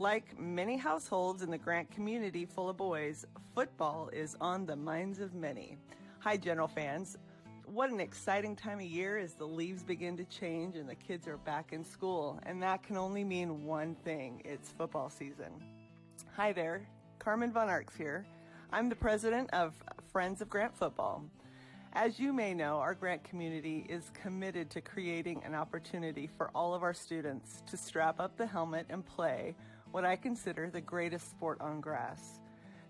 Like many households in the Grant community full of boys, football is on the minds of many. Hi, General fans. What an exciting time of year as the leaves begin to change and the kids are back in school. And that can only mean one thing. It's football season. Hi there. Carmen Von Arks here. I'm the president of Friends of Grant Football. As you may know, our Grant community is committed to creating an opportunity for all of our students to strap up the helmet and play what I consider the greatest sport on grass.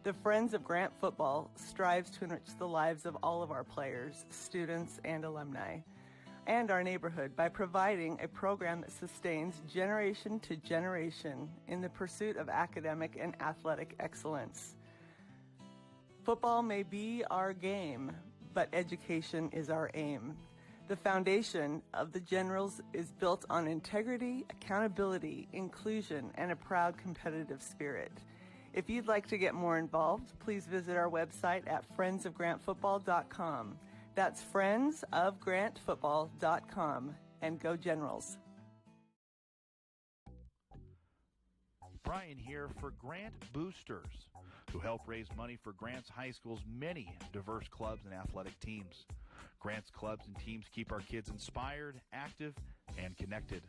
The Friends of Grant Football strives to enrich the lives of all of our players, students, and alumni, and our neighborhood by providing a program that sustains generation to generation in the pursuit of academic and athletic excellence. Football may be our game, but education is our aim. The foundation of the Generals is built on integrity, accountability, inclusion, and a proud competitive spirit. If you'd like to get more involved, please visit our website at friendsofgrantfootball.com. That's friendsofgrantfootball.com, and go Generals. Brian here for Grant Boosters, who help raise money for Grant's High School's many diverse clubs and athletic teams. Grant's clubs and teams keep our kids inspired, active, and connected.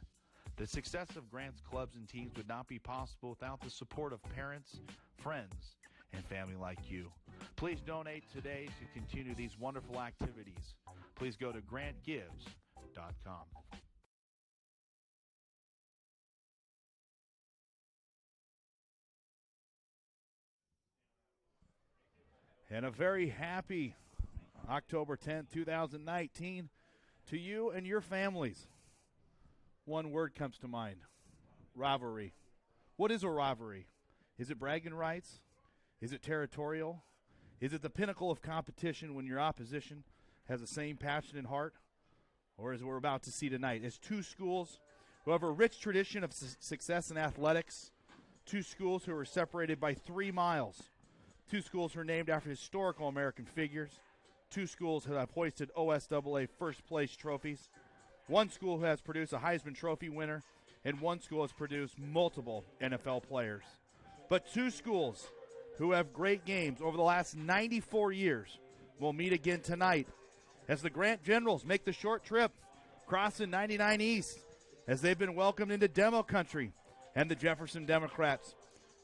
The success of Grant's clubs and teams would not be possible without the support of parents, friends, and family like you. Please donate today to continue these wonderful activities. Please go to grantgives.com. And a very happy October 10th, 2019 to you and your families. One word comes to mind: rivalry. What is a rivalry? Is it bragging rights? Is it territorial? Is it the pinnacle of competition when your opposition has the same passion and heart? Or as we're about to see tonight, as two schools who have a rich tradition of success in athletics, two schools who are separated by 3 miles, two schools who are named after historical American figures, two schools who have hoisted OSAA first-place trophies, one school who has produced a Heisman Trophy winner, and one school has produced multiple NFL players. But two schools who have great games over the last 94 years will meet again tonight as the Grant Generals make the short trip crossing 99 East as they've been welcomed into Demo Country and the Jefferson Democrats.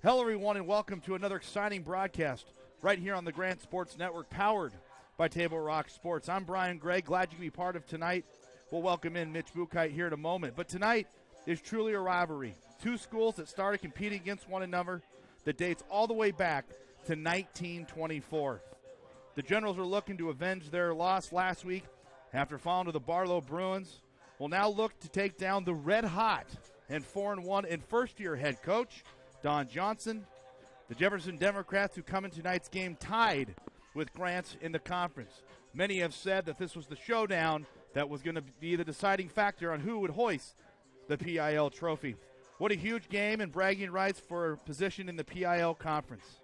Hello, everyone, and welcome to another exciting broadcast right here on the Grant Sports Network, powered by Table Rock Sports. I'm Brian Gregg. Glad you can be part of tonight. We'll welcome in Mitch Bukite here in a moment. But tonight is truly a rivalry. Two schools that started competing against one another that dates all the way back to 1924. The Generals are looking to avenge their loss last week after falling to the Barlow Bruins. Will now look to take down the red-hot and 4-1 and first-year head coach Don Johnson. The Jefferson Democrats, who come in tonight's game tied with Grant in the conference. Many have said that this was the showdown that was going to be the deciding factor on who would hoist the PIL trophy. What a huge game and bragging rights for position in the PIL conference.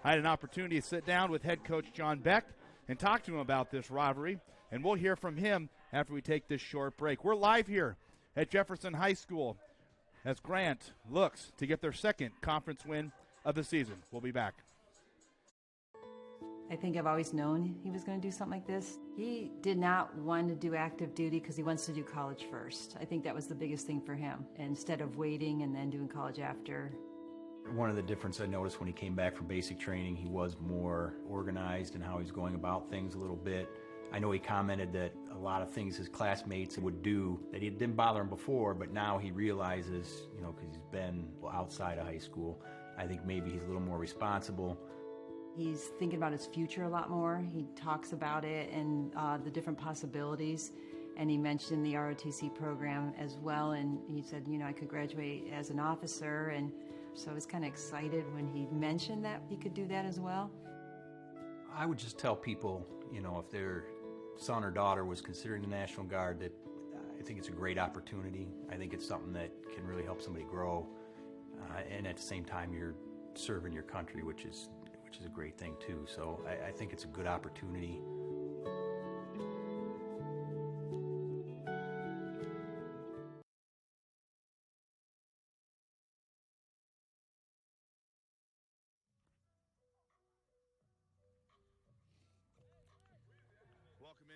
I had an opportunity to sit down with head coach John Beck and talk to him about this rivalry, and we'll hear from him after we take this short break. We're live here at Jefferson High School as Grant looks to get their second conference win of the season. We'll be back. I think I've always known he was going to do something like this. He did not want to do active duty because he wants to do college first. I think that was the biggest thing for him, instead of waiting and then doing college after. One of the differences I noticed when he came back from basic training, he was more organized in how he was going about things a little bit. I know he commented that a lot of things his classmates would do that it didn't bother him before, but now he realizes, because he's been outside of high school, I think maybe he's a little more responsible. He's thinking about his future a lot more. He talks about it and the different possibilities. And he mentioned the ROTC program as well. And he said, I could graduate as an officer. And so I was kind of excited when he mentioned that he could do that as well. I would just tell people, if their son or daughter was considering the National Guard, that I think it's a great opportunity. I think it's something that can really help somebody grow. And at the same time, you're serving your country, which is a great thing too. So I think it's a good opportunity.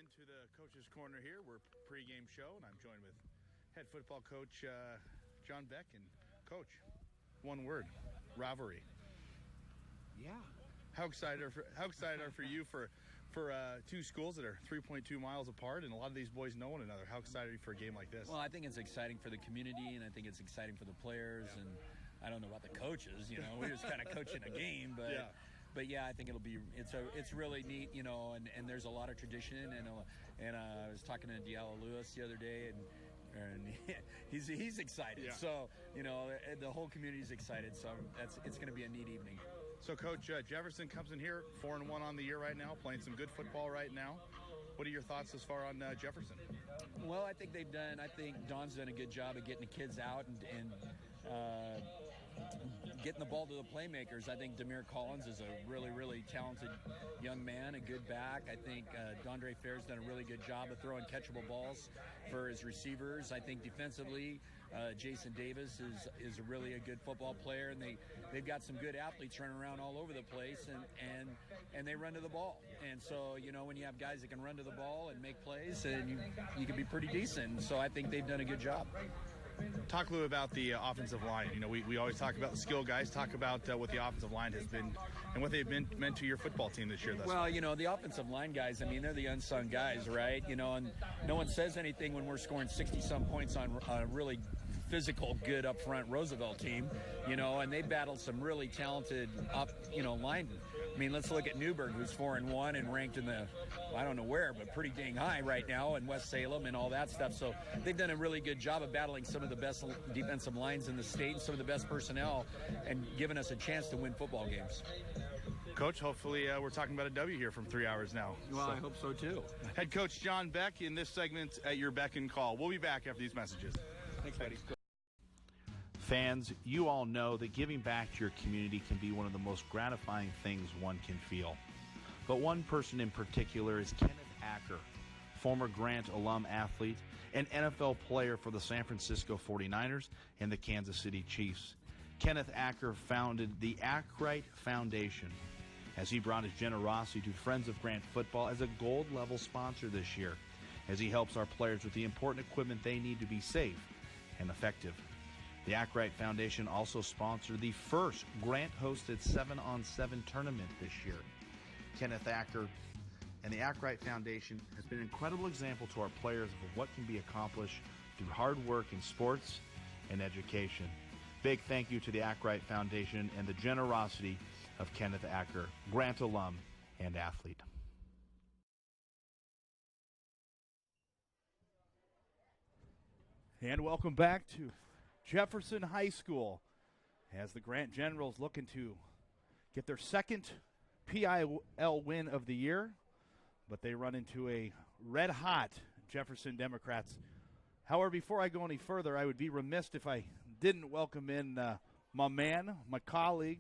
into the Coach's Corner here. We're pregame show, and I'm joined with head football coach John Beck. And Coach, one word: rivalry. Yeah. How excited are for you for two schools that are 3.2 miles apart, and a lot of these boys know one another? How excited are you for a game like this? Well, I think it's exciting for the community, and I think it's exciting for the players, and I don't know about the coaches. You know, we're just kind of coaching a game, but. Yeah. But yeah, I think it's really neat, you know, and there's a lot of tradition, and I was talking to Diallo Lewis the other day, and he's excited. Yeah. So you know, the whole community's excited. So it's going to be a neat evening. So Coach, Jefferson comes in here 4-1 on the year right now, playing some good football right now. What are your thoughts as far on Jefferson? Well, I think Don's done a good job of getting the kids out and getting the ball to the playmakers. I think Demir Collins is a really, really talented young man, a good back. I think Dondre Fair's done a really good job of throwing catchable balls for his receivers. I think defensively, Jason Davis is really a good football player, and they've got some good athletes running around all over the place, and they run to the ball. And so, you know, when you have guys that can run to the ball and make plays, and you can be pretty decent. So I think they've done a good job. Talk a little about the offensive line. You know, we always talk about the skill guys. Talk about what the offensive line has been and what they've meant to your football team this year thus far. Well, you know, the offensive line guys, I mean, they're the unsung guys, right? You know, and no one says anything when we're scoring 60-some points on a really physical, good up front Roosevelt team, you know, and they battled some really talented linemen. I mean, let's look at Newberg, who's 4-1 and ranked in the, I don't know where, but pretty dang high right now in West Salem and all that stuff. So they've done a really good job of battling some of the best defensive lines in the state and some of the best personnel and giving us a chance to win football games. Coach, hopefully we're talking about a W here from 3 hours now. Well, I hope so too. Head coach John Beck in this segment at your beck and call. We'll be back after these messages. Thanks, buddy. Fans, you all know that giving back to your community can be one of the most gratifying things one can feel. But one person in particular is Kenneth Acker, former Grant alum athlete and NFL player for the San Francisco 49ers and the Kansas City Chiefs. Kenneth Acker founded the Ackrite Foundation as he brought his generosity to Friends of Grant Football as a gold-level sponsor this year, as he helps our players with the important equipment they need to be safe and effective. The Ackrite Foundation also sponsored the first Grant-hosted 7-on-7 tournament this year. Kenneth Acker and the Ackrite Foundation has been an incredible example to our players of what can be accomplished through hard work in sports and education. Big thank you to the Ackrite Foundation and the generosity of Kenneth Acker, Grant alum and athlete. And welcome back to Jefferson High School as the Grant Generals looking to get their second PIL win of the year, but they run into a red-hot Jefferson Democrats. However, before I go any further, I would be remiss if I didn't welcome in my man, my colleague,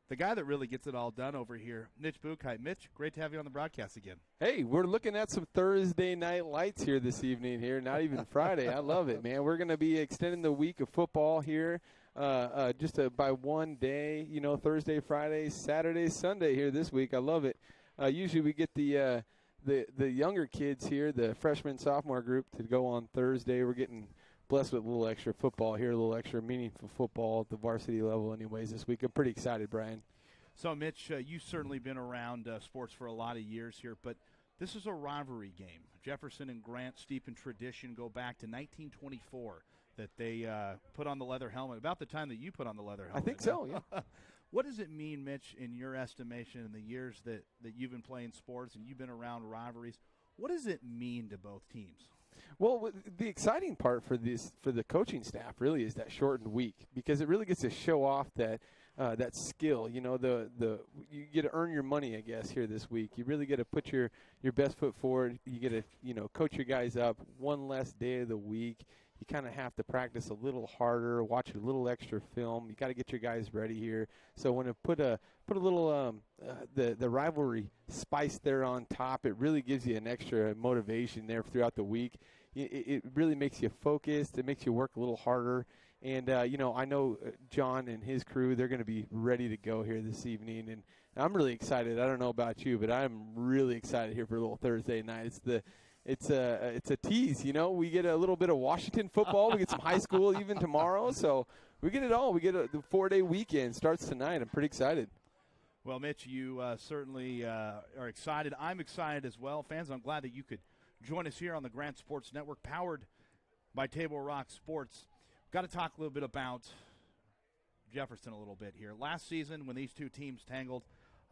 the guy that really gets it all done over here, Mitch Buchheit. Mitch, great to have you on the broadcast again. Hey, we're looking at some Thursday night lights here this evening here, not even Friday. I love it, man. We're going to be extending the week of football here by one day, you know, Thursday, Friday, Saturday, Sunday here this week. I love it. Usually we get the younger kids here, the freshman, sophomore group, to go on Thursday. We're getting blessed with a little extra football here, a little extra meaningful football at the varsity level anyways this week. I'm pretty excited, Brian. So, Mitch, you've certainly been around sports for a lot of years here, but this is a rivalry game. Jefferson and Grant, steep in tradition, go back to 1924 that they put on the leather helmet, about the time that you put on the leather helmet. I think so, yeah. What does it mean, Mitch, in your estimation, in the years that you've been playing sports and you've been around rivalries, what does it mean to both teams? Well, the exciting part for the coaching staff really is that shortened week, because it really gets to show off that skill. You know, you get to earn your money, I guess, here this week. You really get to put your best foot forward. You get to, you know, coach your guys up one less day of the week. You kind of have to practice a little harder, watch a little extra film. You got to get your guys ready here. So when it put a little the rivalry spice there on top, it really gives you an extra motivation there throughout the week. It really makes you focused. It makes you work a little harder. And, you know, I know John and his crew, they're going to be ready to go here this evening. And I'm really excited. I don't know about you, but I'm really excited here for a little Thursday night. it's a tease. You know, we get a little bit of Washington football. We get some high school even tomorrow. So we get it all. We get the 4-day weekend starts tonight. I'm pretty excited. Well, Mitch, you certainly are excited. I'm excited as well. Fans, I'm glad that you could join us here on the Grant Sports Network, powered by Table Rock Sports. Got to talk a little bit about Jefferson a little bit here. Last season, when these two teams tangled,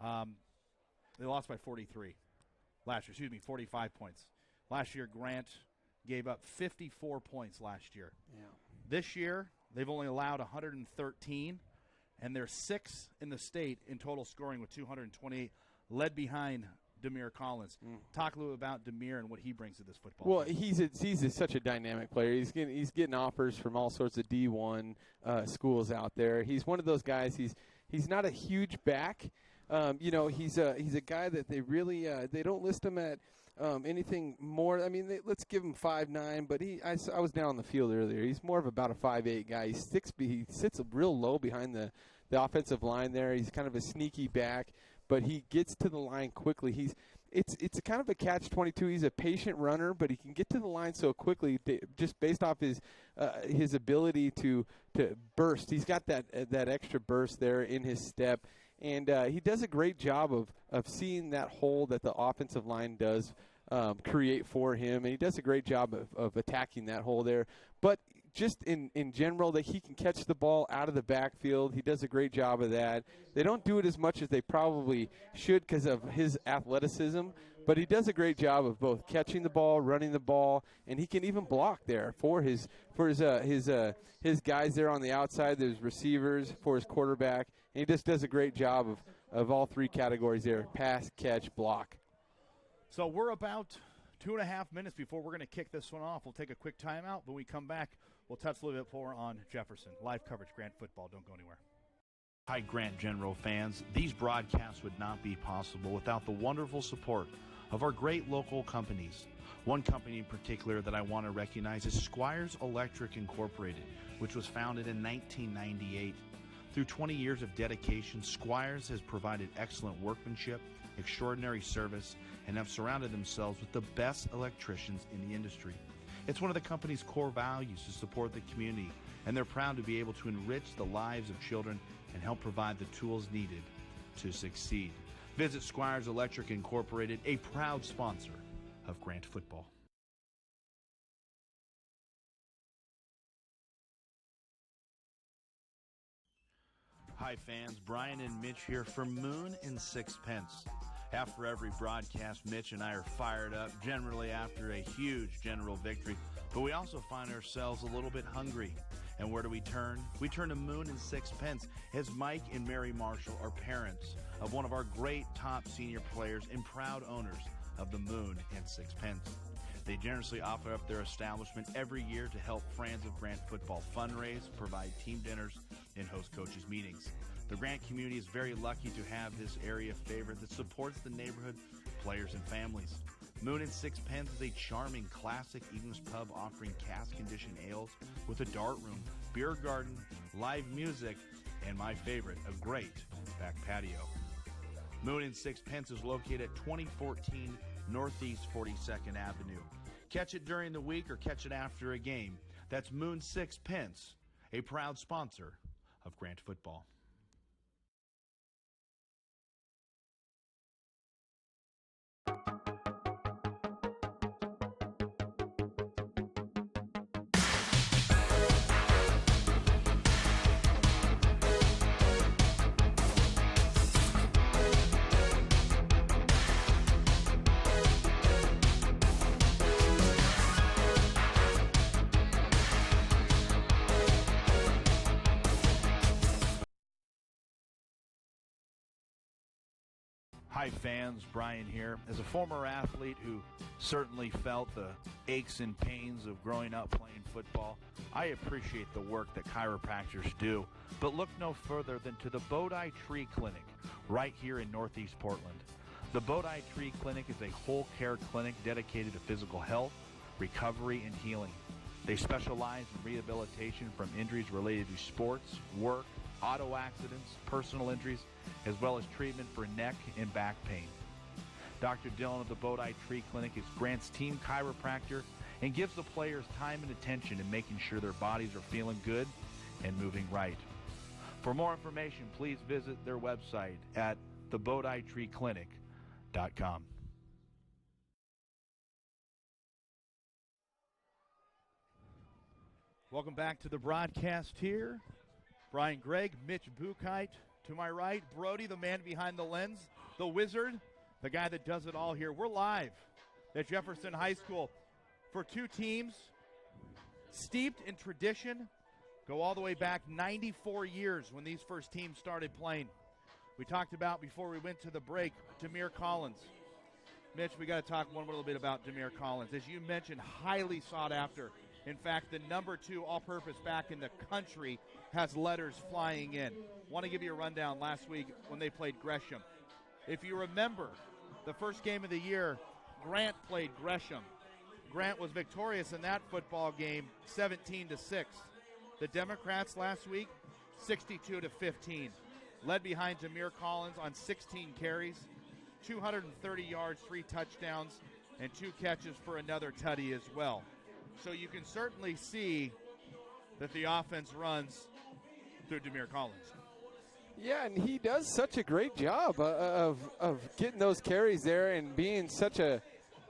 they lost by 43. 45 points. Last year, Grant gave up 54 points last year. Yeah. This year, they've only allowed 113, and they're sixth in the state in total scoring with 228, led behind Demir Collins. Talk a little about Demir and what he brings to this football. Well, team. he's such a dynamic player. He's getting offers from all sorts of D1 schools out there. He's one of those guys. He's not a huge back. He's a guy that they really they don't list him at anything more. I mean, let's give him 5'9", but I was down on the field earlier. He's more of about a 5'8" guy. He sits real low behind the offensive line there. He's kind of a sneaky back, but he gets to the line quickly. It's a kind of a catch-22. He's a patient runner, but he can get to the line so quickly just based off his ability to burst. He's got that extra burst there in his step, and he does a great job of seeing that hole that the offensive line does create for him, and he does a great job of attacking that hole there. But just in general, that he can catch the ball out of the backfield. He does a great job of that. They don't do it as much as they probably should because of his athleticism, but he does a great job of both catching the ball, running the ball, and he can even block there for his guys there on the outside, those receivers, for his quarterback. And he just does a great job of all three categories there: pass, catch, block. So we're about 2.5 minutes before we're going to kick this one off. We'll take a quick timeout. When we come back, we'll touch a little bit more on Jefferson. Live coverage, Grant Football. Don't go anywhere. Hi, Grant General fans. These broadcasts would not be possible without the wonderful support of our great local companies. One company in particular that I want to recognize is Squires Electric Incorporated, which was founded in 1998. Through 20 years of dedication, Squires has provided excellent workmanship, extraordinary service, and have surrounded themselves with the best electricians in the industry. It's one of the company's core values to support the community, and they're proud to be able to enrich the lives of children and help provide the tools needed to succeed. Visit Squires Electric Incorporated, a proud sponsor of Grant Football. Hi fans, Brian and Mitch here for Moon and Sixpence. After every broadcast, Mitch and I are fired up, generally after a huge general victory, but we also find ourselves a little bit hungry. And where do we turn? We turn to Moon and Sixpence, as Mike and Mary Marshall are parents of one of our great top senior players and proud owners of the Moon and Sixpence. They generously offer up their establishment every year to help Friends of Grant Football fundraise, provide team dinners, and host coaches' meetings. The Grant community is very lucky to have this area favorite that supports the neighborhood, players, and families. Moon and Sixpence is a charming, classic English pub offering cask-conditioned ales with a dart room, beer garden, live music, and my favorite, a great back patio. Moon and Sixpence is located at 2014 Northeast 42nd Avenue. Catch it during the week or catch it after a game. That's Moon Sixpence, a proud sponsor of Grant Football. Hi fans, Brian here. As a former athlete who certainly felt the aches and pains of growing up playing football, I appreciate the work that chiropractors do, but look no further than to the Bodhi Tree Clinic right here in Northeast Portland. The Bodhi Tree Clinic is a whole care clinic dedicated to physical health, recovery, and healing. They specialize in rehabilitation from injuries related to sports, work, auto accidents, personal injuries, as well as treatment for neck and back pain. Dr. Dillon of the Bodhi Tree Clinic is Grant's team chiropractor and gives the players time and attention in making sure their bodies are feeling good and moving right. For more information, please visit their website at thebodhitreeclinic.com. Welcome back to the broadcast here. Brian Gregg, Mitch Buchheit to my right, Brody, the man behind the lens, the wizard, the guy that does it all here. We're live at Jefferson High School for two teams steeped in tradition, go all the way back 94 years when these first teams started playing. We talked about, before we went to the break, Demir Collins. Mitch, we got to talk one little bit about Demir Collins. As you mentioned, highly sought after. In fact, the number 2 all-purpose back in the country has letters flying in. Want to give you a rundown last week when they played Gresham. If you remember, the first game of the year, Grant played Gresham. Grant was victorious in that football game, 17-6. The Democrats last week, 62-15. Led behind Demir Collins on 16 carries, 230 yards, 3 touchdowns, and 2 catches for another tutty as well. So you can certainly see that the offense runs through Demir Collins. Yeah, and he does such a great job of getting those carries there and being such a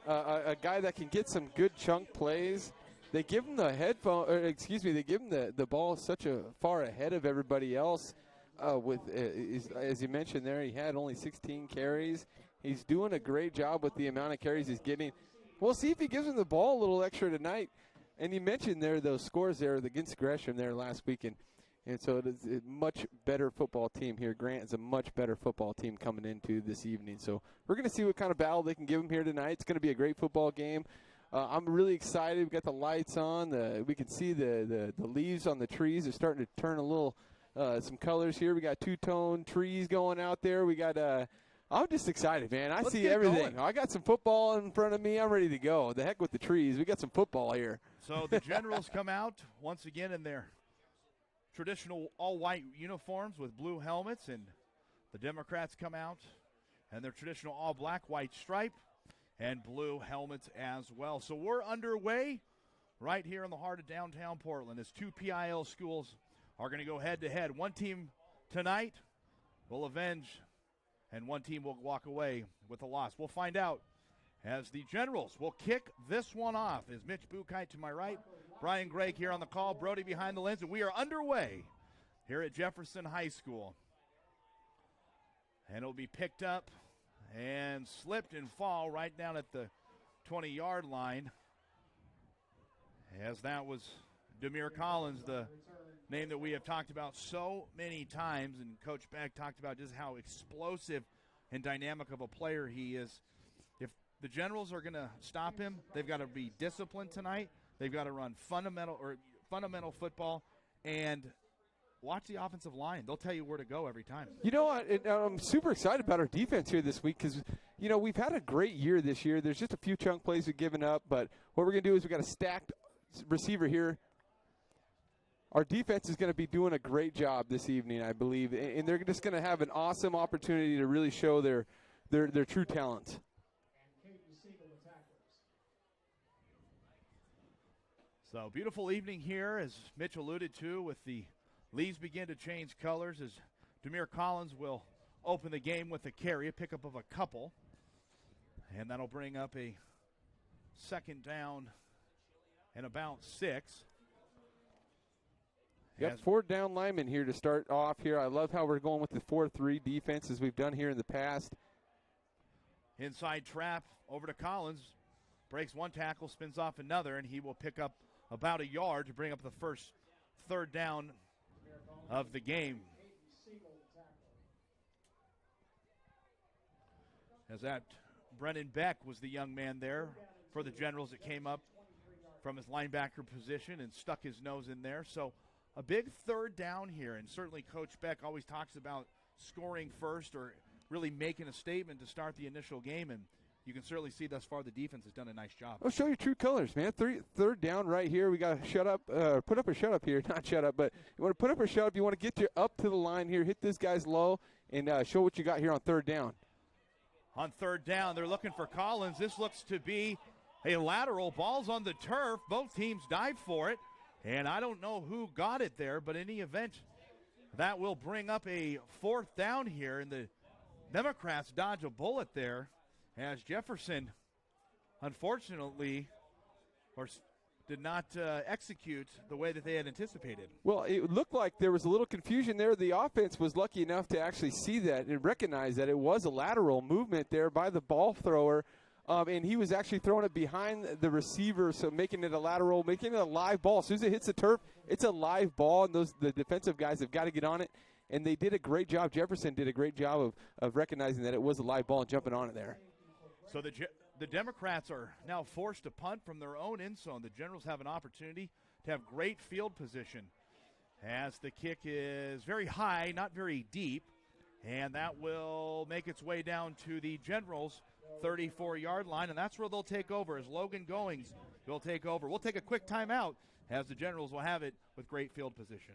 guy that can get some good chunk plays. They give him the they give him the ball such a far ahead of everybody else. As you mentioned there, he had only 16 carries. He's doing a great job with the amount of carries he's getting. We'll see if he gives him the ball a little extra tonight. And you mentioned there those scores there against Gresham there last week, and so it is a much better football team here. Grant is a much better football team coming into this evening. So we're going to see what kind of battle they can give him here tonight. It's going to be a great football game. I'm really excited. We've got the lights on. We can see the leaves on the trees are starting to turn a little some colors here. We got two-tone trees going out there. We got I'm just excited, man. Let's see everything. I got some football in front of me. I'm ready to go. The heck with the trees. We got some football here. So the Generals come out once again in their traditional all-white uniforms with blue helmets, and the Democrats come out in their traditional all-black, white stripe, and blue helmets as well. So we're underway right here in the heart of downtown Portland as 2 PIL schools are going to go head-to-head. One team tonight will avenge, and one team will walk away with a loss. We'll find out as the Generals will kick this one off. Is Mitch Buchheit to my right, Brian Gregg here on the call, Brody behind the lens, and we are underway here at Jefferson High School. And it'll be picked up and slipped and fall right down at the 20-yard line, as that was Demir Collins, the name that we have talked about so many times, and Coach Beck talked about just how explosive and dynamic of a player he is. If the Generals are going to stop him, they've got to be disciplined tonight. They've got to run fundamental football and watch the offensive line. They'll tell you where to go every time. You know what? I'm super excited about our defense here this week because, we've had a great year this year. There's just a few chunk plays we've given up, but what we're going to do is we've got a stacked receiver here. Our defense is going to be doing a great job this evening, I believe, and they're just going to have an awesome opportunity to really show their true talents. So beautiful evening here, as Mitch alluded to, with the leaves begin to change colors as Demir Collins will open the game with a carry, a pickup of a couple, and that'll bring up a second down and about 6. Got 4 down linemen here to start off here. I love how we're going with the 4-3 defense as we've done here in the past. Inside trap over to Collins. Breaks one tackle, spins off another, and he will pick up about a yard to bring up the first third down of the game. As that Brennan Beck was the young man there for the Generals that came up from his linebacker position and stuck his nose in there. So a big third down here, and certainly Coach Beck always talks about scoring first or really making a statement to start the initial game, and you can certainly see thus far the defense has done a nice job. I'll show you true colors, man. Third down right here. We got to put up or shut up here. Not shut up, but you want to put up or shut up. You want to get you up to the line here, hit this guy's low, and show what you got here on third down. On third down, they're looking for Collins. This looks to be a lateral. Ball's on the turf. Both teams dive for it. And I don't know who got it there, but in any event, that will bring up a fourth down here. And the Democrats dodge a bullet there as Jefferson, unfortunately, did not execute the way that they had anticipated. Well, it looked like there was a little confusion there. The offense was lucky enough to actually see that and recognize that it was a lateral movement there by the ball thrower. And he was actually throwing it behind the receiver, so making it a lateral, making it a live ball. As soon as it hits the turf, it's a live ball, and the defensive guys have got to get on it. And they did a great job. Jefferson did a great job of recognizing that it was a live ball and jumping on it there. So the Democrats are now forced to punt from their own end zone. The Generals have an opportunity to have great field position as the kick is very high, not very deep, and that will make its way down to the Generals' 34-yard line, and that's where they'll take over as Logan Goings will take over. We'll take a quick timeout as the Generals will have it with great field position.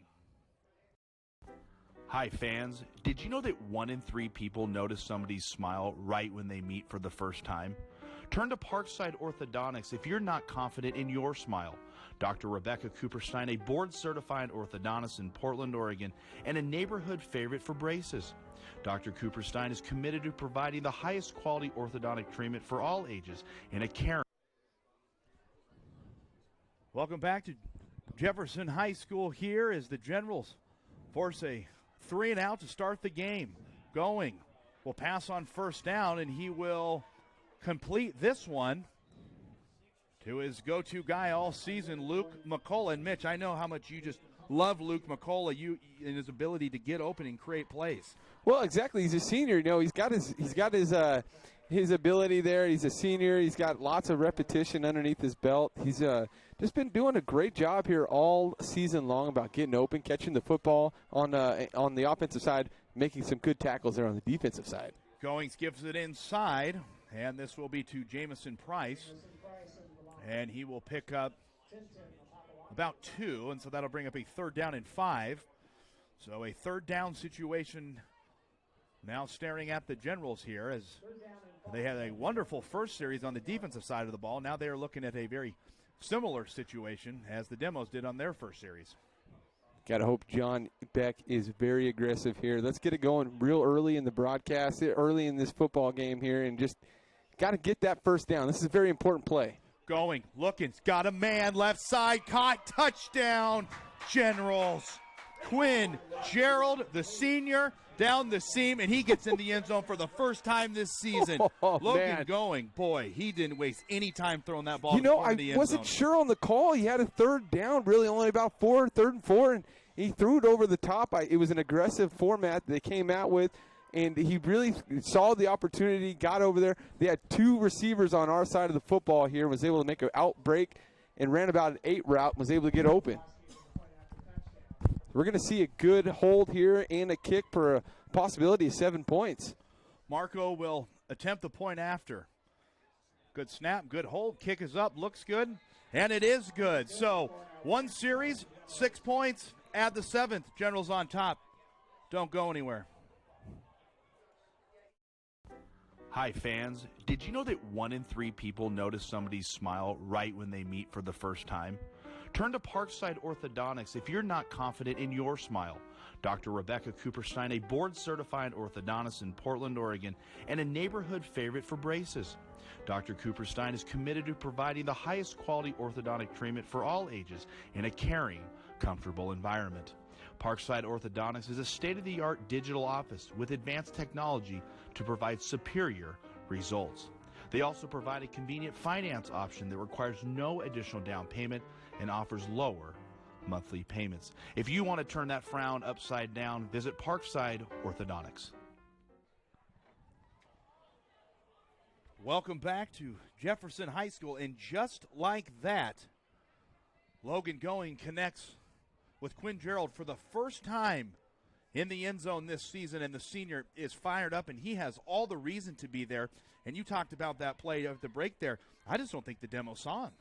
Hi, fans. Did you know that 1 in 3 people notice somebody's smile right when they meet for the first time? Turn to Parkside Orthodontics if you're not confident in your smile. Dr. Rebecca Cooperstein, a board-certified orthodontist in Portland, Oregon, and a neighborhood favorite for braces. Dr. Cooperstein is committed to providing the highest quality orthodontic treatment for all ages in a caring. Welcome back to Jefferson High School here as the Generals force a 3-and-out to start the game. Going will pass on first down, and he will complete this one to his go-to guy all season, Luke McCullough. And Mitch, I know how much you just love Luke McCullough, and his ability to get open and create plays. Well, exactly. He's a senior. You know, he's got his ability there. He's a senior. He's got lots of repetition underneath his belt. He's just been doing a great job here all season long about getting open, catching the football on the offensive side, making some good tackles there on the defensive side. Goings gives it inside, and this will be to Jamison Price, and he will pick up about 2, and so that'll bring up a 3rd down and 5. So a 3rd down situation now staring at the Generals here as they had a wonderful first series on the defensive side of the ball. Now they are looking at a very similar situation as the Demos did on their first series. Got to hope John Beck is very aggressive here. Let's get it going real early in the broadcast, early in this football game here, and just got to get that first down. This is a very important play. Going, looking, got a man left side, caught, touchdown, Generals. Quinn Gerald, the senior, down the seam, and he gets in the end zone for the first time this season. Logan man. Going, boy, he didn't waste any time throwing that ball. You know, in the I end wasn't zone. sure on the call. He had a 3rd down, really only about 3rd and 4, and he threw it over the top. It was an aggressive format they came out with, and he really saw the opportunity, got over there. They had 2 receivers on our side of the football here, was able to make an outbreak and ran about an 8 route and was able to get open. We're going to see a good hold here and a kick for a possibility of 7 points. Marco will attempt the point after. Good snap, good hold, kick is up, looks good, and it is good. So 1 series, 6 points, add the 7th. Generals on top. Don't go anywhere. Hi, fans. Did you know that 1 in 3 people notice somebody's smile right when they meet for the first time? Turn to Parkside Orthodontics if you're not confident in your smile. Dr. Rebecca Cooperstein, a board-certified orthodontist in Portland, Oregon, and a neighborhood favorite for braces. Dr. Cooperstein is committed to providing the highest quality orthodontic treatment for all ages in a caring, comfortable environment. Parkside Orthodontics is a state-of-the-art digital office with advanced technology to provide superior results. They also provide a convenient finance option that requires no additional down payment and offers lower monthly payments. If you want to turn that frown upside down, visit Parkside Orthodontics. Welcome back to Jefferson High School, and just like that, Logan Going connects with Quinn Gerald for the first time in the end zone this season, and the senior is fired up, and he has all the reason to be there. And you talked about that play at the break there. I just don't think the Demo saw him.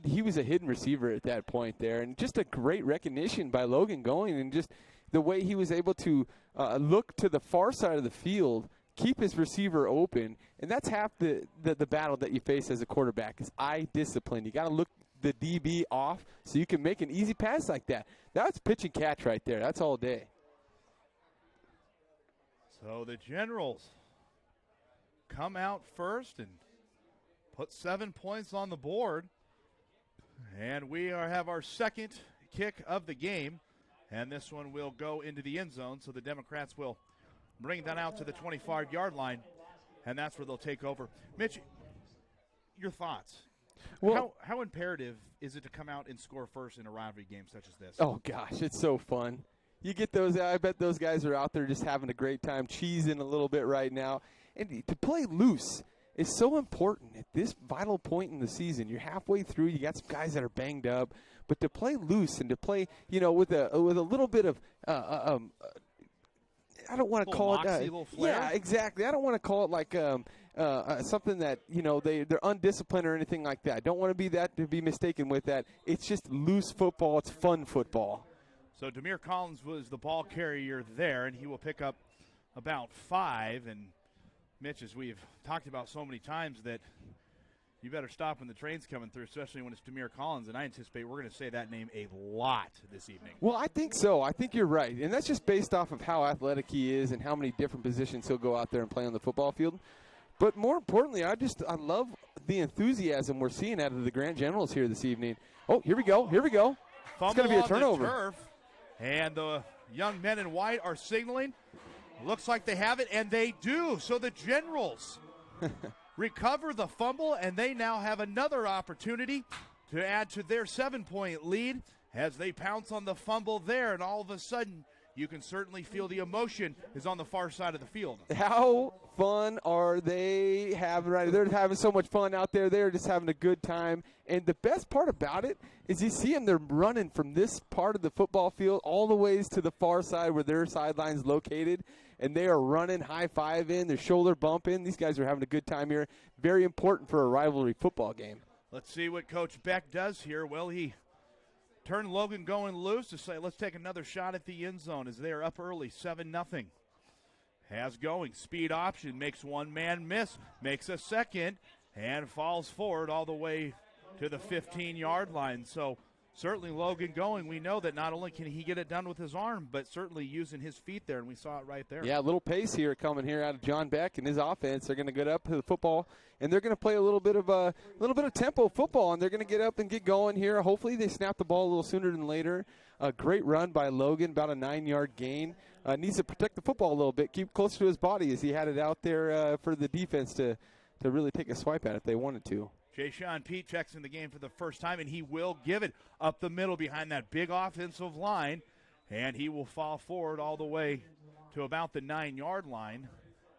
He was a hidden receiver at that point there, and just a great recognition by Logan Going, and just the way he was able to look to the far side of the field, keep his receiver open, and that's half the battle that you face as a quarterback is eye discipline. You got to look the DB off so you can make an easy pass like that. That's pitch and catch right there. That's all day. So the Generals come out first and put 7 points on the board. And we have our second kick of the game. And this one will go into the end zone. So the Democrats will bring that out to the 25-yard line. And that's where they'll take over. Mitch, your thoughts? Well, how imperative is it to come out and score first in a rivalry game such as this? Oh, gosh, it's so fun. You get those, I bet those guys are out there just having a great time, cheesing a little bit right now. And to play loose is so important at this vital point in the season. You're halfway through, you got some guys that are banged up, but to play loose and to play, with a little bit of I don't want to call moxie, it flair. Yeah, exactly. I don't want to call it like something that they're undisciplined or anything like that. I don't want to be mistaken with that. It's just loose football. It's fun football. So Demir Collins was the ball carrier there, and he will pick up about 5. And Mitch, as we've talked about so many times, that you better stop when the train's coming through, especially when it's Demir Collins. And I anticipate we're going to say that name a lot this evening. Well, I think so. I think you're right. And that's just based off of how athletic he is and how many different positions he'll go out there and play on the football field. But more importantly, I love the enthusiasm we're seeing out of the Grant Generals here this evening. Oh, here we go. Fumble it's going to be a turnover. On the turf, and the young men in white are signaling. Looks like they have it, and they do. So the Generals recover the fumble, and they now have another opportunity to add to their 7-point lead as they pounce on the fumble there, and all of a sudden you can certainly feel the emotion is on the far side of the field. How fun are they having right? They're having so much fun out there. They're just having a good time. And the best part about it is you see them, they're running from this part of the football field all the ways to the far side where their sideline's located. And they are running, high-fiving, they're shoulder bumping. These guys are having a good time here. Very important for a rivalry football game. Let's see what Coach Beck does here. Well, he turned Logan going loose to say, let's take another shot at the end zone as they are up early, 7-0. Has going, speed option, makes one man miss, makes a second, and falls forward all the way to the 15-yard line. So certainly Logan going, we know that not only can he get it done with his arm, but certainly using his feet there, and we saw it right there. Yeah, a little pace here coming here out of John Beck and his offense. They're going to get up to the football, and they're going to play a little bit of tempo football, and they're going to get up and get going here. Hopefully they snap the ball a little sooner than later. A great run by Logan, about a 9-yard gain. Needs to protect the football a little bit, keep close to his body as he had it out there for the defense to really take a swipe at it if they wanted to. Jay-Sean Pete checks in the game for the first time, and he will give it up the middle behind that big offensive line, and he will fall forward all the way to about the 9-yard line,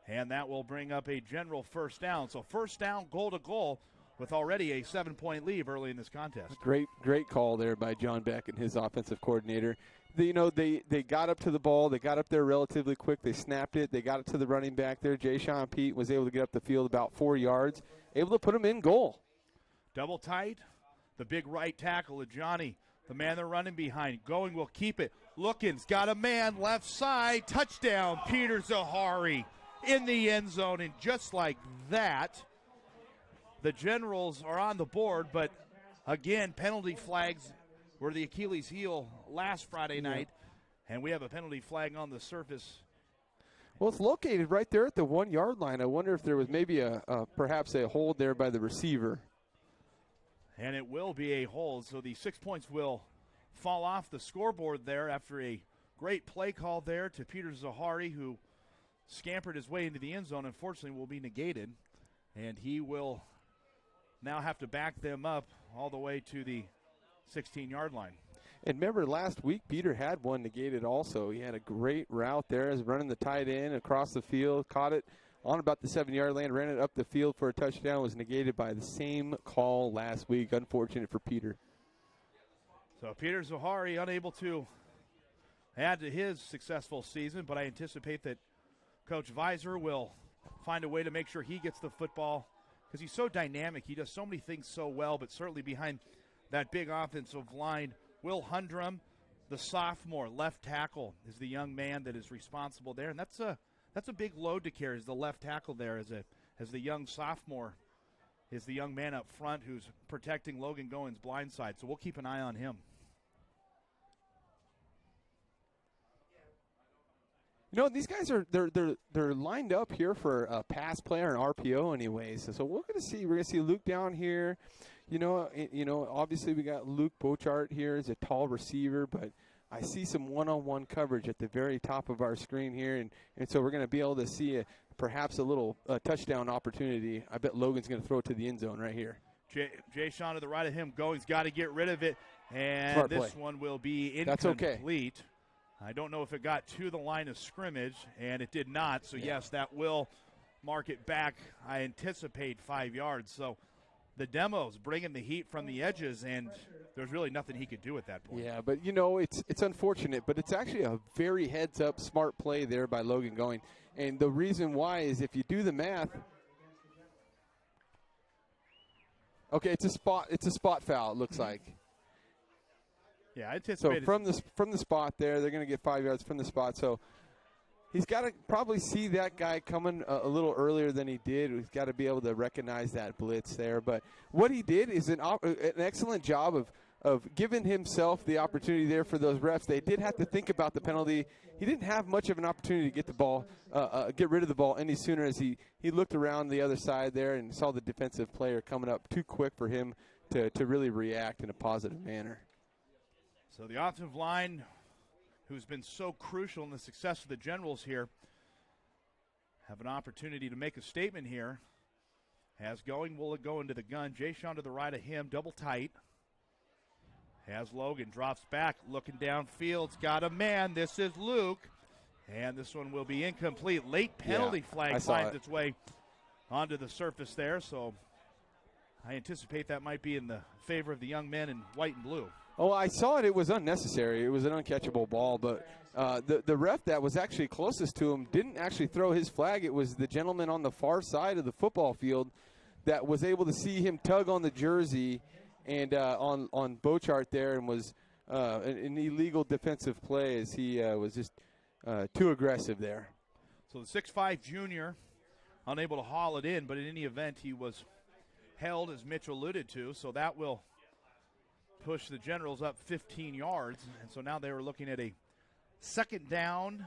and that will bring up a general first down. So first down, goal to goal, with already a 7-point lead early in this contest. Great call there by John Beck and his offensive coordinator. They got up to the ball. They got up there relatively quick. They snapped it. They got it to the running back there. Jay-Sean Pete was able to get up the field about 4 yards, able to put him in goal. Double tight, the big right tackle, Johnny, the man they're running behind. Going will keep it. Lookins got a man left side. Touchdown, Peter Zahari in the end zone. And just like that, the Generals are on the board. But again, penalty flags were the Achilles heel last Friday night. And we have a penalty flag on the surface. Well, it's located right there at the 1-yard line. I wonder if there was maybe perhaps a hold there by the receiver. And it will be a hold, so the 6 points will fall off the scoreboard there after a great play call there to Peter Zahari, who scampered his way into the end zone. Unfortunately, will be negated, and he will now have to back them up all the way to the 16-yard line. And remember, last week, Peter had one negated also. He had a great route there as running the tight end across the field, caught it on about the 7-yard line, ran it up the field for a touchdown, was negated by the same call last week. Unfortunate for Peter. So Peter Zahari unable to add to his successful season, but I anticipate that Coach Visor will find a way to make sure he gets the football because he's so dynamic. He does so many things so well, but certainly behind that big offensive line, Will Hundrum, the sophomore left tackle, is the young man that is responsible there, and that's That's a big load to carry as the left tackle there, as the young sophomore is the young man up front who's protecting Logan Goins' blind side. So we'll keep an eye on him. You know, these guys are they're lined up here for a pass player and RPO anyways. So we're gonna see Luke down here. You know, obviously we got Luke Bochart here as a tall receiver, but I see some one-on-one coverage at the very top of our screen here, and so we're going to be able to see perhaps a little touchdown opportunity. I bet Logan's going to throw it to the end zone right here. Jay Sean to the right of him. Going's got to get rid of it, and Smart this play. one will be incomplete. That's okay. I don't know if it got to the line of scrimmage, and it did not. So, yes, that will mark it back. I anticipate 5 yards. So the demo's bringing the heat from the edges, and there's really nothing he could do at that point. Yeah, but, you know, it's unfortunate, but it's actually a very heads-up smart play there by Logan Going. And the reason why is if you do the math, okay, it's a spot foul, it looks like. Yeah, I anticipate. So from the spot there, they're going to get 5 yards from the spot. So he's got to probably see that guy coming a little earlier than he did. He's got to be able to recognize that blitz there. But what he did is an excellent job of giving himself the opportunity there for those refs. They did have to think about the penalty. He didn't have much of an opportunity to get the ball, get rid of the ball any sooner as he looked around the other side there and saw the defensive player coming up too quick for him to really react in a positive manner. So the offensive line, who's been so crucial in the success of the Generals here, have an opportunity to make a statement here. Has Going will go into the gun. Jay Sean to the right of him, double tight. Has Logan, drops back, looking downfield's got a man. This is Luke, and this one will be incomplete. Late penalty flag finds its way onto the surface there, so I anticipate that might be in the favor of the young men in white and blue. Oh, I saw it. It was unnecessary. It was an uncatchable ball, but the ref that was actually closest to him didn't actually throw his flag. It was the gentleman on the far side of the football field that was able to see him tug on the jersey and on Bochart there, and was an illegal defensive play as he was just too aggressive there. So the 6'5 junior unable to haul it in, but in any event he was held, as Mitch alluded to, so that will push the Generals up 15 yards, and so now they were looking at a second down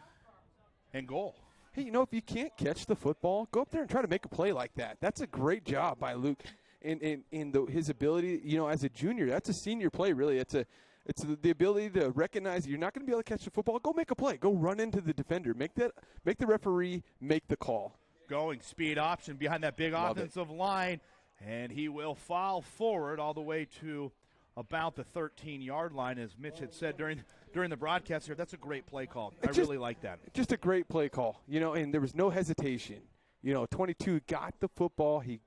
and goal. Hey, you know, if you can't catch the football, go up there and try to make a play like that. That's a great job by Luke in his ability, you know, as a junior. That's a senior play, really. It's the ability to recognize you're not going to be able to catch the football. Go make a play. Go run into the defender. Make the referee make the call. Going speed option behind that big offensive line, and he will foul forward all the way to about the 13-yard line, as Mitch had said during the broadcast here. That's a great play call. I really like that. Just a great play call, you know, and there was no hesitation. You know, 22 got the football. He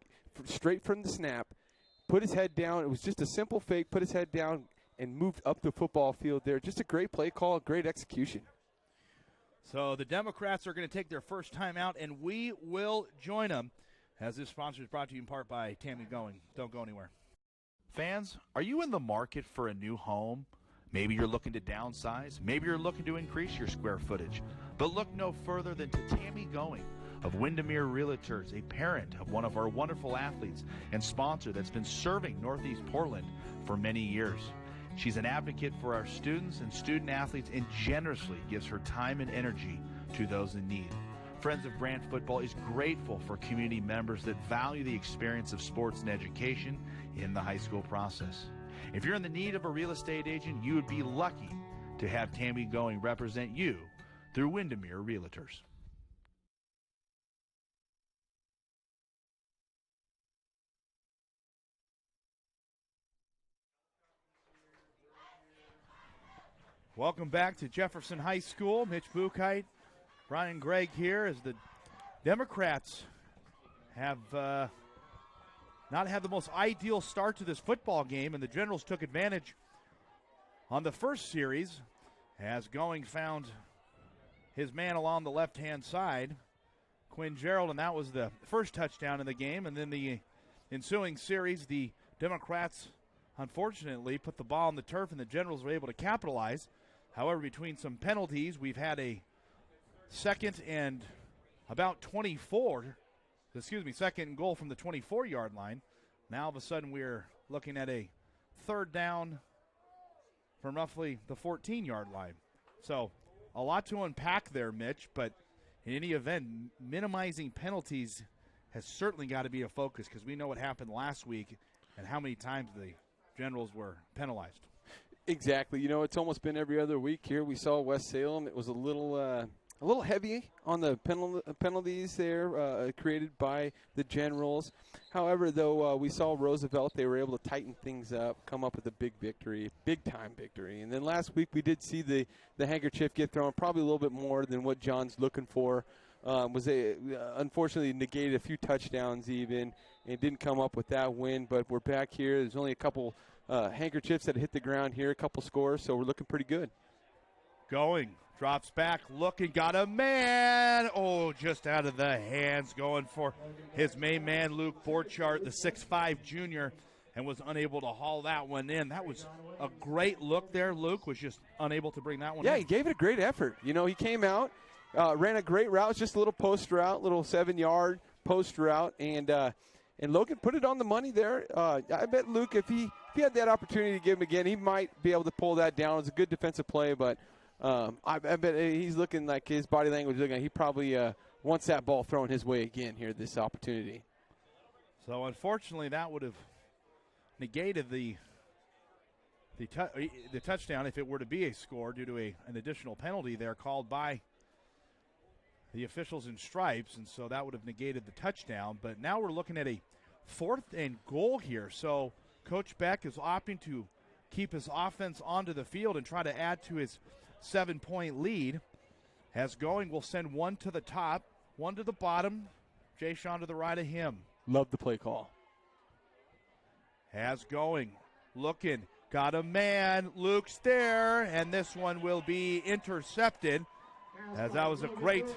straight from the snap, put his head down. It was just a simple fake, put his head down, and moved up the football field there. Just a great play call, great execution. So the Democrats are going to take their first time out, and we will join them, as this sponsor is brought to you in part by Tammy Going. Don't go anywhere. Fans, are you in the market for a new home? Maybe you're looking to downsize. Maybe you're looking to increase your square footage. But look no further than to Tammy Going of Windermere Realtors, a parent of one of our wonderful athletes and sponsor that's been serving Northeast Portland for many years. She's an advocate for our students and student athletes and generously gives her time and energy to those in need. Friends of Brant Football is grateful for community members that value the experience of sports and education in the high school process. If you're in the need of a real estate agent, you would be lucky to have Tammy Going represent you through Windermere Realtors. Welcome back to Jefferson High School. Mitch Buchheit, Brian Gregg here, as the Democrats have not had the most ideal start to this football game, and the Generals took advantage on the first series as Going found his man along the left-hand side, Quinn Gerald, and that was the first touchdown in the game. And then the ensuing series, the Democrats unfortunately put the ball on the turf, and the Generals were able to capitalize. However, between some penalties, we've had a 2nd and about second and goal from the 24-yard line. Now all of a sudden we're looking at a third down from roughly the 14-yard line. So a lot to unpack there, Mitch, but in any event, minimizing penalties has certainly got to be a focus because we know what happened last week and how many times the Generals were penalized. Exactly. You know, it's almost been every other week here. We saw West Salem. It was a little heavy on the penalties there created by the Generals. However, though, we saw Roosevelt. They were able to tighten things up, come up with a big-time victory. And then last week we did see the handkerchief get thrown, probably a little bit more than what John's looking for. Unfortunately negated a few touchdowns even and didn't come up with that win. But we're back here. There's only a couple handkerchiefs that hit the ground here, a couple scores, so we're looking pretty good. Going. Drops back, looking, got a man. Oh, just out of the hands, going for his main man, Luke Borchardt, the 6'5 junior, and was unable to haul that one in. That was a great look there. Luke was just unable to bring that one in. Yeah, he gave it a great effort. You know, he came out, ran a great route, just a little post route, little 7-yard post route, and Logan put it on the money there. I bet Luke, if he had that opportunity to give him again, he might be able to pull that down. It was a good defensive play, but I bet he's looking like his body language looking like he probably wants that ball thrown his way again here, this opportunity. So, unfortunately, that would have negated the touchdown if it were to be a score due to an additional penalty there called by the officials in stripes, and so that would have negated the touchdown. But now we're looking at a 4th and goal here. So Coach Beck is opting to keep his offense onto the field and try to add to his 7-point lead. As going, will send one to the top, one to the bottom. Jay Sean to the right of him. Love the play call. Has going, looking, got a man. Luke's there, and this one will be intercepted. As that was a great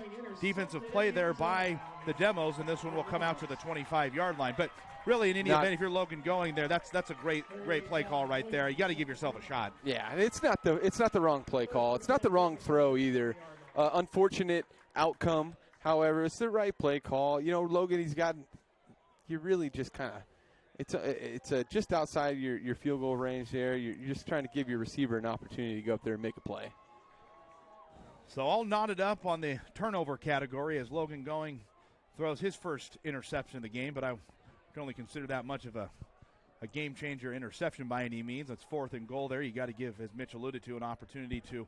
defensive play there by the Demos, and this one will come out to the 25-yard line. But really, in any event, if you're Logan going there, that's a great play call right there. You got to give yourself a shot. Yeah, it's not the wrong play call. It's not the wrong throw either. Unfortunate outcome. However, it's the right play call. You know, Logan, you really just kind of, it's just outside your field goal range there. You're just trying to give your receiver an opportunity to go up there and make a play. So all knotted up on the turnover category as Logan going throws his first interception of the game, but I can only consider that much of a game-changer interception by any means. That's 4th and goal there. You got to give, as Mitch alluded to, an opportunity to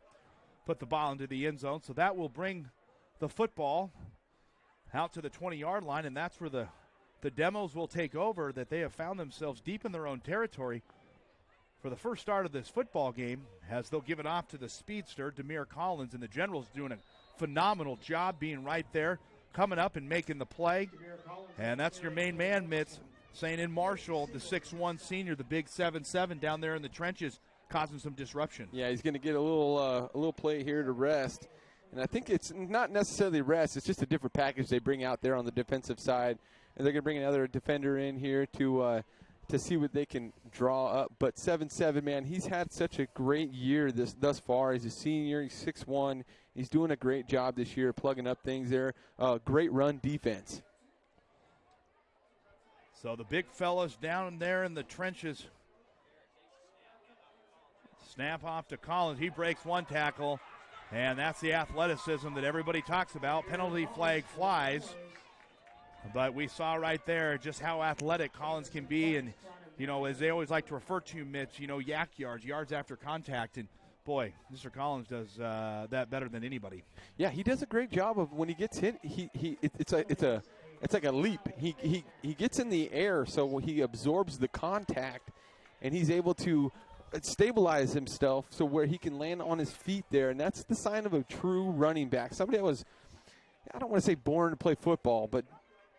put the ball into the end zone. So that will bring the football out to the 20-yard line, and that's where the Demos will take over, that they have found themselves deep in their own territory for the first start of this football game, as they'll give it off to the speedster, Demir Collins, and the Generals doing a phenomenal job being right there, coming up and making the play. And that's your main man, Mitz, saying in Marshall, the 6'1 senior, the big 7'7 down there in the trenches, causing some disruption. Yeah, he's going to get a little play here to rest. And I think it's not necessarily rest. It's just a different package they bring out there on the defensive side. And they're going to bring another defender in here to see what they can draw up. But 7'7", man, he's had such a great year thus far. He's a senior. He's 6'1". He's doing a great job this year plugging up things there. Great run defense. So the big fellas down there in the trenches. Snap off to Collins. He breaks one tackle, and that's the athleticism that everybody talks about. Penalty flag flies. But we saw right there just how athletic Collins can be. And, you know, as they always like to refer to, Mitch, you know, yak yards after contact. And, boy, Mr. Collins does that better than anybody. Yeah, he does a great job of when he gets hit. It's like a leap. He gets in the air, so he absorbs the contact, and he's able to stabilize himself so where he can land on his feet there. And that's the sign of a true running back. Somebody that was, I don't want to say born to play football, but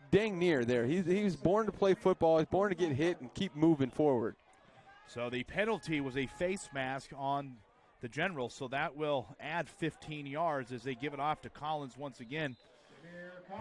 dang near there. He was born to play football. He's born to get hit and keep moving forward. So the penalty was a face mask on the Generals, so that will add 15 yards as they give it off to Collins once again.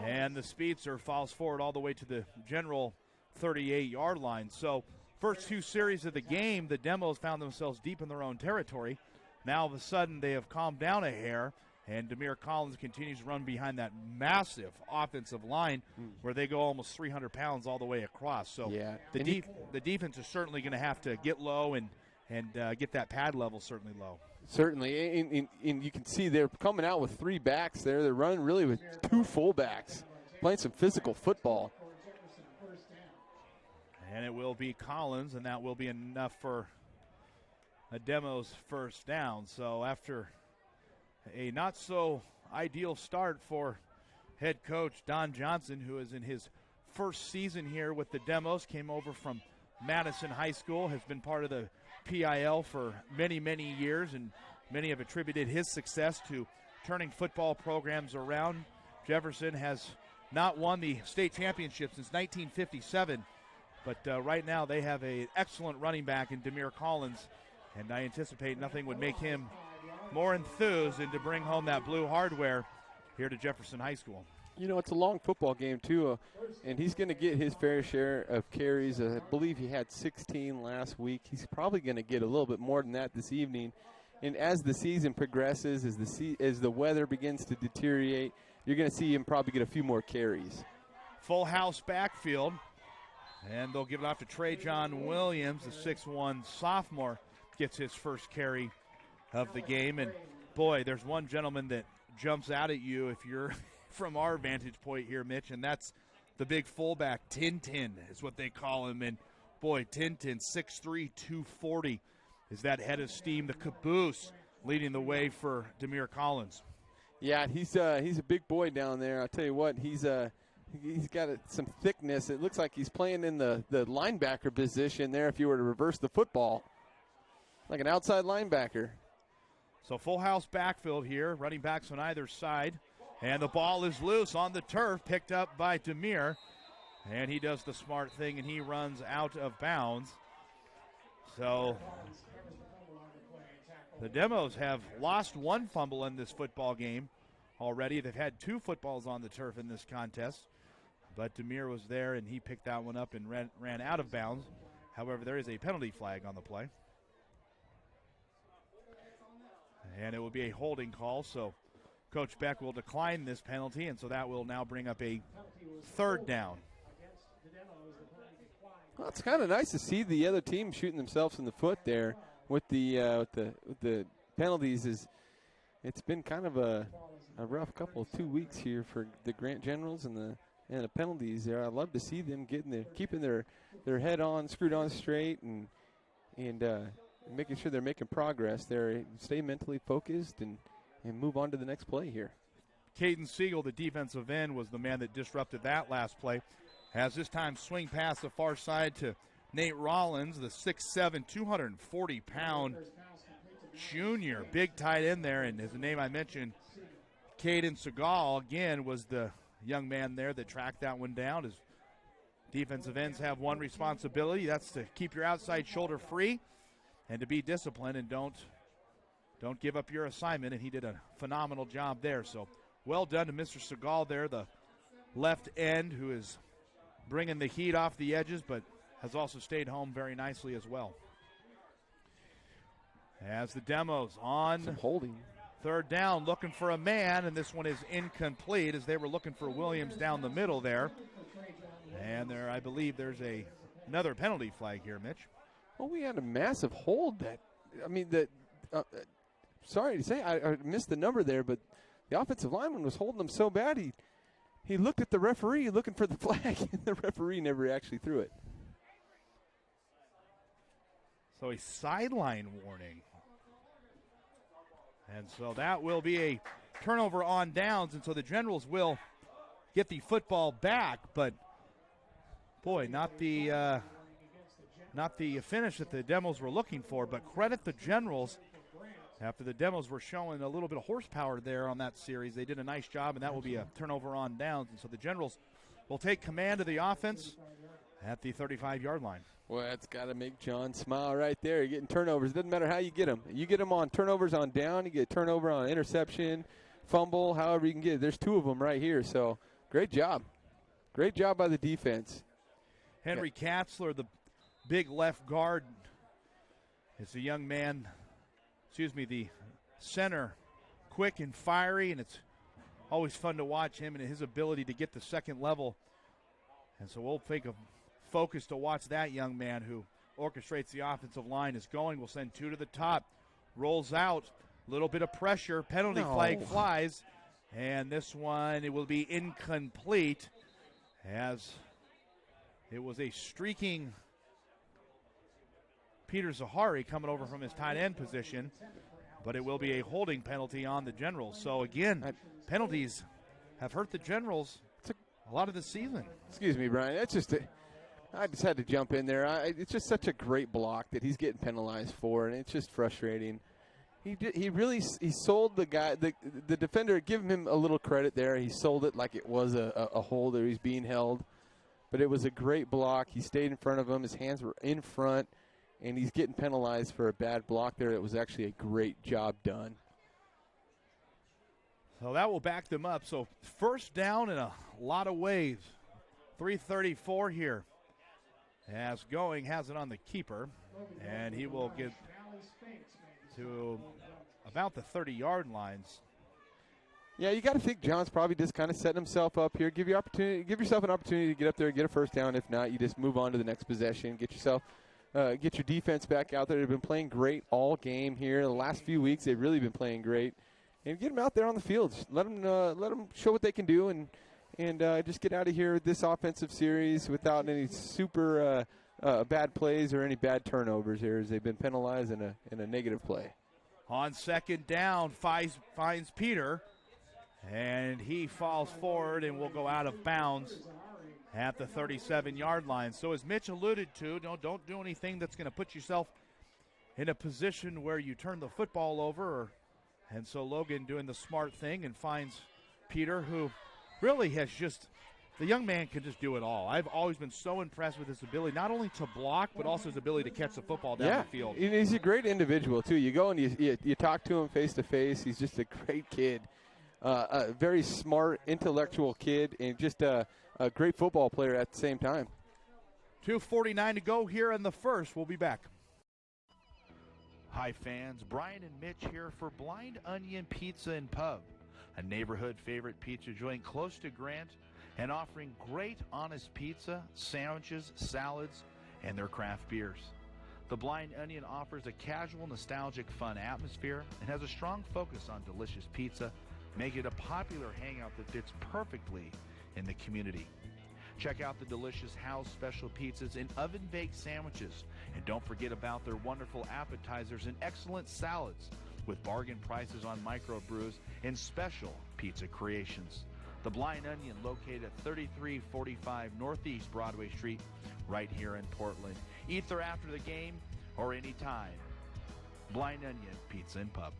And the speedster falls forward all the way to the General 38-yard line. So first two series of the game, the Demos found themselves deep in their own territory. Now all of a sudden they have calmed down a hair, And Demir Collins continues to run behind that massive offensive line where they go almost 300 pounds all the way across. So yeah. the defense is certainly going to have to get low and get that pad level certainly low. Certainly. And you can see they're coming out with 3 backs there. They're running really with 2 fullbacks, playing some physical football. And it will be Collins, and that will be enough for a Demos first down. So after a not-so-ideal start for head coach Don Johnson, who is in his first season here with the Demos, came over from Madison High School, has been part of the PIL for many, many years, and many have attributed his success to turning football programs around. Jefferson has not won the state championship since 1957, but right now they have an excellent running back in Demir Collins, and I anticipate nothing would make him more enthused than to bring home that blue hardware here to Jefferson High School. You know, it's a long football game, too, and he's going to get his fair share of carries. I believe he had 16 last week. He's probably going to get a little bit more than that this evening. And as the season progresses, as the weather begins to deteriorate, you're going to see him probably get a few more carries. Full house backfield, and they'll give it off to Trey John Williams, the 6'1 sophomore, gets his first carry of the game. And, boy, there's one gentleman that jumps out at you if you're – from our vantage point here, Mitch, and that's the big fullback, Tintin is what they call him. And, boy, Tintin, 6'3", 240, is that head of steam, the caboose, leading the way for Demir Collins. Yeah, he's a big boy down there. I'll tell you what, he's got some thickness. It looks like he's playing in the linebacker position there if you were to reverse the football, like an outside linebacker. So full house backfield here, running backs on either side. And the ball is loose on the turf, picked up by Demir. And he does the smart thing, and he runs out of bounds. So the Demos have lost 1 fumble in this football game already. They've had 2 footballs on the turf in this contest. But Demir was there, and he picked that one up and ran out of bounds. However, there is a penalty flag on the play. And it will be a holding call, so Coach Beck will decline this penalty, and so that will now bring up a 3rd down. Well, it's kind of nice to see the other team shooting themselves in the foot there with the penalties. It's been kind of a rough couple of 2 weeks here for the Grant Generals and the penalties there. I love to see them keeping their head on, screwed on straight, and making sure they're making progress. They stay mentally focused and move on to the next play here. Caden Siegel, the defensive end, was the man that disrupted that last play. Has this time swing past the far side to Nate Rollins, the 6'7", 240-pound junior. Big tight end there, and as the name I mentioned, Caden Segal, again, was the young man there that tracked that one down. His defensive ends have one responsibility. That's to keep your outside shoulder free and to be disciplined and don't give up your assignment, and he did a phenomenal job there. So well done to Mr. Segal there, the left end, who is bringing the heat off the edges but has also stayed home very nicely as well. As the Demos on some holding. 3rd down, looking for a man, and this one is incomplete as they were looking for Williams down the middle there. And there, I believe there's another penalty flag here, Mitch. Well, we had a massive hold sorry to say, I missed the number there, but the offensive lineman was holding him so bad he looked at the referee looking for the flag, and the referee never actually threw it. So a sideline warning. And so that will be a turnover on downs, and so the Generals will get the football back, but boy, not the finish that the Demos were looking for, but credit the Generals. After the Demos were showing a little bit of horsepower there on that series, they did a nice job, and that will be a turnover on downs. And so the Generals will take command of the offense at the 35-yard line. Well, that's got to make John smile right there. You're getting turnovers. It doesn't matter how you get them. You get them on turnovers on down. You get a turnover on interception, fumble, however you can get it. There's 2 of them right here. So great job. Great job by the defense. Henry Katzler, the big left guard, is the young man – the center quick and fiery, and it's always fun to watch him and his ability to get the second level. And so we'll take a focus to watch that young man who orchestrates the offensive line is going. We'll send 2 to the top. Rolls out. A little bit of pressure. Penalty flag flies. And this one, it will be incomplete as it was a streaking Peter Zahari coming over from his tight end position. But it will be a holding penalty on the Generals. So, again, penalties have hurt the Generals a lot of the season. Excuse me, Brian. That's just I just had to jump in there. It's just such a great block that he's getting penalized for, and it's just frustrating. He really sold the guy, the defender. Give him a little credit there. He sold it like it was a hold or he's being held, but it was a great block. He stayed in front of him. His hands were in front, and he's getting penalized for a bad block there. It was actually a great job done. So that will back them up. So first down in a lot of ways. 3:34 here. As Going has it on the keeper, and he will get to about the 30-yard lines. Yeah, you got to think John's probably just kind of setting himself up here. Give yourself an opportunity to get up there and get a first down. If not, you just move on to the next possession. Get your defense back out there. They've been playing great all game here. The last few weeks, they've really been playing great. And get them out there on the field. Just let them show what they can do, and just get out of here with this offensive series without any super bad plays or any bad turnovers here, as they've been penalized in a negative play. On second down, finds Peter, and he falls forward and will go out of bounds at the 37-yard line. So as Mitch alluded to, don't do anything that's going to put yourself in a position where you turn the football over. And so Logan doing the smart thing and finds Peter, who really has the young man can just do it all. I've always been so impressed with his ability, not only to block, but also his ability to catch the football down the field. And he's a great individual, too. You go and you talk to him face-to-face. He's just a great kid, a very smart, intellectual kid, and just a great football player at the same time. 2:49 to go here in the first. We'll be back. Hi, fans. Brian and Mitch here for Blind Onion Pizza and Pub, a neighborhood favorite pizza joint close to Grant and offering great, honest pizza, sandwiches, salads, and their craft beers. The Blind Onion offers a casual, nostalgic, fun atmosphere and has a strong focus on delicious pizza, making it a popular hangout that fits perfectly in the community. Check out the delicious house special pizzas and oven-baked sandwiches. And don't forget about their wonderful appetizers and excellent salads with bargain prices on microbrews and special pizza creations. The Blind Onion, located at 3345 Northeast Broadway Street, right here in Portland. Either after the game or anytime. Blind Onion Pizza and Pub.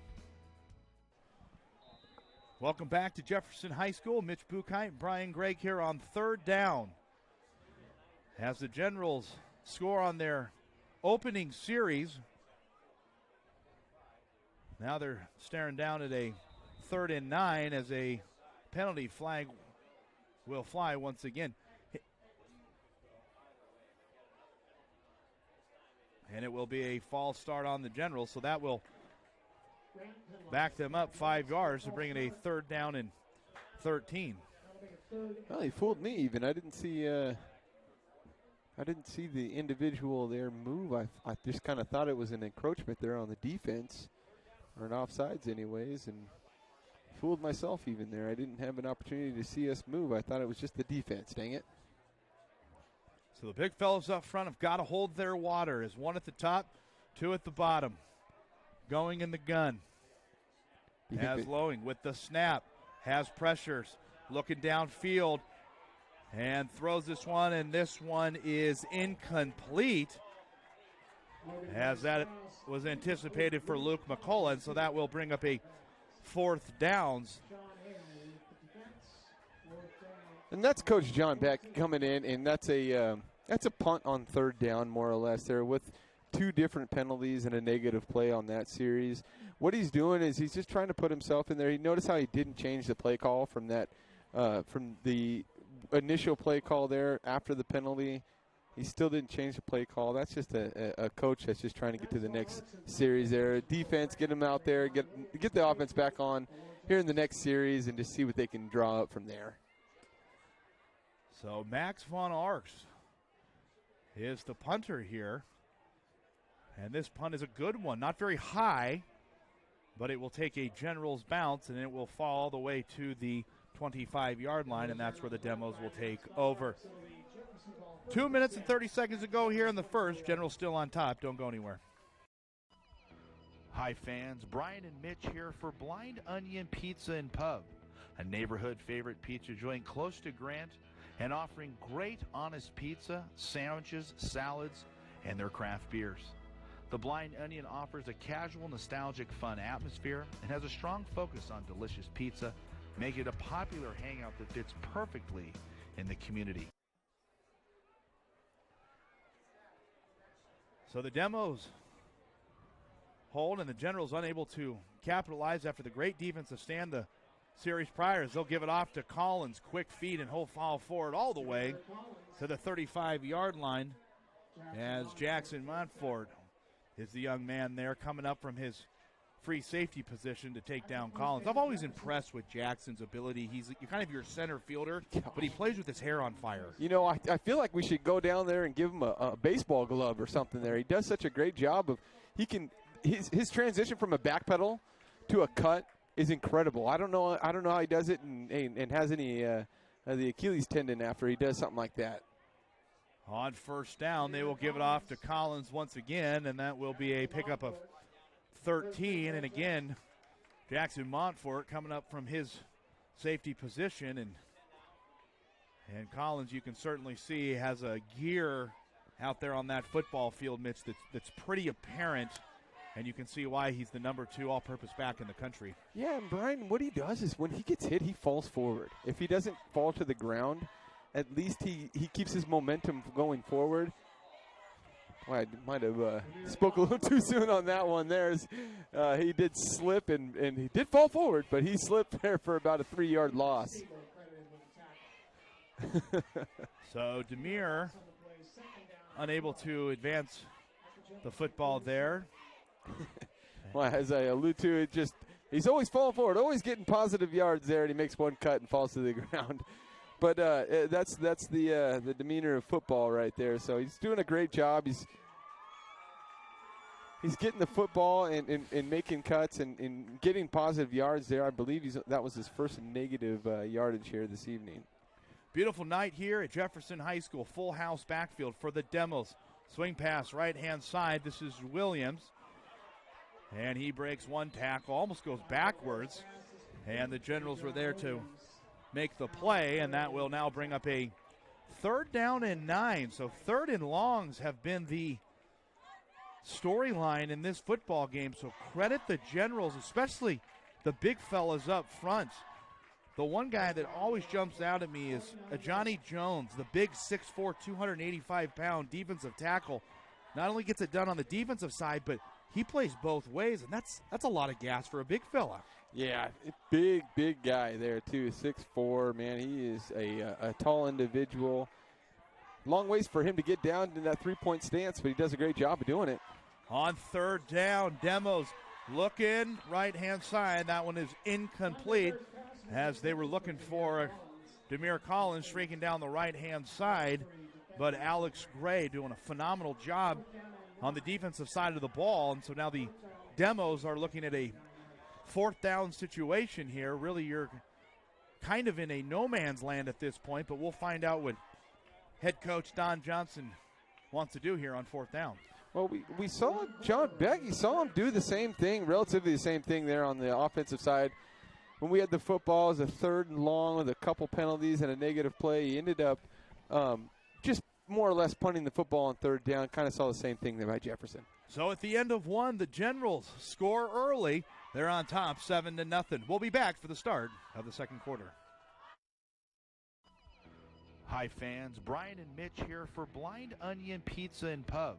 Welcome back to Jefferson High School. Mitch Buchheit and Brian Gregg here on third down. As the Generals score on their opening series, now they're staring down at a 3rd and 9 as a penalty flag will fly once again. And it will be a false start on the Generals, so that will back them up 5 yards to bring it a 3rd down and 13. Well, he fooled me even. I didn't see the individual there move. I just kind of thought it was an encroachment there on the defense, or an offsides anyways, and fooled myself even there. I didn't have an opportunity to see us move. I thought it was just the defense, dang it. So the big fellows up front have got to hold their water. As 1 at the top, 2 at the bottom. Going in the gun. Has Lowing with the snap. Has pressures. Looking downfield. And throws this one, and this one is incomplete. As that was anticipated for Luke McCullough, so that will bring up a 4th downs. And that's Coach John Beck coming in, and that's a punt on 3rd down, more or less, there with 2 different penalties and a negative play on that series. What he's doing is he's just trying to put himself in there. You notice how he didn't change the play call from that from the initial play call there after the penalty. He still didn't change the play call. That's just a coach that's just trying to get to the next series there. Defense, get them out there, get the offense back on here in the next series and just see what they can draw up from there. So Max von Arx is the punter here. And this punt is a good one. Not very high, but it will take a Generals bounce, and it will fall all the way to the 25-yard line, and that's where the Demos will take over. 2 minutes and 30 seconds to go here in the first. Generals still on top. Don't go anywhere. Hi, fans. Brian and Mitch here for Blind Onion Pizza and Pub, a neighborhood favorite pizza joint close to Grant and offering great, honest pizza, sandwiches, salads, and their craft beers. The Blind Onion offers a casual, nostalgic, fun atmosphere and has a strong focus on delicious pizza, making it a popular hangout that fits perfectly in the community. So the Demos hold, and the Generals unable to capitalize after the great defensive stand the series prior, as they'll give it off to Collins. Quick feed, and he'll fall forward all the way to the 35-yard line as Jackson Montfort is the young man there coming up from his free safety position to take down Collins. I've always impressed with Jackson's ability. He's kind of your center fielder, but he plays with his hair on fire. You know, I feel like we should go down there and give him a baseball glove or something there. He does such a great job of his transition from a back pedal to a cut is incredible. I don't know how he does it and has any the Achilles tendon after he does something like that. On first down, they will give it off to Collins once again, and that will be a pickup of 13. And again, Jackson Montfort coming up from his safety position, and Collins, you can certainly see, has a gear out there on that football field, Mitch, that's pretty apparent, and you can see why he's the number 2 all-purpose back in the country. Yeah, and Brian, what he does is when he gets hit, he falls forward. If he doesn't fall to the ground, at least he keeps his momentum going forward. Well, I might have spoke a little too soon on that one there. He did slip, and he did fall forward, but he slipped there for about a 3-yard loss. So Demir unable to advance the football there. Well, as I allude to, he's always falling forward, always getting positive yards there, and he makes one cut and falls to the ground. But that's the demeanor of football right there. So he's doing a great job. He's getting the football and making cuts and getting positive yards there. I believe that was his first negative yardage here this evening. Beautiful night here at Jefferson High School. Full house backfield for the Demos. Swing pass right-hand side. This is Williams. And he breaks one tackle, almost goes backwards. And the Generals were there to make the play, and that will now bring up a 3rd down and 9. So 3rd and longs have been the storyline in this football game. So credit the Generals, especially the big fellas up front. The one guy that always jumps out at me is Johnny Jones, the big 6'4", 285-pound defensive tackle. Not only gets it done on the defensive side, but he plays both ways, and that's a lot of gas for a big fella. Yeah, big guy there, too. 6'4", man. He is a tall individual. Long ways for him to get down in that 3-point stance, but he does a great job of doing it. On 3rd down, Demos looking right-hand side. That one is incomplete as they were looking for Demir Collins streaking down the right-hand side. But Alex Gray doing a phenomenal job on the defensive side of the ball. And so now the Demos are looking at a 4th down situation here. Really, you're kind of in a no man's land at this point, but we'll find out what head coach Don Johnson wants to do here on 4th down. Well, we saw John Beck. You saw him do the same thing, relatively the same thing there on the offensive side. When we had the football as a 3rd and long with a couple penalties and a negative play, he ended up just more or less punting the football on 3rd down. Kind of saw the same thing there by Jefferson. So at the end of 1, the Generals score early. They're on top 7-0. We'll be back for the start of the 2nd quarter. Hi, fans. Brian and Mitch here for Blind Onion Pizza and Pub,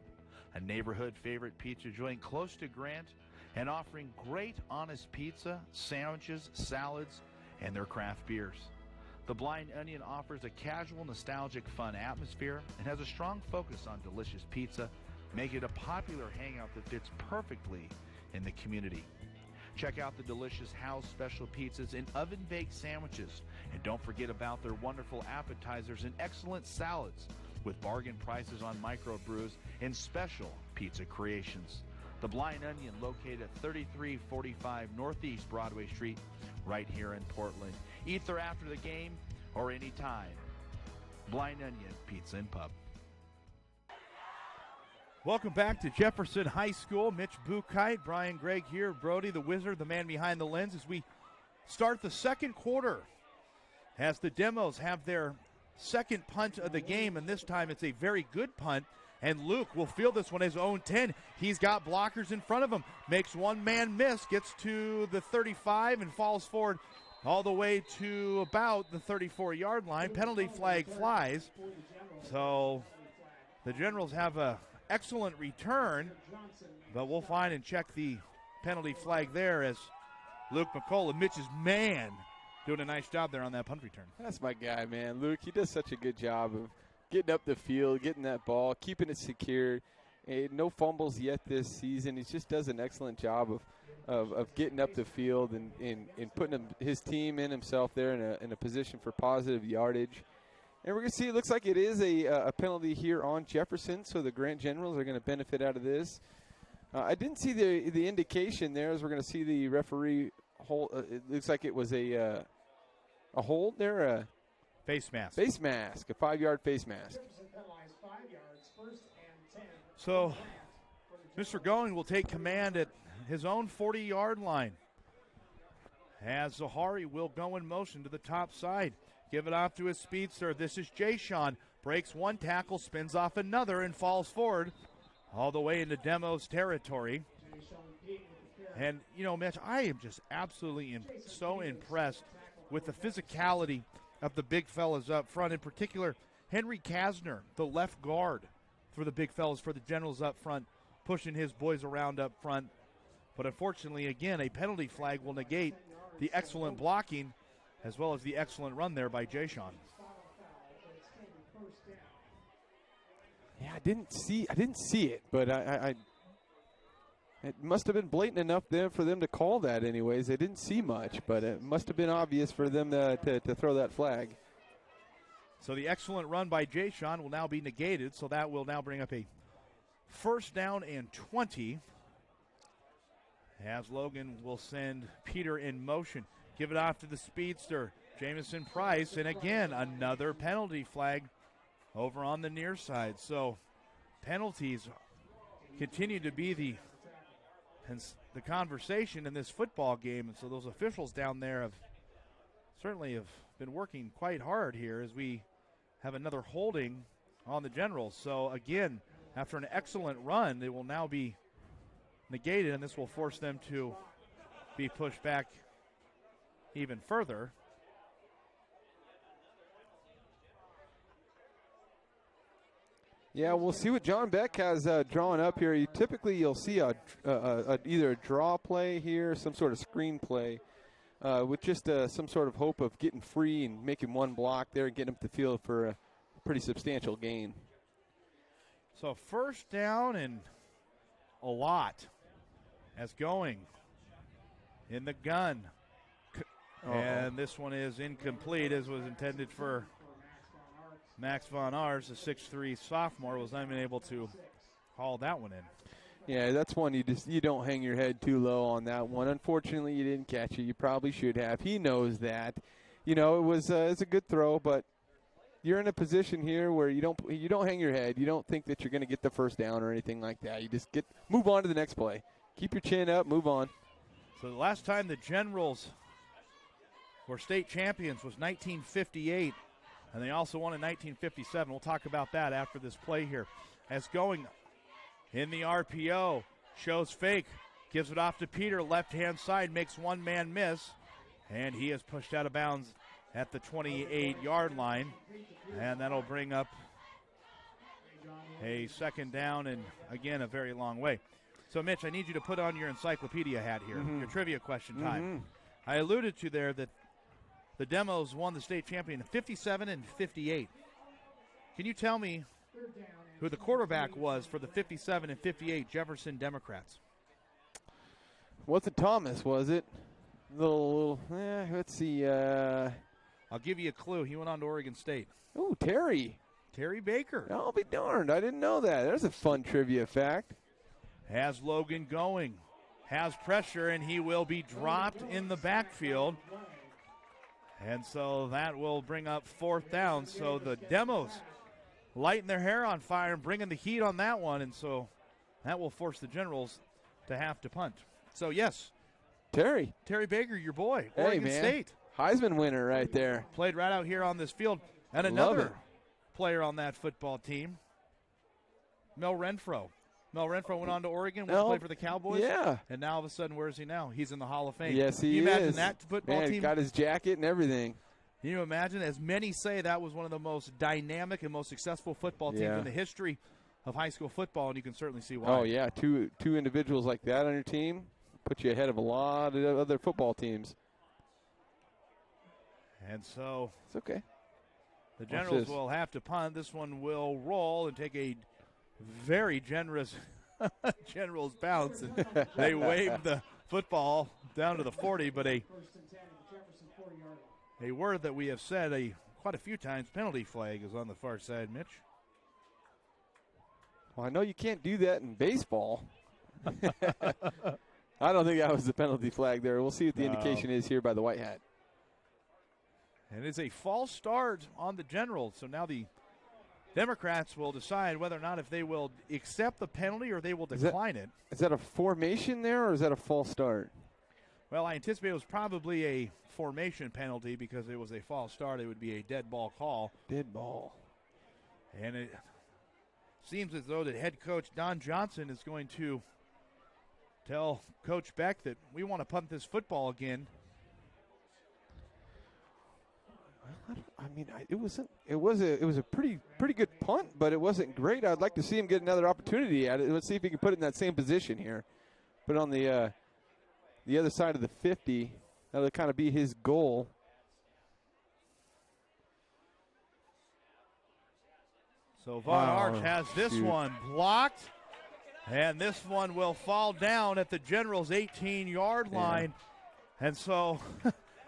a neighborhood favorite pizza joint close to Grant and offering great, honest pizza, sandwiches, salads, and their craft beers. The Blind Onion offers a casual, nostalgic, fun atmosphere and has a strong focus on delicious pizza, making it a popular hangout that fits perfectly in the community. Check out the delicious house special pizzas and oven-baked sandwiches. And don't forget about their wonderful appetizers and excellent salads with bargain prices on microbrews and special pizza creations. The Blind Onion, located at 3345 Northeast Broadway Street, right here in Portland. Either after the game or anytime. Blind Onion Pizza and Pub. Welcome back to Jefferson High School. Mitch Bukite, Brian Gregg here, Brody the Wizard, the man behind the lens, as we start the second quarter. As the Demos have their second punt of the game, and this time it's a very good punt. And Luke will field this one his own 10. He's got blockers in front of him. Makes one man miss, gets to the 35 and falls forward all the way to about the 34-yard line. Penalty flag flies. So the Generals have a excellent return, but we'll find and check the penalty flag there as Luke McCullough, Mitch's man, doing a nice job there on that punt return. That's my guy, man. Luke, he does such a good job of getting up the field, getting that ball, keeping it secure. No fumbles yet this season. He just does an excellent job of getting up the field and putting his team and himself there in a position for positive yardage. And we're going to see, it looks like it is a penalty here on Jefferson, so the Grant Generals are going to benefit out of this. I didn't see the indication there, as we're going to see the referee hold. It looks like it was a hold there, face mask. Face mask, a 5-yard face mask. So Mr. Going will take command at his own 40-yard line, as Zahari will go in motion to the top side. Give it off to his speedster. This is Jay-Sean. Breaks one tackle, spins off another, and falls forward all the way into Demos territory. And, you know, Mitch, I am just absolutely so impressed with the physicality of the big fellas up front. In particular, Henry Kasner, the left guard for the big fellas, for the Generals up front, pushing his boys around up front. But unfortunately, again, a penalty flag will negate the excellent blocking as well as the excellent run there by Jay-Sean. Yeah, I didn't see it, but it must have been blatant enough there for them to call that anyways. They didn't see much, but it must have been obvious for them to throw that flag. So the excellent run by Jay-Sean will now be negated, so that will now bring up a first down and 20. As Logan will send Peter in motion. Give it off to the speedster, Jamison Price, and again, another penalty flag over on the near side. So penalties continue to be the conversation in this football game, and so those officials down there have been working quite hard here as we have another holding on the Generals. So again, after an excellent run, they will now be negated, and this will force them to be pushed back even further. Yeah, we'll see what John Beck has drawn up here. Typically, you'll see either a draw play here, some sort of screen play, with just some sort of hope of getting free and making one block there and getting up the field for a pretty substantial gain. So first down and a lot as Going in the gun. And this one is incomplete, as was intended for Max Von Ars, the 6'3 sophomore, was unable to haul that one in. Yeah, that's one you don't hang your head too low on that one. Unfortunately, you didn't catch it. You probably should have. He knows that. You know, it's a good throw, but you're in a position here where you don't hang your head. You don't think that you're going to get the first down or anything like that. You just move on to the next play. Keep your chin up, move on. So the last time the Generals were state champions was 1958, and they also won in 1957. We'll talk about that after this play here. As Going in the RPO, shows fake, gives it off to Peter, left-hand side, makes one man miss, and he is pushed out of bounds at the 28-yard line, and that'll bring up a second down and, again, a very long way. So, Mitch, I need you to put on your encyclopedia hat here, your trivia question time. I alluded to there that the Demos won the state champion 57-58. Can you tell me who the quarterback was for the 57-58 Jefferson Wasn't Thomas, was it? Let's see. I'll give you a clue. He went on to Oregon State. Oh, Terry Baker. I'll be darned. I didn't know that. There's a fun trivia fact. Has Logan going. Has pressure, and he will be dropped in the backfield. And so that will bring up 4th down. So the Demos lighting their hair on fire and bringing the heat on that one. And so that will force the Generals to have to punt. So, yes. Terry Baker, your boy, Oregon State. Heisman winner right there. Played right out here on this field. And another player on that football team, Mel Renfro. Mel Renfro went on to Oregon, went to play for the Cowboys. Yeah. And now all of a sudden, where is he now? He's in the Hall of Fame. Yes, he is. Can you imagine that football team? Got his jacket and everything. Can you imagine? As many say, that was one of the most dynamic and most successful football teams in the history of high school football, and you can certainly see why. Oh, yeah. Two individuals like that on your team put you ahead of a lot of other football teams. And so it's okay. The Generals will have to punt. This one will roll and take a very generous Generals bounce. And they wave the football down to the 40, but a word that we have said quite a few times, penalty flag is on the far side, Mitch. Well, I know you can't do that in baseball. I don't think that was the penalty flag there. We'll see what the indication is here by the white hat. And it's a false start on the Generals. So now the Democrats will decide whether or not if they will accept the penalty or they will decline it. Is that a formation there or is that a false start? Well, I anticipate it was probably a formation penalty because it was a false start. It would be a dead ball call. Dead ball. And it seems as though the head coach, Don Johnson, is going to tell Coach Beck that we want to punt this football again. I mean, it was a pretty good punt, but it wasn't great. I'd like to see him get another opportunity at it. Let's see if he can put it in that same position here. But on the other side of the 50, that'll kind of be his goal. So Von Arch has this one blocked, and this one will fall down at the Generals' 18-yard line. And so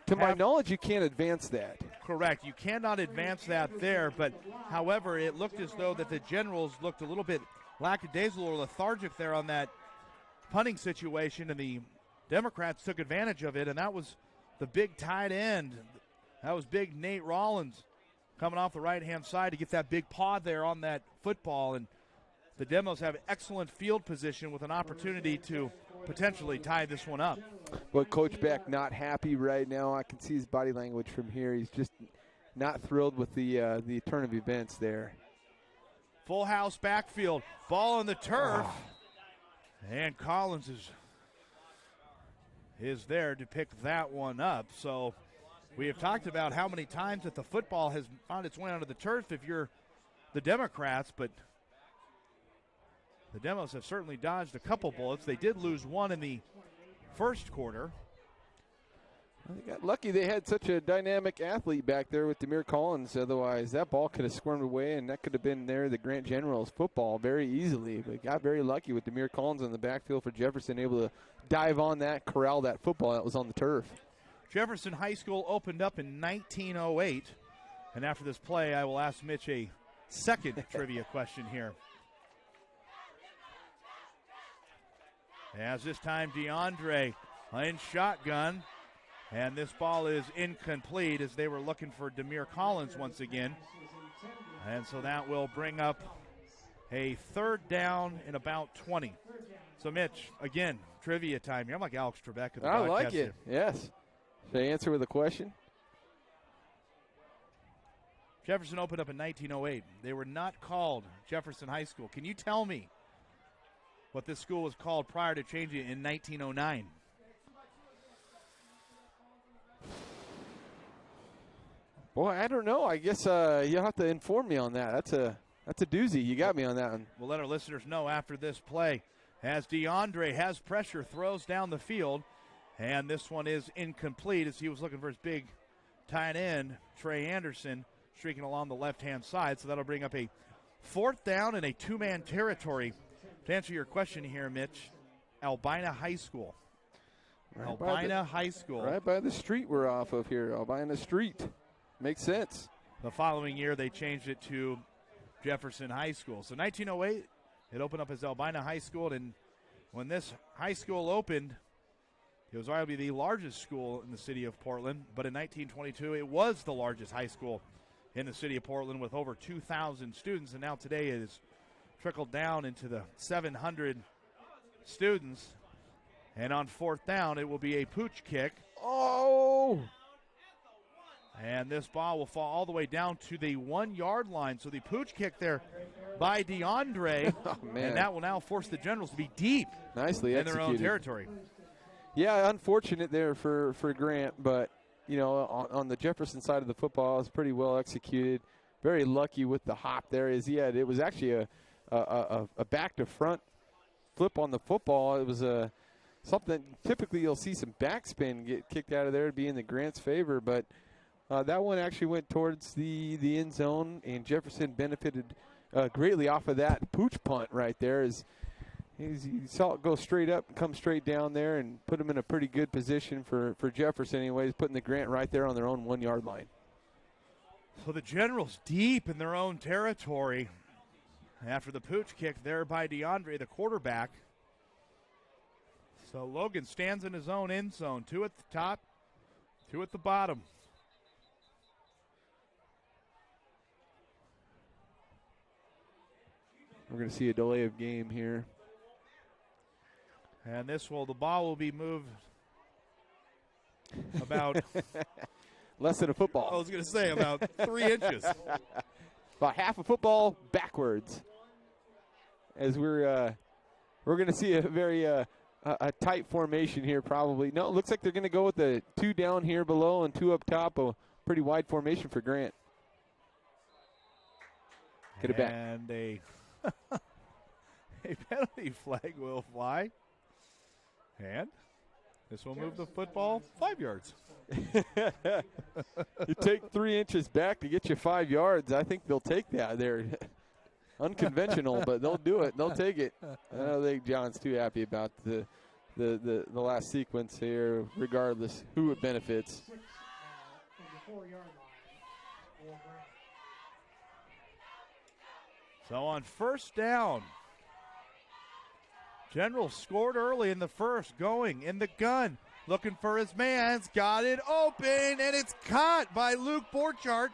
to my knowledge, you can't advance that. Correct. You cannot advance that there, but however, it looked as though that the Generals looked a little bit lackadaisical or lethargic there on that punting situation, and the Democrats took advantage of it, and that was the big tight end. That was big Nate Rollins coming off the right-hand side to get that big paw there on that football, and the Demos have excellent field position with an opportunity to potentially tie this one up. But Coach Beck not happy right now. I can see his body language from here. He's just not thrilled with the turn of events there. Full house backfield, ball on the turf, and Collins is there to pick that one up. So we have talked about how many times that the football has found its way onto the turf if you're the Democrats, but the Demos have certainly dodged a couple bullets. They did lose one in the first quarter. They got lucky they had such a dynamic athlete back there with Demir Collins. Otherwise, that ball could have squirmed away, and that could have been there the Grant Generals football very easily. But got very lucky with Demir Collins in the backfield for Jefferson, able to dive on that, corral that football that was on the turf. Jefferson High School opened up in 1908. And after this play, I will ask Mitch a second trivia question here. As this time DeAndre in shotgun, and this ball is incomplete as they were looking for Demir Collins once again. And so that will bring up a third down in about 20. So Mitch, again, trivia time here. I'm like Alex Trebek. I like it, yes. Should I answer with a question? Jefferson opened up in 1908. They were not called Jefferson High School. Can you tell me what this school was called prior to changing it in 1909? Boy, I don't know. I guess you'll have to inform me on that. That's a doozy. You got me on that one. We'll let our listeners know after this play. As DeAndre has pressure, throws down the field, and this one is incomplete as he was looking for his big tight end Trey Anderson streaking along the left-hand side. So that'll bring up a 4th down in a 2-man territory. To answer your question here, Mitch, Albina High School. Albina High School. Right by the street we're off of here, Albina Street. Makes sense. The following year, they changed it to Jefferson High School. So 1908, it opened up as Albina High School, and when this high school opened, it was arguably the largest school in the city of Portland, but in 1922, it was the largest high school in the city of Portland with over 2,000 students, and now today it has trickled down into the 700 students. And on 4th down, it will be a pooch kick. Oh! And this ball will fall all the way down to the 1-yard line. So the pooch kick there by DeAndre. Oh, man. And that will now force the Generals to be deep Nicely in executed. their own territory. Yeah, unfortunate there for Grant, but, you know, on the Jefferson side of the football, it's pretty well executed. Very lucky with the hop there. It was actually a back-to-front flip on the football. It was something typically you'll see some backspin get kicked out of there to be in the Grant's favor, but that one actually went towards the end zone, and Jefferson benefited greatly off of that pooch punt right there. You saw it go straight up, come straight down there, and put him in a pretty good position for Jefferson anyways, putting the Grant right there on their own 1-yard line. So the Generals deep in their own territory after the pooch kick there by DeAndre, the quarterback. So Logan stands in his own end zone, 2 at the top, 2 at the bottom. We're going to see a delay of game here. And the ball will be moved about less than a football. I was going to say about 3 inches. About half a football backwards. As we're going to see a very a tight formation here probably. No, it looks like they're going to go with the 2 down here below and 2 up top. A pretty wide formation for Grant. Get it back. And a penalty flag will fly. And this will move the football 5 yards. You take 3 inches back to get you 5 yards. I think they'll take that. They're unconventional, but they'll do it. They'll take it. I don't think John's too happy about the last sequence here, regardless who it benefits. So on 1st down, General scored early in the first, going in the gun, looking for his man's, got it open, and it's caught by Luke Borchardt,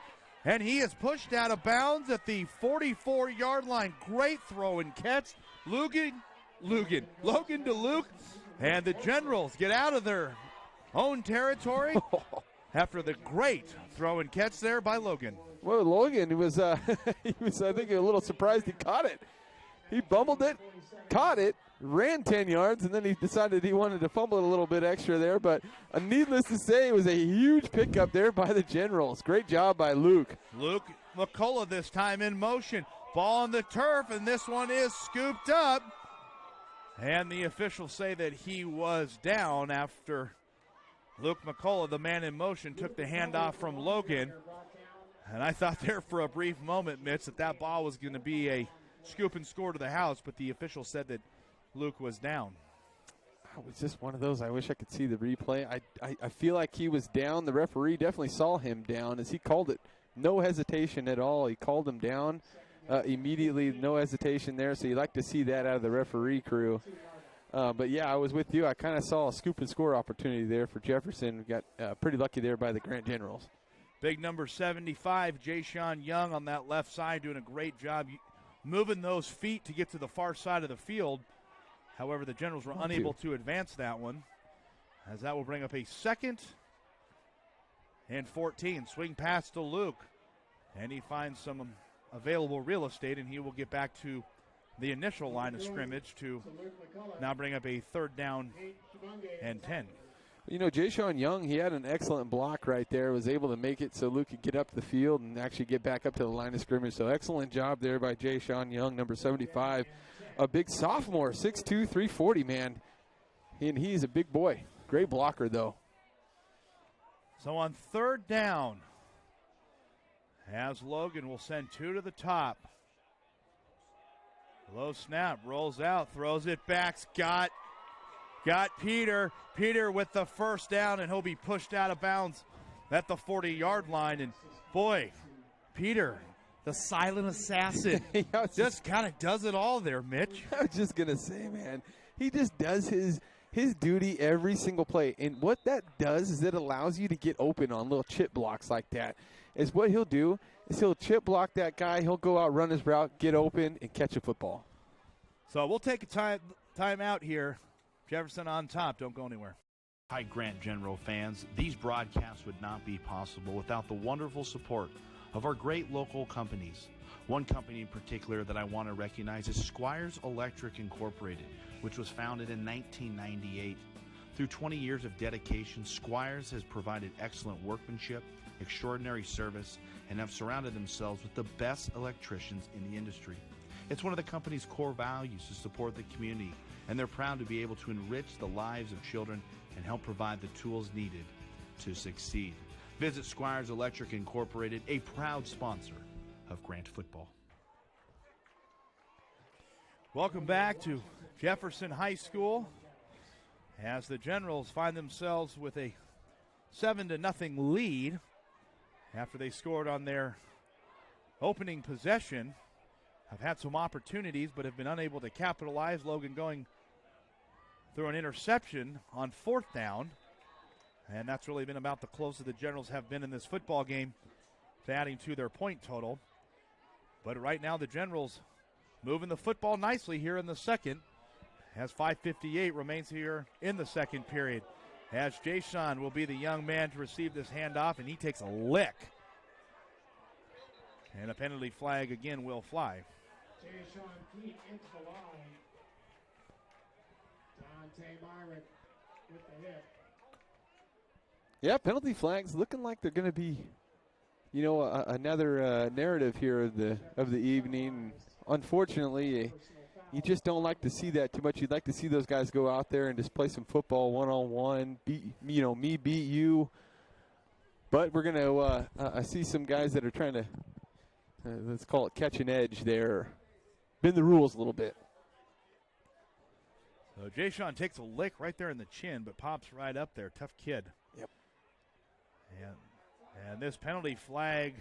and he is pushed out of bounds at the 44-yard line. Great throw and catch. Logan to Luke, and the Generals get out of their own territory after the great throw and catch there by Logan. Well, Logan was, I think, a little surprised he caught it. He bumbled it, caught it, ran 10 yards, and then he decided he wanted to fumble it a little bit extra there. But needless to say, it was a huge pickup there by the Generals. Great job by Luke. Luke McCullough this time in motion. Ball on the turf, and this one is scooped up. And the officials say that he was down after Luke McCullough, the man in motion, took the handoff from Logan. And I thought there for a brief moment, Mitch, that ball was going to be a scoop and score to the house, but the official said that Luke was down. It was just one of those. I wish I could see the replay. I feel like he was down. The referee definitely saw him down as he called it. No hesitation at all. He called him down immediately. No hesitation there. So you like to see that out of the referee crew. But, yeah, I was with you. I kind of saw a scoop and score opportunity there for Jefferson. Got pretty lucky there by the Grant Generals. Big number 75, Jay-Sean Young on that left side, doing a great job moving those feet to get to the far side of the field. However, the Generals were unable to advance that one, as that will bring up a 2nd and 14. Swing pass to Luke, and he finds some available real estate, and he will get back to the initial line of scrimmage to now bring up a 3rd down and 10. You know, Jay-Sean Young, he had an excellent block right there, was able to make it so Luke could get up the field and actually get back up to the line of scrimmage. So excellent job there by Jay-Sean Young, number 75. A big sophomore, 6'2", 340, man. And he's a big boy. Great blocker, though. So on third down, as Logan will send two to the top. Low snap, rolls out, throws it back. Got Peter. Peter with the first down, and he'll be pushed out of bounds at the 40-yard line. And boy, Peter, the silent assassin, just kind of does it all there, Mitch. I was just going to say, man, he just does his duty every single play. And what that does is it allows you to get open on little chip blocks like that. Is what he'll do is he'll chip block that guy. He'll go out, run his route, get open, and catch a football. So we'll take a time out here. Jefferson on top. Don't go anywhere. Hi, Grant General fans. These broadcasts would not be possible without the wonderful support of our great local companies. One company in particular that I want to recognize is Squires Electric Incorporated, which was founded in 1998. Through 20 years of dedication, Squires has provided excellent workmanship, extraordinary service, and have surrounded themselves with the best electricians in the industry. It's one of the company's core values to support the community, and they're proud to be able to enrich the lives of children and help provide the tools needed to succeed. Visit Squires Electric Incorporated, a proud sponsor of Grant football. Welcome back to Jefferson High School as the Generals find themselves with a 7-0 lead after they scored on their opening possession. Have had some opportunities but have been unable to capitalize. Logan going through an interception on fourth down. And that's really been about the closest the Generals have been in this football game to adding to their point total. But right now the Generals moving the football nicely here in the second as 5:58 remains here in the second period. As Jayshon will be the young man to receive this handoff, and he takes a lick. And a penalty flag again will fly. Jayshon Keith into the line. Dante Myrick with the hit. Yeah, penalty flags looking like they're going to be, another narrative here of the evening. Unfortunately, you just don't like to see that too much. You'd like to see those guys go out there and just play some football one-on-one, me beat you. But we're going to see some guys that are trying to, let's call it catch an edge there, bend the rules a little bit. So Jayshon takes a lick right there in the chin, but pops right up there. Tough kid. Yep. And this penalty flag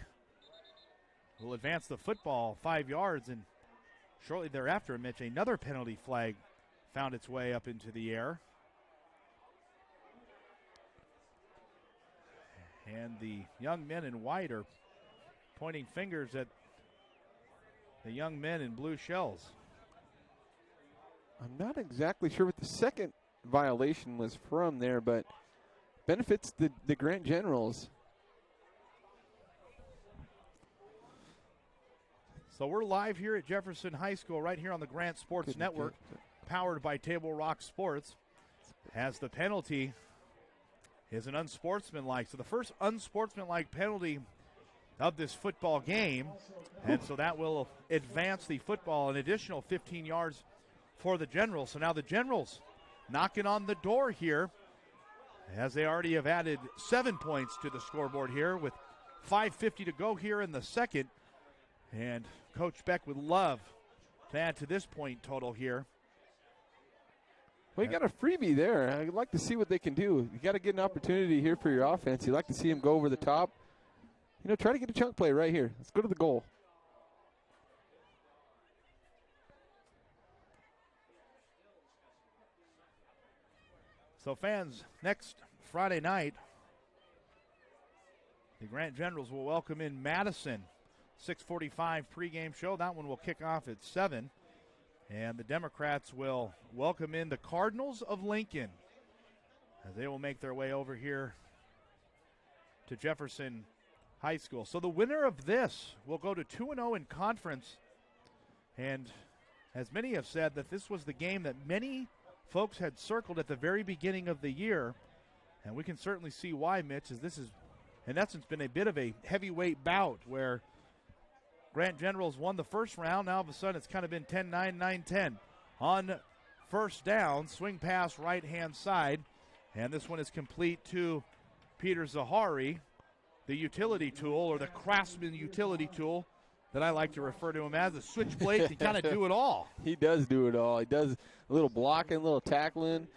will advance the football 5 yards, and shortly thereafter, Mitch, another penalty flag found its way up into the air. And the young men in white are pointing fingers at the young men in blue shells. I'm not exactly sure what the second violation was from there, but benefits the Grant Generals. So we're live here at Jefferson High School right here on the Grant Sports Network, powered by Table Rock Sports, as the penalty is an unsportsmanlike. So the first unsportsmanlike penalty of this football game, and so that will advance the football an additional 15 yards for the Generals. So now the Generals knocking on the door here, as they already have added 7 points to the scoreboard here with 5:50 to go here in the second. And Coach Beck would love to add to this point total here. Well, you got a freebie there. I'd like to see what they can do. You got to get an opportunity here for your offense. You'd like to see them go over the top. Try to get a chunk play right here. Let's go to the goal. So fans, next Friday night, the Grant Generals will welcome in Madison. 6:45 pregame show. That one will kick off at 7. And the Democrats will welcome in the Cardinals of Lincoln as they will make their way over here to Jefferson High School. So the winner of this will go to 2-0 in conference. And as many have said, that this was the game that many folks had circled at the very beginning of the year. And we can certainly see why, Mitch, as this has, in essence, been a bit of a heavyweight bout where Grant Generals won the first round. Now, all of a sudden, it's kind of been 10-9, 9-10. On first down, swing pass right-hand side. And this one is complete to Peter Zahari, the utility tool, or the craftsman utility tool that I like to refer to him as, a switchblade can kind of do it all. He does do it all. He does a little blocking, a little tackling.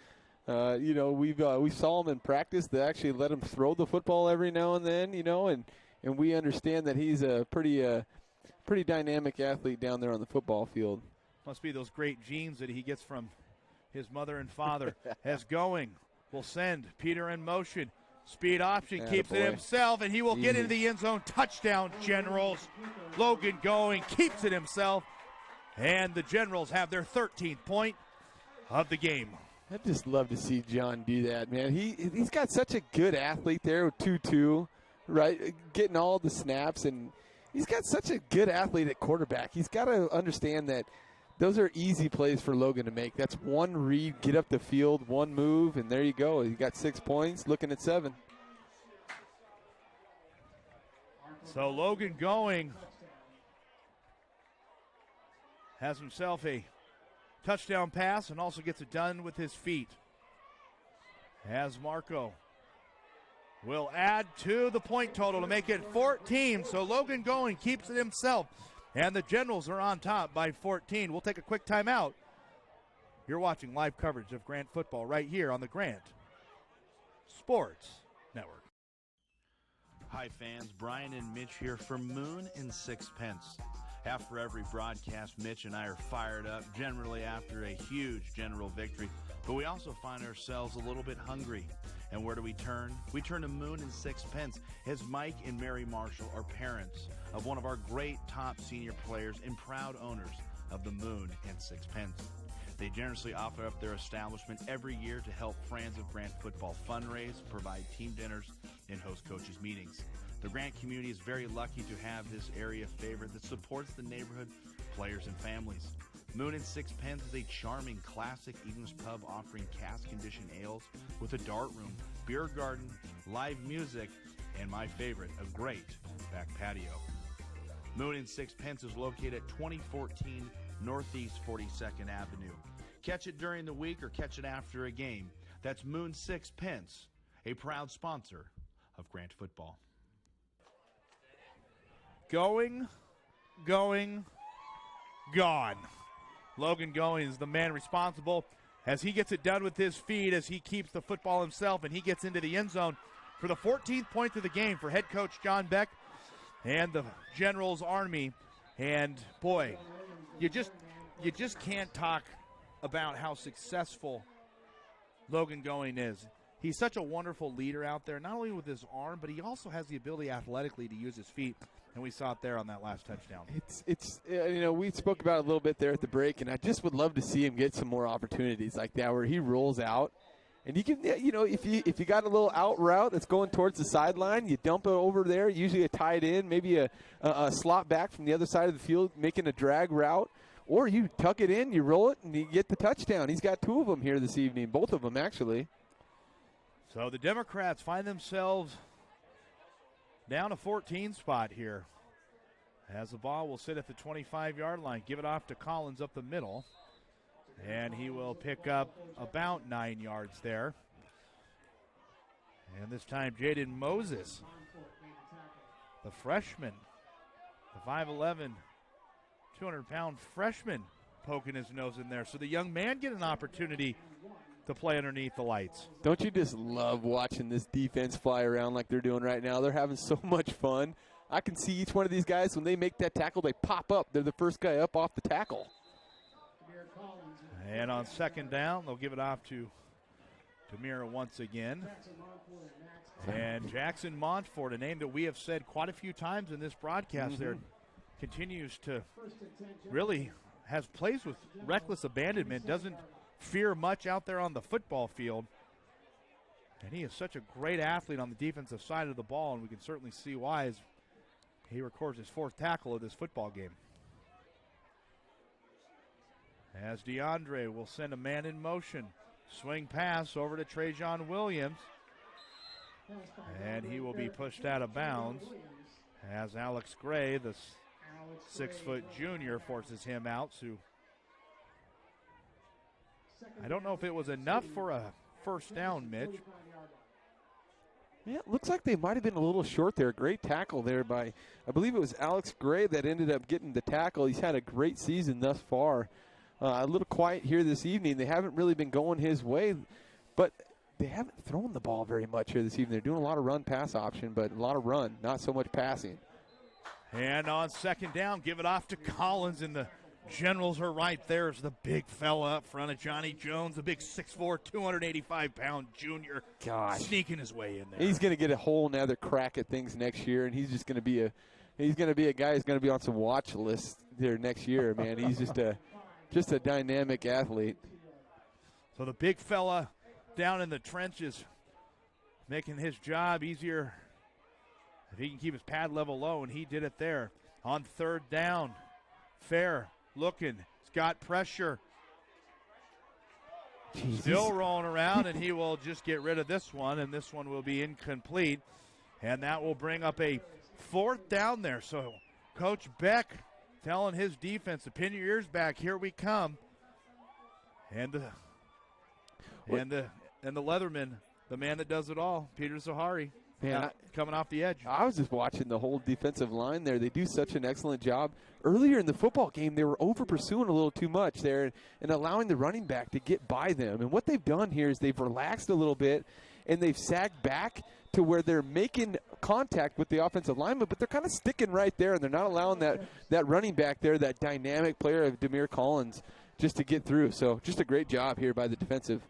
We saw him in practice. They actually let him throw the football every now and then, and we understand that he's a pretty dynamic athlete down there on the football field. Must be those great genes that he gets from his mother and father. As going, will send Peter in motion. Speed option, keeps it himself, and he will get into the end zone. Touchdown, Generals. Logan Going keeps it himself, and the Generals have their 13th point of the game. I just love to see John do that, man. He's got such a good athlete there with 2-2, right, getting all the snaps, and he's got such a good athlete at quarterback. He's got to understand that those are easy plays for Logan to make. That's one read, get up the field, one move, and there you go. He got 6 points, looking at 7. So Logan Going has himself a touchdown pass and also gets it done with his feet. As Marco will add to the point total to make it 14. So Logan Going keeps it himself. And the Generals are on top by 14. We'll take a quick timeout. You're watching live coverage of Grant football right here on the Grant Sports Network. Hi fans, Brian and Mitch here for Moon and Sixpence. After every broadcast, Mitch and I are fired up, generally after a huge General victory, but we also find ourselves a little bit hungry. And where do we turn? We turn to Moon and Sixpence, as Mike and Mary Marshall are parents of one of our great top senior players and proud owners of the Moon and Sixpence. They generously offer up their establishment every year to help Friends of Grant football fundraise, provide team dinners, and host coaches meetings. The Grant community is very lucky to have this area favorite that supports the neighborhood, players, and families. Moon and Sixpence is a charming, classic English pub offering cask-conditioned ales with a dart room, beer garden, live music, and my favorite, a great back patio. Moon and Sixpence is located at 2014 Northeast 42nd Avenue. Catch it during the week or catch it after a game. That's Moon Sixpence, a proud sponsor of Grant football. Going, gone. Logan Going is the man responsible as he gets it done with his feet, as he keeps the football himself, and he gets into the end zone for the 14th point of the game for head coach John Beck and the Generals Army. And boy, you just can't talk about how successful Logan Going is. He's such a wonderful leader out there, not only with his arm, but he also has the ability athletically to use his feet. And we saw it there on that last touchdown. We spoke about it a little bit there at the break, and I just would love to see him get some more opportunities like that where he rolls out. And you can, if you got a little out route that's going towards the sideline, you dump it over there, usually a tight end, maybe a slot back from the other side of the field, making a drag route. Or you tuck it in, you roll it, and you get the touchdown. He's got 2 of them here this evening, both of them actually. So the Democrats find themselves down a 14 spot here. As the ball will sit at the 25-yard line. Give it off to Collins up the middle. And he will pick up about 9 yards there. And this time Jaden Moses, the freshman, the 5'11", 200-pound freshman, poking his nose in there. So the young man get an opportunity to play underneath the lights. Don't you just love watching this defense fly around like they're doing right now? They're having so much fun. I can see each one of these guys, when they make that tackle, they pop up. They're the first guy up off the tackle. And on second down, they'll give it off to Demira once again. And Jackson Montfort, a name that we have said quite a few times in this broadcast there, continues to really has plays with reckless abandonment, doesn't fear much out there on the football field. And he is such a great athlete on the defensive side of the ball, and we can certainly see why as he records his 4th tackle of this football game. As DeAndre will send a man in motion. Swing pass over to Trajan Williams. And he will be pushed out of bounds as Alex Gray, the 6-foot junior, forces him out. So I don't know if it was enough for a first down, Mitch. Yeah, it looks like they might have been a little short there. Great tackle there by, I believe it was Alex Gray that ended up getting the tackle. He's had a great season thus far. A little quiet here this evening. They haven't really been going his way, but they haven't thrown the ball very much here this evening. They're doing a lot of run-pass option, but a lot of run, not so much passing. And on second down, give it off to Collins, and the Generals are right there. There's the big fella up front of Johnny Jones, the big 6'4", 285-pound junior. Gosh. Sneaking his way in there. He's going to get a whole nother crack at things next year, and he's just going to be a guy who's going to be on some watch lists there next year, man. He's just a dynamic athlete. So the big fella down in the trenches, making his job easier if he can keep his pad level low, and he did it there. On third down, Fair looking. He's got pressure. Jesus. Still rolling around, and he will just get rid of this one, and this one will be incomplete. And that will bring up a fourth down there. So Coach Beck telling his defense to pin your ears back. Here we come. And the Leatherman, the man that does it all, Peter Zahari, coming off the edge. I was just watching the whole defensive line there. They do such an excellent job. Earlier in the football game, they were over-pursuing a little too much there and allowing the running back to get by them. And what they've done here is they've relaxed a little bit, and they've sagged back to where they're making contact with the offensive lineman, but they're kind of sticking right there, and they're not allowing that running back there, that dynamic player of Demir Collins, just to get through. So just a great job here by the defensive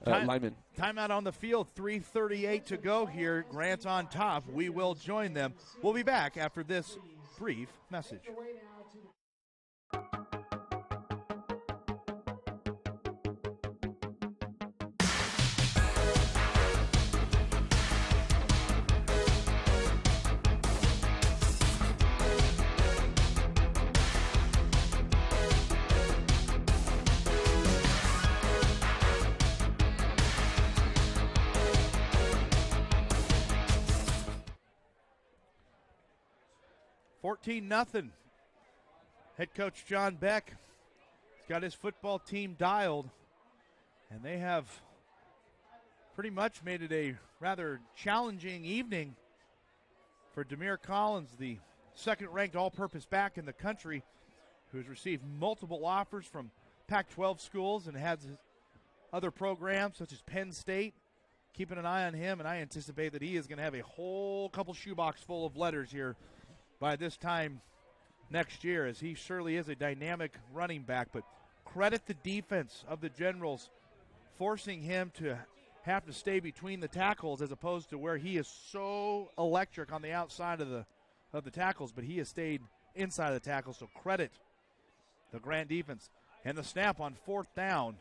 lineman. Timeout on the field, 3:38 to go here. Grant's on top. We will join them. We'll be back after this brief message. 14-0. Head coach John Beck has got his football team dialed, and they have pretty much made it a rather challenging evening for Demir Collins, the second-ranked all-purpose back in the country, who's received multiple offers from Pac-12 schools and has other programs such as Penn State. Keeping an eye on him, and I anticipate that he is going to have a whole couple shoebox full of letters here by this time next year, as he surely is a dynamic running back. But credit the defense of the Generals, forcing him to have to stay between the tackles as opposed to where he is so electric on the outside of the tackles, but he has stayed inside of the tackles. So credit the Grant defense. And the snap on fourth down.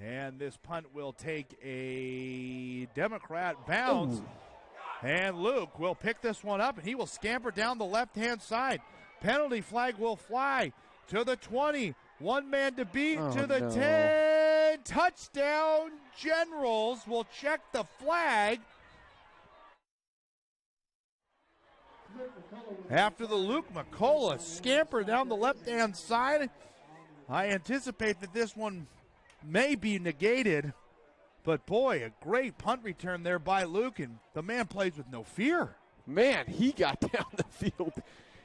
And this punt will take a Democrat bounce. Ooh. And Luke will pick this one up, and he will scamper down the left-hand side. Penalty flag will fly to the 20. One man to beat to the 10. Touchdown, Generals. Will check the flag. After the Luke McCullough scamper down the left-hand side, I anticipate that this one may be negated. But, boy, a great punt return there by Luke, and the man plays with no fear. Man, he got down the field.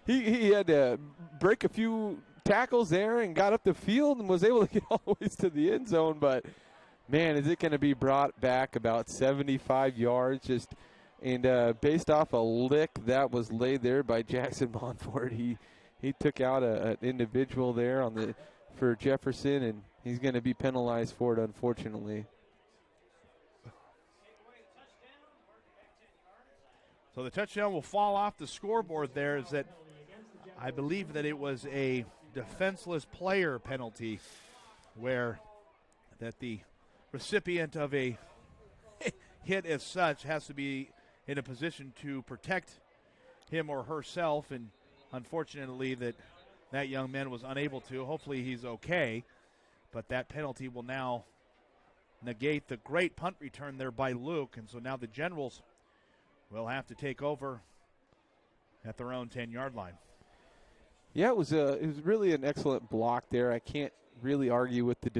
He had to break a few tackles there and got up the field and was able to get all the way to the end zone. But, man, is it going to be brought back about 75 yards and based off a lick that was laid there by Jackson Montfort. He took out an individual there for Jefferson, and he's going to be penalized for it, unfortunately. So the touchdown will fall off the scoreboard there. Is that I believe that it was a defenseless player penalty, where that the recipient of a hit as such has to be in a position to protect him or herself, and unfortunately that young man was unable to. Hopefully he's okay, but that penalty will now negate the great punt return there by Luke, and so now the Generals will have to take over at their own 10-yard line. Yeah, it was really an excellent block there. I can't really argue with the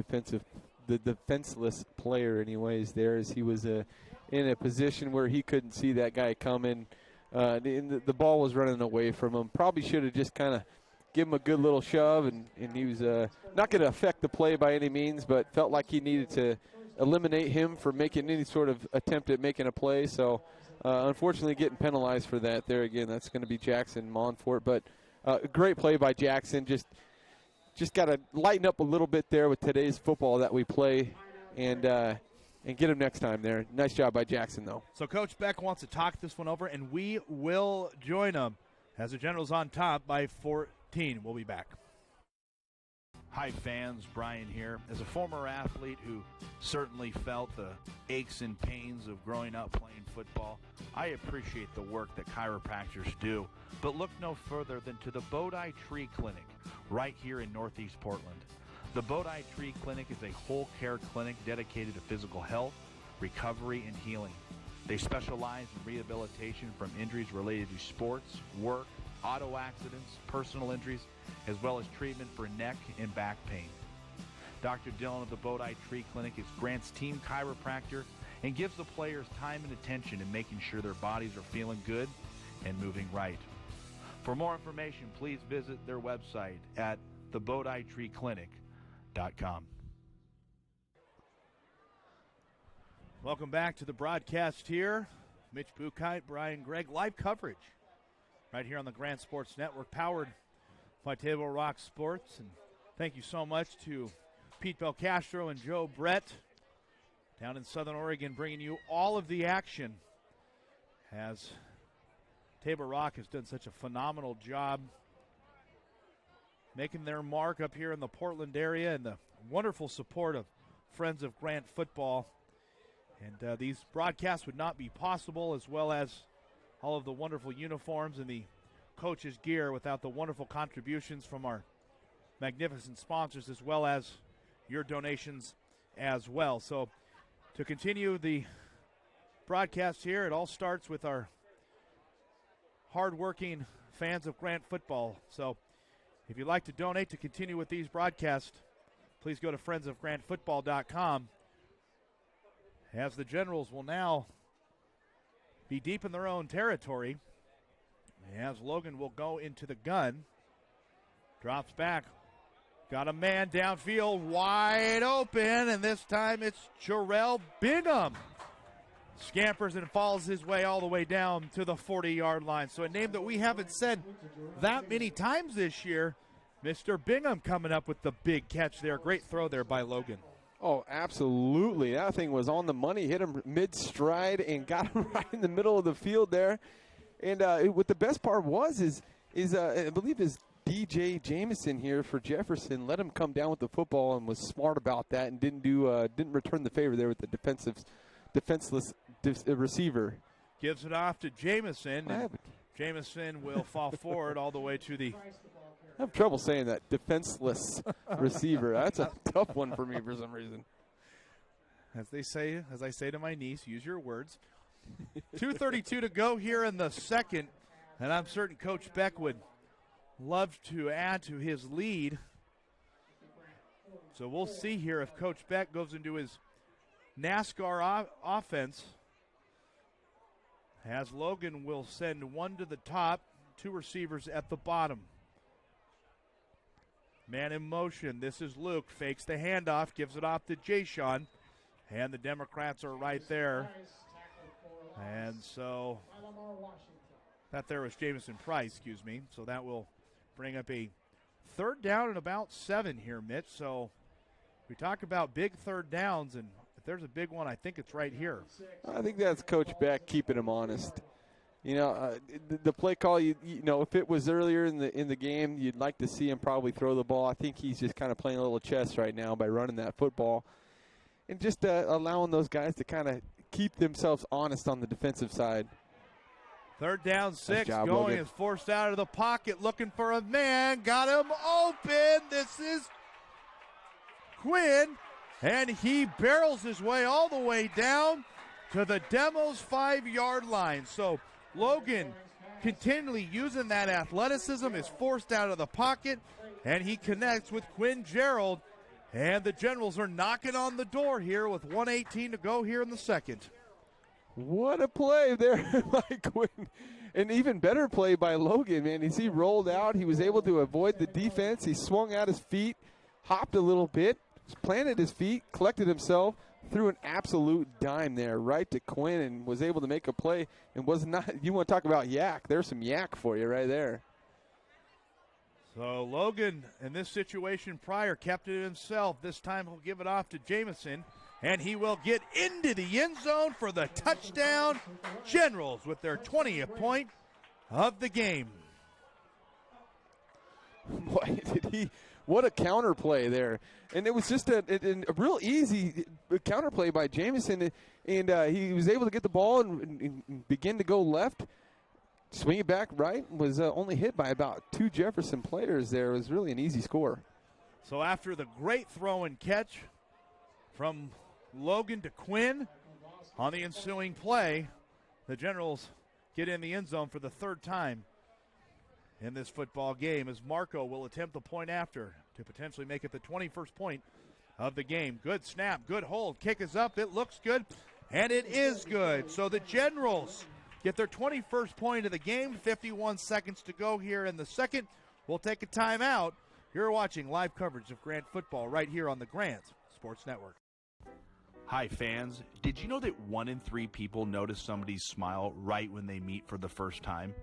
defenseless player anyways there, as he was in a position where he couldn't see that guy coming. The ball was running away from him. Probably should have just kind of give him a good little shove, and he was not going to affect the play by any means, but felt like he needed to eliminate him from making any sort of attempt at making a play. So unfortunately getting penalized for that there again. That's going to be Jackson Monfort, but a great play by Jackson. Just got to lighten up a little bit there with today's football that we play, and get him next time there. Nice job by Jackson, though. So Coach Beck wants to talk this one over, and we will join him as the Generals on top by 14. We'll be back. Hi, fans. Brian here. As a former athlete who certainly felt the aches and pains of growing up playing football, I appreciate the work that chiropractors do. But look no further than to the Bodhi Tree Clinic right here in Northeast Portland. The Bodhi Tree Clinic is a whole care clinic dedicated to physical health, recovery, and healing. They specialize in rehabilitation from injuries related to sports, work, auto accidents, personal injuries, as well as treatment for neck and back pain. Dr. Dillon of the Bodhi Tree Clinic is Grant's team chiropractor and gives the players time and attention in making sure their bodies are feeling good and moving right. For more information, please visit their website at thebodhitreeclinic.com. Welcome back to the broadcast here. Mitch Bukite, Brian Gregg, live coverage right here on the Grant Sports Network, powered by Table Rock Sports. And thank you so much to Pete Belcastro and Joe Brett down in Southern Oregon, bringing you all of the action, as Table Rock has done such a phenomenal job making their mark up here in the Portland area, and the wonderful support of Friends of Grant Football. And these broadcasts would not be possible, as well as all of the wonderful uniforms and the coaches' gear, without the wonderful contributions from our magnificent sponsors, as well as your donations as well. So to continue the broadcast here, it all starts with our hardworking fans of Grant football. So if you'd like to donate to continue with these broadcasts, please go to friendsofgrantfootball.com, as the Generals will now be deep in their own territory, as Logan will go into the gun. Drops back. Got a man downfield wide open, and this time it's Jarrell Bingham. Scampers and falls his way all the way down to the 40-yard line. So a name that we haven't said that many times this year. Mr. Bingham coming up with the big catch there. Great throw there by Logan. Oh, absolutely. That thing was on the money. Hit him mid-stride and got him right in the middle of the field there. And what the best part is I believe is DJ Jamison here for Jefferson let him come down with the football and was smart about that and didn't return the favor there with the defenseless receiver. Gives it off to Jamison. Jamison will fall forward all the way to the... I have trouble saying that. Defenseless receiver. That's a tough one for me for some reason. As I say to my niece, use your words. 2:32 to go here in the second, and I'm certain Coach Beck would love to add to his lead. So we'll see here if Coach Beck goes into his NASCAR offense, as Logan will send one to the top, two receivers at the bottom. Man in motion. This is Luke. Fakes the handoff. Gives it off to Jay-Sean. And the Democrats are right there. And so that there was Jamison Price, excuse me. So that will bring up a third down and about 7 here, Mitch. So we talk about big third downs, and if there's a big one, I think it's right here. I think that's Coach Beck keeping him honest. You know, the play call, you know, if it was earlier in the game, you'd like to see him probably throw the ball. I think he's just kind of playing a little chess right now by running that football and just allowing those guys to kind of keep themselves honest on the defensive side. Third down, 6. Nice job, going Logan. is forced out of the pocket, looking for a man. Got him open. This is Quinn, and he barrels his way all the way down to the Demos 5-yard line. So Logan continually using that athleticism, is forced out of the pocket, and he connects with Quinn Gerald. And the Generals are knocking on the door here with 1:18 to go here in the second. What a play there by Quinn. An even better play by Logan, man. As he rolled out, he was able to avoid the defense. He swung out his feet, hopped a little bit, planted his feet, collected himself, threw an absolute dime there right to Quinn and was able to make a play and was not, you want to talk about yak. There's some yak for you right there. So Logan, in this situation prior, kept it himself. This time he'll give it off to Jamison, and he will get into the end zone for the touchdown. Generals with their 20th point of the game. Boy, what a counter play there. And it was just a real easy counter play by Jamison, and he was able to get the ball and begin to go left. Swing it back right, was only hit by about 2 Jefferson players there. It was really an easy score. So after the great throw and catch from Logan to Quinn on the ensuing play, the Generals get in the end zone for the 3rd time in this football game as Marco will attempt the point after to potentially make it the 21st point of the game. Good snap, good hold, kick is up, it looks good, and it is good. So the Generals get their 21st point of the game, 51 seconds to go here in the second. We'll take a timeout. You're watching live coverage of Grant football right here on the Grant Sports Network. Hi, fans. Did you know that 1 in 3 people notice somebody's smile right when they meet for the first time?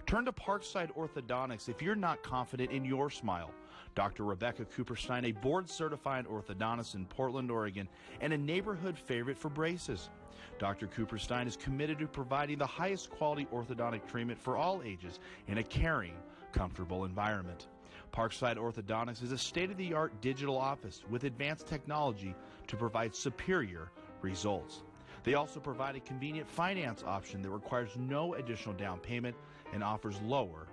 Turn to Parkside Orthodontics if you're not confident in your smile. Dr. Rebecca Cooperstein, a board-certified orthodontist in Portland, Oregon, and a neighborhood favorite for braces. Dr. Cooperstein is committed to providing the highest quality orthodontic treatment for all ages in a caring, comfortable environment. Parkside Orthodontics is a state-of-the-art digital office with advanced technology to provide superior results. They also provide a convenient finance option that requires no additional down payment and offers lower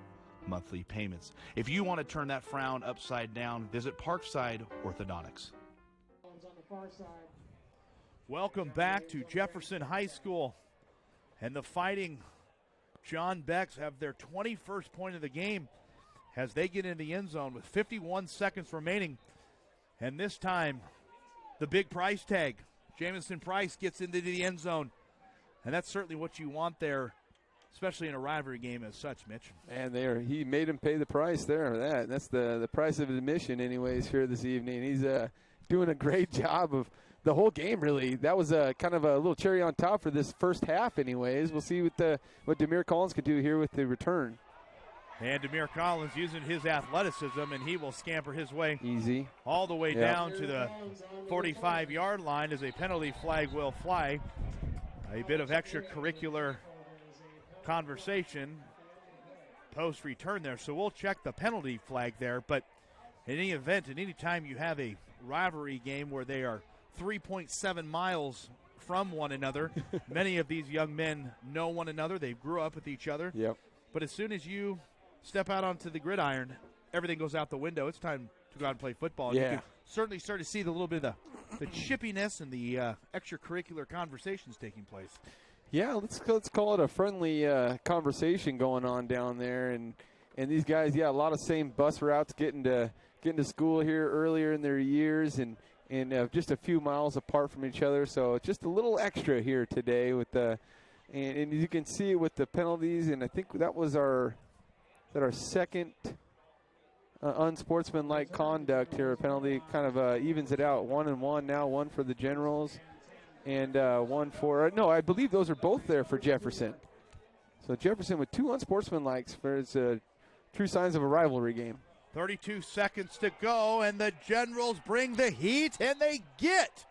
monthly payments. If you want to turn that frown upside down, visit Parkside Orthodontics. Welcome back to Jefferson High School. And the Fighting John Becks have their 21st point of the game as they get in the end zone with 51 seconds remaining. And this time, the big price tag. Jamison Price gets into the end zone. And that's certainly what you want there, especially in a rivalry game as such, Mitch. And he made him pay the price there. That's the price of admission anyways here this evening. He's doing a great job of the whole game, really. That was kind of a little cherry on top for this first half anyways. We'll see what Demir Collins can do here with the return. And Demir Collins using his athleticism, and he will scamper his way easy all the way down to the 45-yard line as a penalty flag will fly. A bit of extracurricular conversation post-return there, so we'll check the penalty flag there. But in any event, at any time you have a rivalry game where they are 3.7 miles from one another, many of these young men know one another. They grew up with each other. Yep. But as soon as you step out onto the gridiron, everything goes out the window. It's time to go out and play football. And yeah. You can certainly start to see the little bit of the chippiness and the extracurricular conversations taking place. Yeah, let's call it a friendly conversation going on down there, and these guys, a lot of same bus routes getting to school here earlier in their years, and just a few miles apart from each other. So just a little extra here today with the, and you can see it with the penalties, and I think that was our second unsportsmanlike conduct here. A penalty kind of evens it out, 1-1 now, one for the Generals. And one for, no, I believe those are both there for Jefferson. So Jefferson with 2 unsportsmanlikes for his true signs of a rivalry game. 32 seconds to go, and the Generals bring the heat, and they get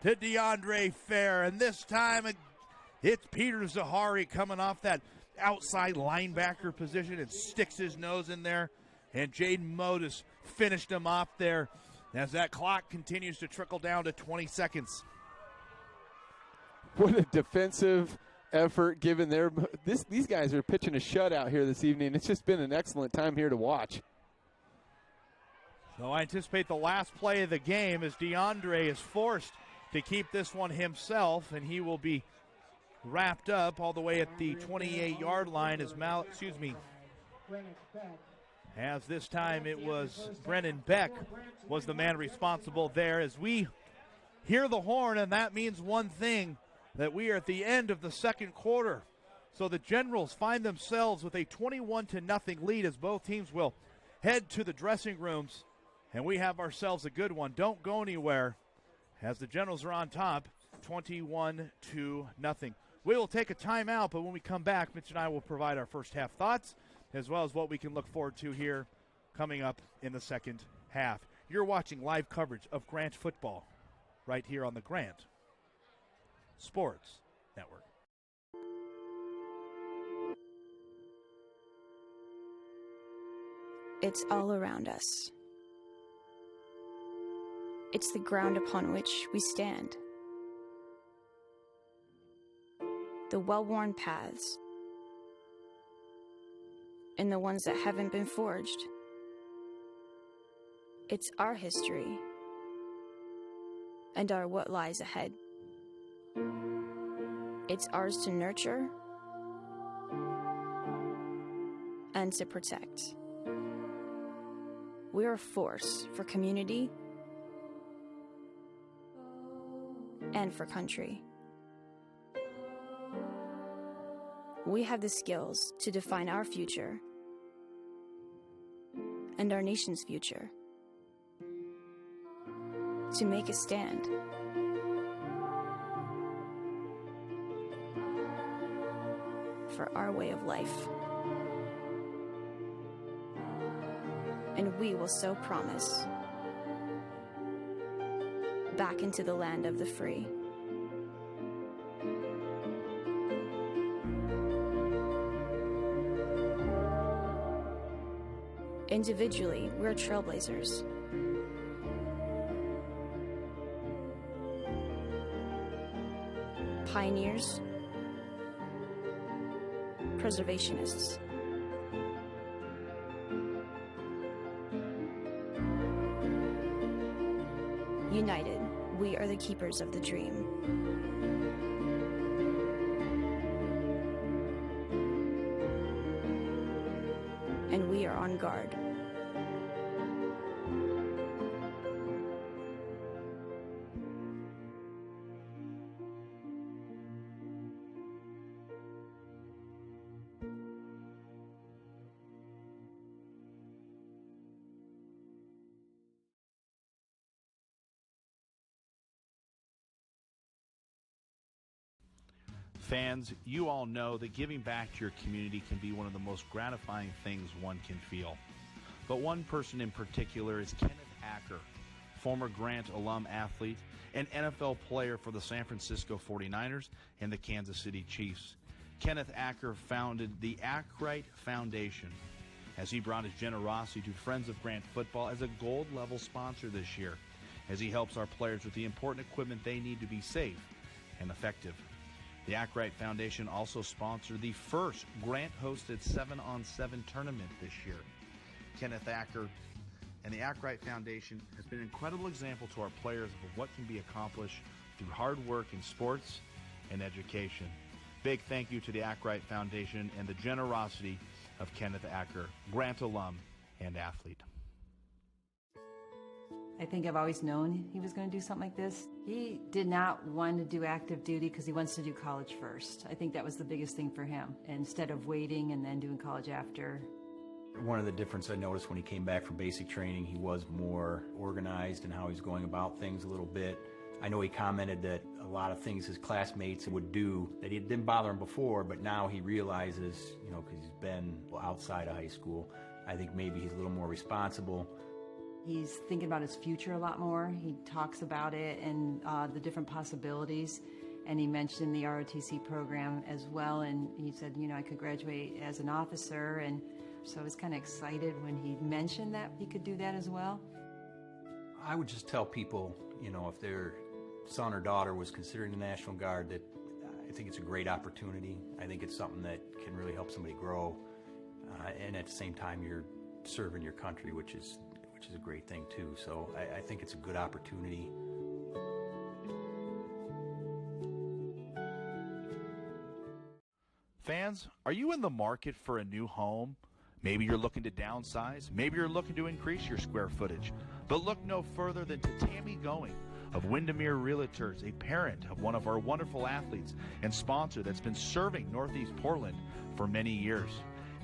to DeAndre Fair. And this time it's Peter Zahari coming off that outside linebacker position and sticks his nose in there. And Jaden Modis finished him off there as that clock continues to trickle down to 20 seconds. What a defensive effort given there. These guys are pitching a shutout here this evening. It's just been an excellent time here to watch. So I anticipate the last play of the game as DeAndre is forced to keep this one himself, and he will be wrapped up all the way at the 28-yard line as this time it was Brennan Beck was the man responsible there. As we hear the horn, and that means one thing. that we are at the end of the second quarter. So the Generals find themselves with a 21-0 lead as both teams will head to the dressing rooms. And we have ourselves a good one. Don't go anywhere as the Generals are on top, 21-0. We will take a timeout, but when we come back, Mitch and I will provide our first half thoughts as well as what we can look forward to here coming up in the second half. You're watching live coverage of Grant football right here on the Grant Sports Network. It's all around us. It's the ground upon which we stand. The well-worn paths and the ones that haven't been forged. It's our history and our what lies ahead. It's ours to nurture and to protect. We're a force for community and for country. We have the skills to define our future and our nation's future, to make a stand. For our way of life. And we will so promise back into the land of the free. Individually, we're trailblazers. Pioneers, preservationists. United, we are the keepers of the dream. And we are on guard. Fans, you all know that giving back to your community can be one of the most gratifying things one can feel. But one person in particular is Kenneth Acker, former Grant alum athlete and NFL player for the San Francisco 49ers and the Kansas City Chiefs. Kenneth Acker founded the Ackrite Foundation as he brought his generosity to Friends of Grant Football as a gold-level sponsor this year, as he helps our players with the important equipment they need to be safe and effective. The Ackrite Foundation also sponsored the first Grant-hosted 7-on-7 tournament this year. Kenneth Acker and the Ackrite Foundation has been an incredible example to our players of what can be accomplished through hard work in sports and education. Big thank you to the Ackrite Foundation and the generosity of Kenneth Acker, Grant alum and athlete. I think I've always known he was going to do something like this. He did not want to do active duty because he wants to do college first. I think that was the biggest thing for him, instead of waiting and then doing college after. One of the differences I noticed when he came back from basic training, he was more organized in how he's going about things a little bit. I know he commented that a lot of things his classmates would do that it didn't bother him before, but now he realizes, because he's been outside of high school, I think maybe he's a little more responsible. He's thinking about his future a lot more. He talks about it and the different possibilities. And he mentioned the ROTC program as well. And he said, I could graduate as an officer. And so I was kind of excited when he mentioned that he could do that as well. I would just tell people, if their son or daughter was considering the National Guard, that I think it's a great opportunity. I think it's something that can really help somebody grow. And at the same time, you're serving your country, which is a great thing too. So I think it's a good opportunity. Fans, are you in the market for a new home? Maybe you're looking to downsize. Maybe you're looking to increase your square footage. But look no further than to Tammy Going, of Windermere Realtors, a parent of one of our wonderful athletes and sponsor that's been serving Northeast Portland for many years.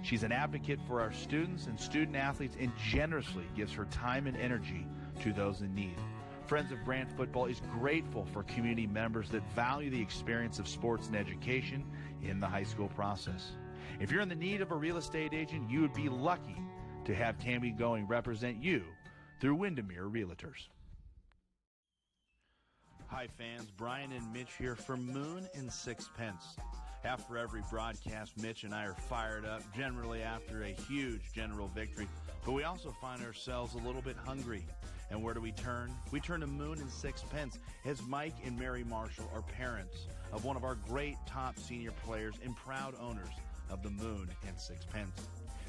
She's an advocate for our students and student athletes and generously gives her time and energy to those in need. Friends of Grant Football is grateful for community members that value the experience of sports and education in the high school process. If you're in the need of a real estate agent, you would be lucky to have Tammy Going represent you through Windermere Realtors. Hi fans, Brian and Mitch here for Moon and Sixpence. After every broadcast, Mitch and I are fired up, generally after a huge general victory, but we also find ourselves a little bit hungry. And where do we turn? We turn to Moon and Sixpence, as Mike and Mary Marshall are parents of one of our great top senior players and proud owners of the Moon and Sixpence.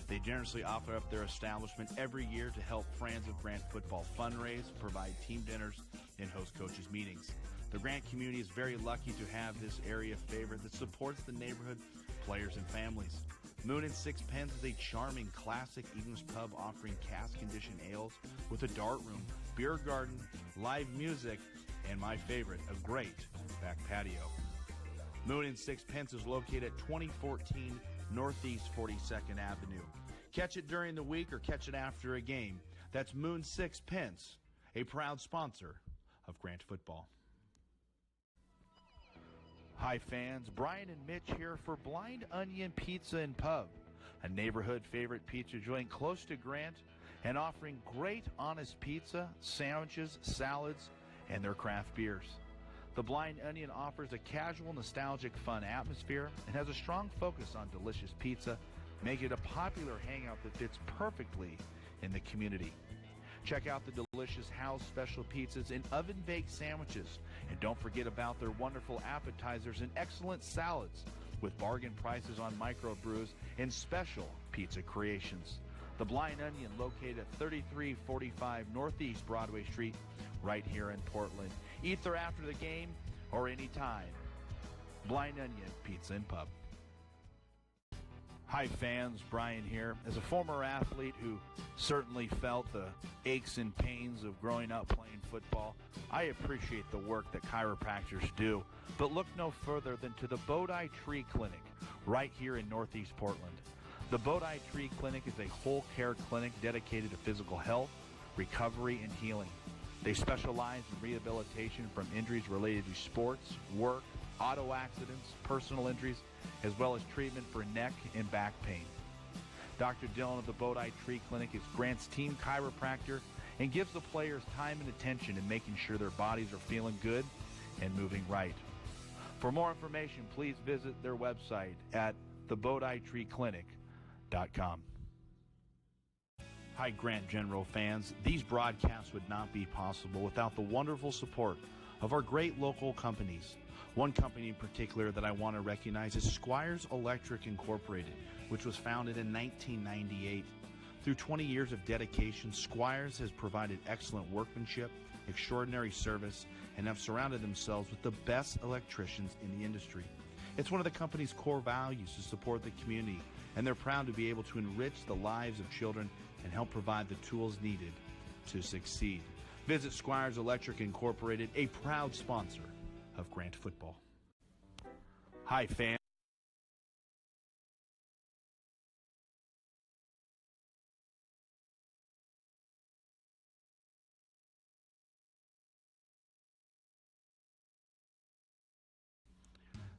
They generously offer up their establishment every year to help Friends of Grant Football fundraise, provide team dinners, and host coaches' meetings. The Grant community is very lucky to have this area favorite that supports the neighborhood, players, and families. Moon and Sixpence is a charming, classic English pub offering cask-conditioned ales with a dart room, beer garden, live music, and my favorite, a great back patio. Moon and Sixpence is located at 2014 Northeast 42nd Avenue. Catch it during the week or catch it after a game. That's Moon Sixpence, a proud sponsor of Grant Football. Hi fans, Brian and Mitch here for Blind Onion Pizza and Pub, a neighborhood favorite pizza joint close to Grant and offering great honest pizza, sandwiches, salads, and their craft beers. The Blind Onion offers a casual, nostalgic, fun atmosphere and has a strong focus on delicious pizza, making it a popular hangout that fits perfectly in the community. Check out the delicious house special pizzas and oven-baked sandwiches. And don't forget about their wonderful appetizers and excellent salads with bargain prices on microbrews and special pizza creations. The Blind Onion, located at 3345 Northeast Broadway Street, right here in Portland. Eat there after the game or anytime. Blind Onion Pizza and Pub. Hi fans, Brian here. As a former athlete who certainly felt the aches and pains of growing up playing football, I appreciate the work that chiropractors do, but look no further than to the Bodhi Tree Clinic right here in Northeast Portland. The Bodhi Tree Clinic is a whole care clinic dedicated to physical health, recovery, and healing. They specialize in rehabilitation from injuries related to sports, work, auto accidents, personal injuries, as well as treatment for neck and back pain. Dr. Dillon of the Bodhi Tree Clinic is Grant's team chiropractor and gives the players time and attention in making sure their bodies are feeling good and moving right. For more information, please visit their website at thebodhitreeclinic.com. Hi, Grant General fans. These broadcasts would not be possible without the wonderful support of our great local companies. One company in particular that I want to recognize is Squires Electric Incorporated, which was founded in 1998. Through 20 years of dedication, Squires has provided excellent workmanship, extraordinary service, and have surrounded themselves with the best electricians in the industry. It's one of the company's core values to support the community, and they're proud to be able to enrich the lives of children and help provide the tools needed to succeed. Visit Squires Electric Incorporated, a proud sponsor of Grant Football. Hi, fans.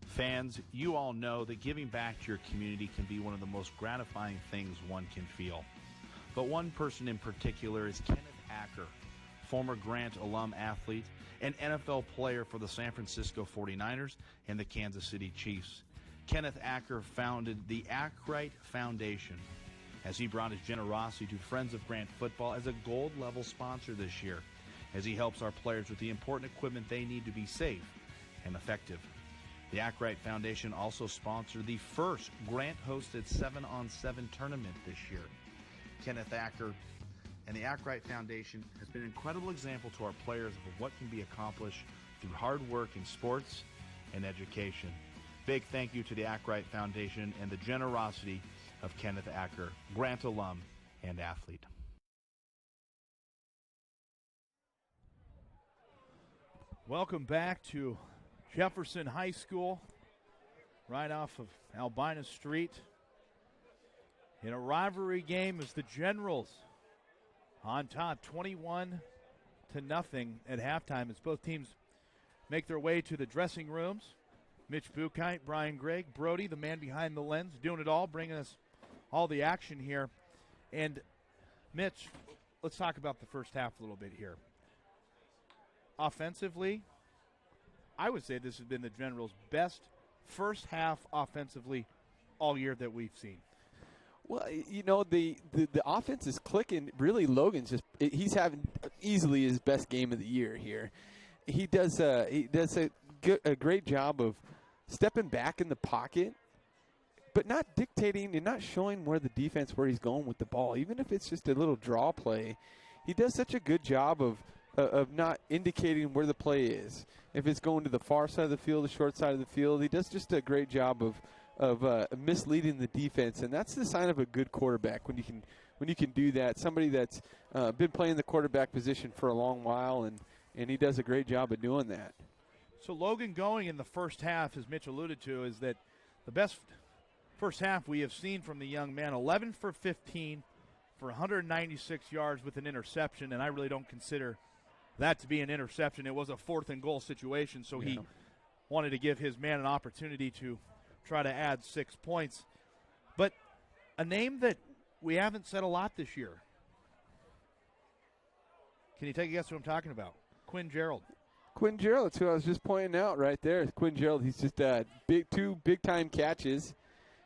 Fans, you all know that giving back to your community can be one of the most gratifying things one can feel. But one person in particular is Kenneth Acker, former Grant alum athlete and NFL player for the San Francisco 49ers and the Kansas City Chiefs. Kenneth Acker founded the Ackrite Foundation as he brought his generosity to Friends of Grant Football as a gold-level sponsor this year, as he helps our players with the important equipment they need to be safe and effective. The Ackrite Foundation also sponsored the first Grant-hosted 7-on-7 tournament this year. Kenneth Acker and the Ackrite Foundation has been an incredible example to our players of what can be accomplished through hard work in sports and education. Big thank you to the Ackrite Foundation and the generosity of Kenneth Acker, Grant alum and athlete. Welcome back to Jefferson High School, right off of Albina Street. In a rivalry game as the Generals on top 21-0 at halftime as both teams make their way to the dressing rooms. Mitch Bukite, Brian Gregg, Brody, the man behind the lens, doing it all, bringing us all the action here. And Mitch, let's talk about the first half a little bit here. Offensively, I would say this has been the Generals' best first half offensively all year that we've seen. Well, you know, the offense is clicking. Really, he's having easily his best game of the year here. He does a great job of stepping back in the pocket, but not dictating and not showing where he's going with the ball. Even if it's just a little draw play, he does such a good job of not indicating where the play is. If it's going to the far side of the field, the short side of the field, he does just a great job of misleading the defense, and that's the sign of a good quarterback when you can do that. Somebody that's been playing the quarterback position for a long while, and he does a great job of doing that. So Logan going in the first half, as Mitch alluded to, is that the best first half we have seen from the young man. 11 for 15 for 196 yards with an interception, and I really don't consider that to be an interception. It was a 4th and goal situation, so he wanted to give his man an opportunity to try to add 6 points. But a name that we haven't said a lot this year. Can you take a guess who I'm talking about? Quinn Gerald. Quinn Gerald, that's who I was just pointing out right there. Quinn Gerald, he's just two big-time catches.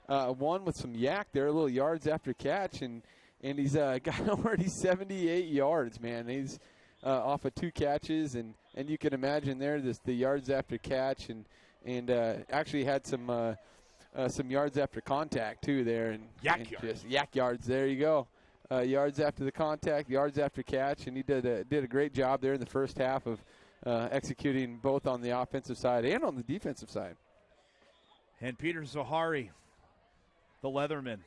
One with some yak there, a little yards after catch, and he's got already 78 yards, man. He's off of 2 catches, and you can imagine there the yards after catch, and actually had some yards after contact too there, and yak yards. Just yak yards. There you go, yards after the contact, yards after catch, and he did a great job there in the first half of executing both on the offensive side and on the defensive side. And Peter Zahari, the Leatherman,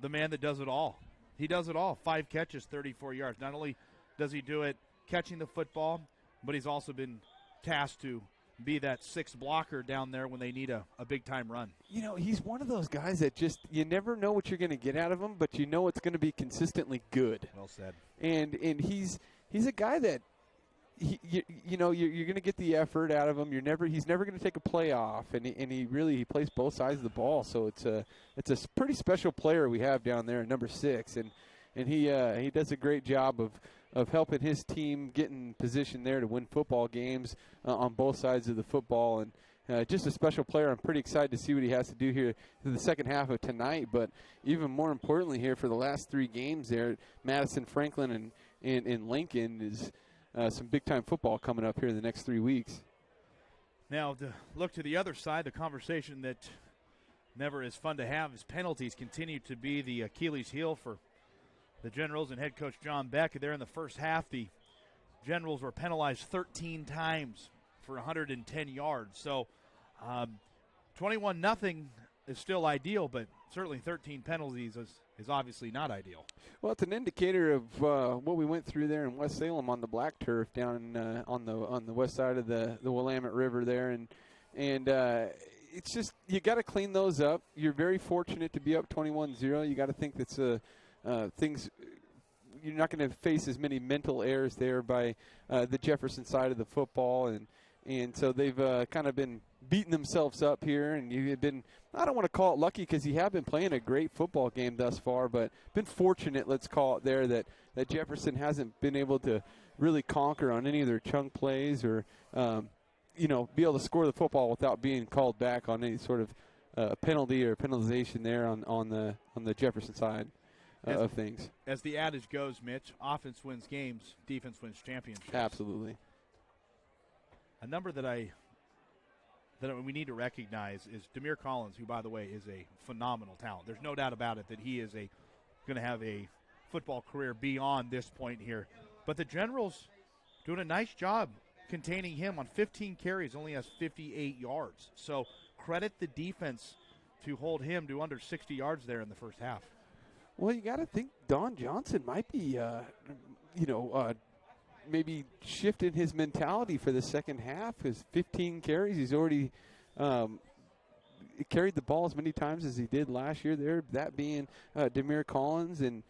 the man that does it all. He does it all. 5 catches, 34 yards. Not only does he do it catching the football, but he's also been tasked to be that 6th blocker down there when they need a big-time run. You know, he's one of those guys that just you never know what you're going to get out of him, but you know it's going to be consistently good. Well said. And he's a guy that you're going to get the effort out of him. He's never going to take a play off, and he plays both sides of the ball. So it's a pretty special player we have down there at number 6, and he does a great job of helping his team get in position there to win football games on both sides of the football. And just a special player. I'm pretty excited to see what he has to do here in the second half of tonight. But even more importantly here for the last 3 games there, Madison, Franklin, and Lincoln is some big-time football coming up here in the next 3 weeks. Now, to look to the other side, the conversation that never is fun to have is penalties continue to be the Achilles heel for the Generals and head coach John Beck. There in the first half, the Generals were penalized 13 times for 110 yards. So 21-0 is still ideal, but certainly 13 penalties is obviously not ideal. Well, it's an indicator of what we went through there in West Salem on the black turf down on the west side of the Willamette River there, and it's just you got to clean those up. You're very fortunate to be up 21-0. You got to think that's things. You're not going to face as many mental errors there by the Jefferson side of the football, and so they've kind of been beating themselves up here, and you've been, I don't want to call it lucky because you have been playing a great football game thus far, but been fortunate, let's call it there, that Jefferson hasn't been able to really conquer on any of their chunk plays or, be able to score the football without being called back on any sort of penalty or penalization there on the Jefferson side of things. As the adage goes, Mitch, offense wins games, defense wins championships. Absolutely. A number that we need to recognize is Demir Collins, who, by the way, is a phenomenal talent. There's no doubt about it that he is going to have a football career beyond this point here. But the Generals doing a nice job containing him on 15 carries, only has 58 yards. So credit the defense to hold him to under 60 yards there in the first half. maybe shifting his mentality for the second half. His 15 carries, he's already carried the ball as many times as he did last year there, that being Demir Collins, and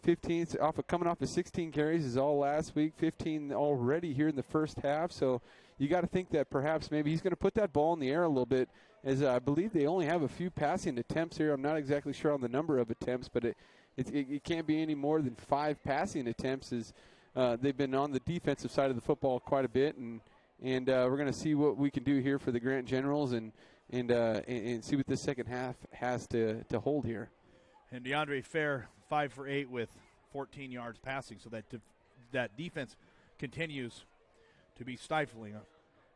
15 coming off of 16 carries is all last week, 15 already here in the first half. So you got to think that perhaps maybe he's going to put that ball in the air a little bit, as I believe they only have a few passing attempts here. I'm not exactly sure on the number of attempts, but it can't be any more than 5 passing attempts, as they've been on the defensive side of the football quite a bit, and we're going to see what we can do here for the Grant Generals and see what this second half has to hold here. And DeAndre Fair, 5 for 8 with 14 yards passing, so that defense continues to be stifling.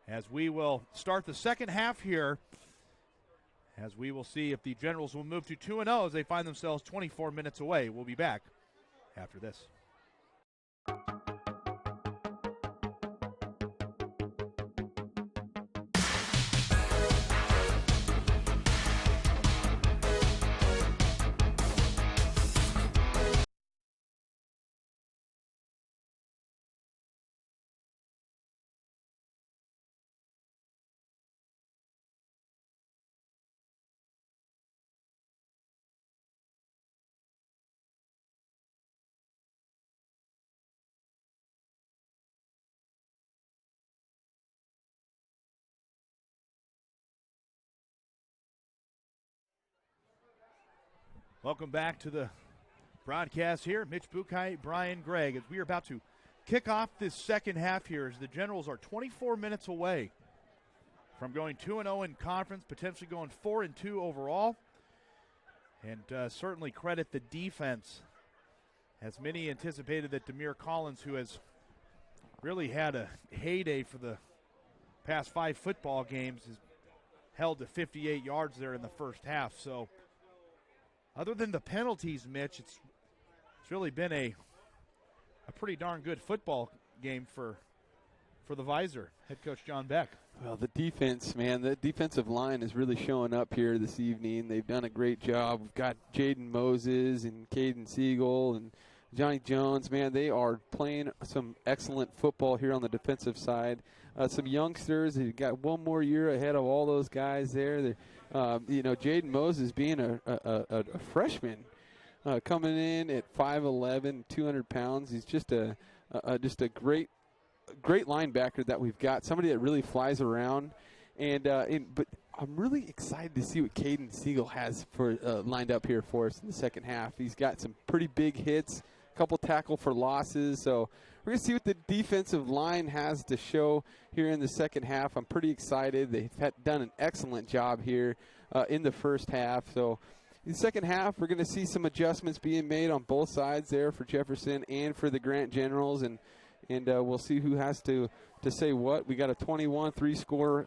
As we will start the second half here, as we will see if the Generals will move to 2-0 as they find themselves 24 minutes away. We'll be back after this. Welcome back to the broadcast here. Mitch Bukai, Brian Gregg, as we are about to kick off this second half here, as the Generals are 24 minutes away from going 2-0 in conference, potentially going 4-2 overall. And certainly credit the defense, as many anticipated that Demir Collins, who has really had a heyday for the past 5 football games, is held to 58 yards there in the first half. So other than the penalties, Mitch, it's really been a pretty darn good football game for the Visor, head coach John Beck. Well, the defense, man, the defensive line is really showing up here this evening. They've done a great job. We've got Jaden Moses and Caden Siegel and Johnny Jones. Man, they are playing some excellent football here on the defensive side. Some youngsters, they've got one more year ahead of all those guys there. Jaden Moses being a freshman, coming in at 5'11", 200 pounds. He's just a great linebacker that we've got. Somebody that really flies around, but I'm really excited to see what Caden Siegel has for lined up here for us in the second half. He's got some pretty big hits, a couple tackle for losses. So we're going to see what the defensive line has to show here in the second half. I'm pretty excited. They've done an excellent job here in the first half. So in the second half, we're going to see some adjustments being made on both sides there for Jefferson and for the Grant Generals, and we'll see who has to say what. We got a 21 3-score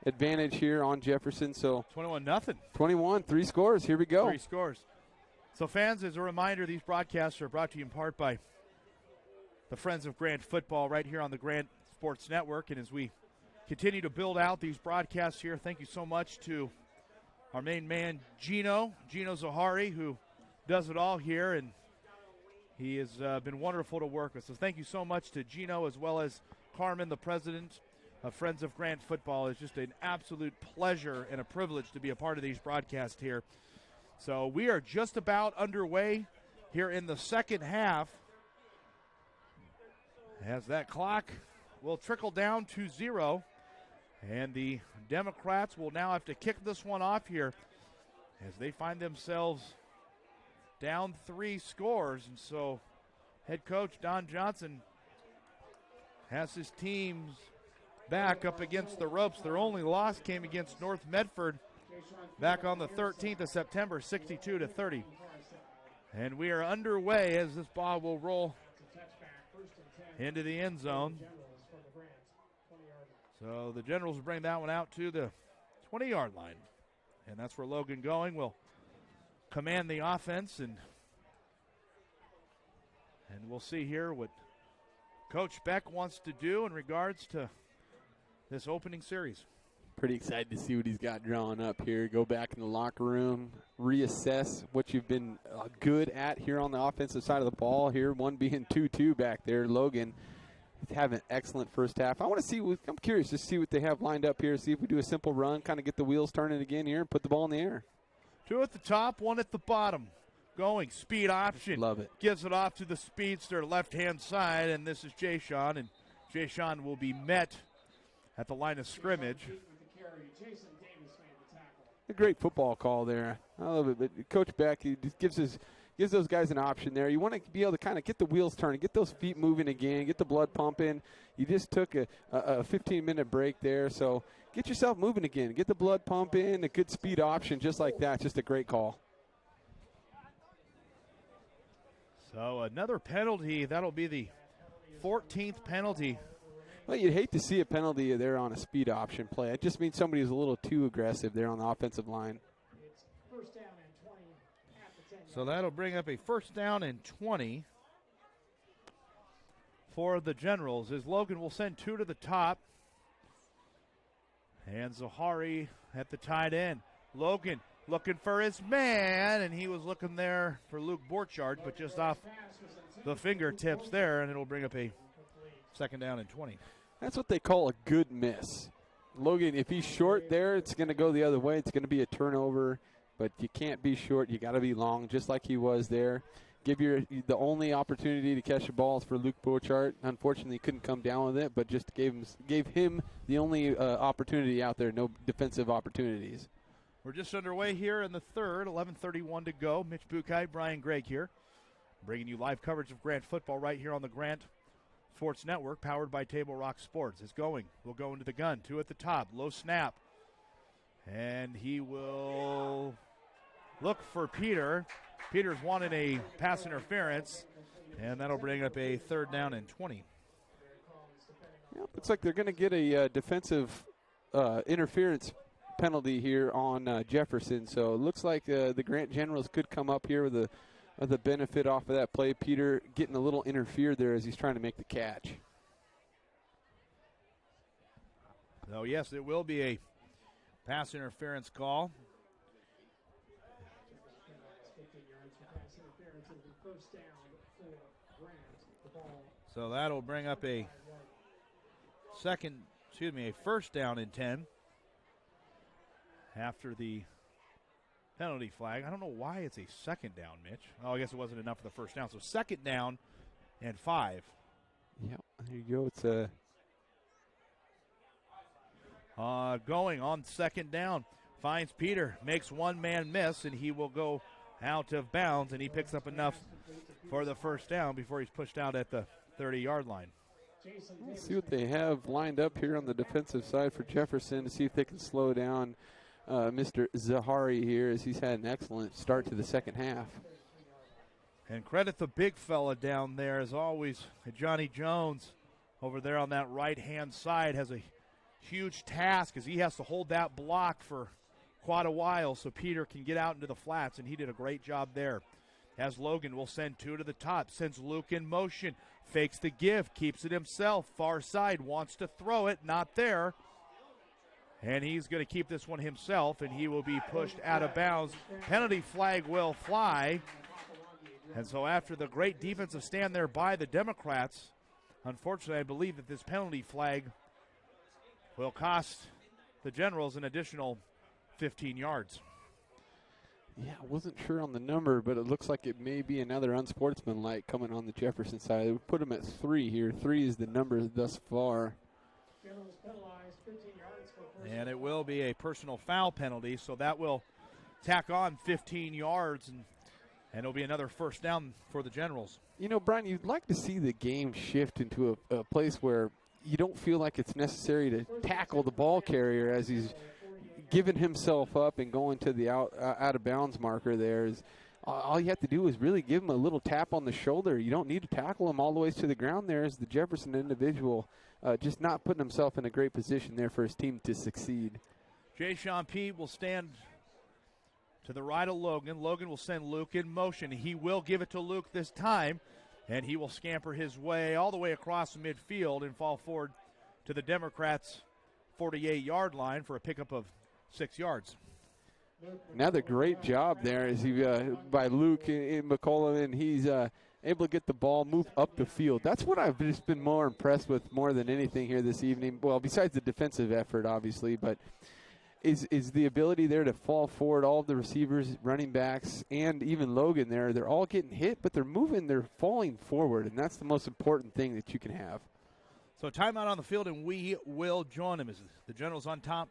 advantage here on Jefferson. So 21-0. 21, 3 scores. Here we go. 3 scores. So fans, as a reminder, these broadcasts are brought to you in part by the Friends of Grant Football right here on the Grant Sports Network. And as we continue to build out these broadcasts here, thank you so much to our main man, Gino Zahari, who does it all here, and he has been wonderful to work with. So thank you so much to Gino, as well as Carmen, the president of Friends of Grant Football. It's just an absolute pleasure and a privilege to be a part of these broadcasts here. So we are just about underway here in the second half, as that clock will trickle down to 0. And the Democrats will now have to kick this one off here as they find themselves down 3 scores. And so head coach Don Johnson has his teams back up against the ropes. Their only loss came against North Medford back on the 13th of September, 62-30. And we are underway as this ball will roll into the end zone. So the Generals will bring that one out to the 20-yard line. And that's where Logan Going will command the offense. And we'll see here what Coach Beck wants to do in regards to this opening series. Pretty excited to see what he's got drawn up here. Go back in the locker room, reassess what you've been good at here on the offensive side of the ball here, one being 2-2 back there. Logan having an excellent first half. I want to see, I'm curious to see what they have lined up here, see if we do a simple run, kind of get the wheels turning again here and put the ball in the air. 2 at the top, 1 at the bottom. Going, speed option. Love it. Gives it off to the speedster, left-hand side, and this is Jay-Sean, and Jay-Sean will be met at the line of scrimmage. A great football call there. I love it. But Coach Beck, he just gives those guys an option there. You want to be able to kind of get the wheels turning, get those feet moving again, get the blood pumping. You just took a 15-minute break there, so get yourself moving again. Get the blood pumping, a good speed option just like that. Just a great call. So another penalty. That'll be the 14th penalty. Well, you'd hate to see a penalty there on a speed option play. It just means somebody was a little too aggressive there on the offensive line. So that'll bring up a first down and 20 for the Generals, as Logan will send 2 to the top. And Zahari at the tight end. Logan looking for his man, and he was looking there for Luke Borchardt, but just off the fingertips there, and it'll bring up a second down and 20. That's what they call a good miss. Logan, if he's short there, it's going to go the other way. It's going to be a turnover, but you can't be short. You got to be long, just like he was there. The only opportunity to catch the ball is for Luke Borchardt. Unfortunately, he couldn't come down with it, but just gave him the only opportunity out there, no defensive opportunities. We're just underway here in the third, 11:31 to go. Mitch Bukai, Brian Gregg here, bringing you live coverage of Grant football right here on the Grant Sports Network, powered by Table Rock Sports. It's going. We'll go into the gun. 2 at the top. Low snap. And he will look for Peter. Peter's wanted a pass interference, and that'll bring up a third down and 20. Yeah, looks like they're going to get a defensive interference penalty here on Jefferson. So it looks like the Grant Generals could come up here with the benefit off of that play. Peter getting a little interfered there as he's trying to make the catch. So, yes, it will be a pass interference call. So that'll bring up a first down and 10 after the penalty flag. I don't know why it's a second down, Mitch. Oh, I guess it wasn't enough for the first down. So second down and 5. Yep, there you go. It's going on second down. Finds Peter, makes one man miss, and he will go out of bounds, and he picks up enough for the first down before he's pushed out at the 30-yard line. Let's see what they have lined up here on the defensive side for Jefferson to see if they can slow down Mr. Zahari here, as he's had an excellent start to the second half. And credit the big fella down there, as always. Johnny Jones over there on that right-hand side has a huge task, as he has to hold that block for quite a while so Peter can get out into the flats, and he did a great job there. As Logan will send 2 to the top, sends Luke in motion, fakes the give, keeps it himself, far side, wants to throw it, not there. And he's going to keep this one himself, and he will be pushed out of bounds. Penalty flag will fly. And so after the great defensive stand there by the Democrats, unfortunately I believe that this penalty flag will cost the Generals an additional 15 yards. Yeah, I wasn't sure on the number, but it looks like it may be another unsportsmanlike coming on the Jefferson side. We put them at 3 here. 3 is the number thus far. And it will be a personal foul penalty, so that will tack on 15 yards, and it'll be another first down for the Generals. You know, Brian, you'd like to see the game shift into a place where you don't feel like it's necessary to tackle the ball carrier as he's giving himself up and going to the out of bounds marker there. Is all you have to do is really give him a little tap on the shoulder. You don't need to tackle him all the way to the ground there as the Jefferson individual just not putting himself in a great position there for his team to succeed. Jay Sean Pete will stand to the right of Logan. Logan will send Luke in motion. He will give it to Luke this time, and he will scamper his way all the way across the midfield and fall forward to the Democrats' 48-yard line for a pickup of 6 yards. Another great job there is by Luke in McCullough, and he's able to get the ball, move up the field. That's what I've just been more impressed with more than anything here this evening. Well, besides the defensive effort, obviously, but is the ability there to fall forward. All of the receivers, running backs, and even Logan there, they're all getting hit, but they're moving, they're falling forward, and that's the most important thing that you can have. So timeout on the field, and we will join them as the Generals on top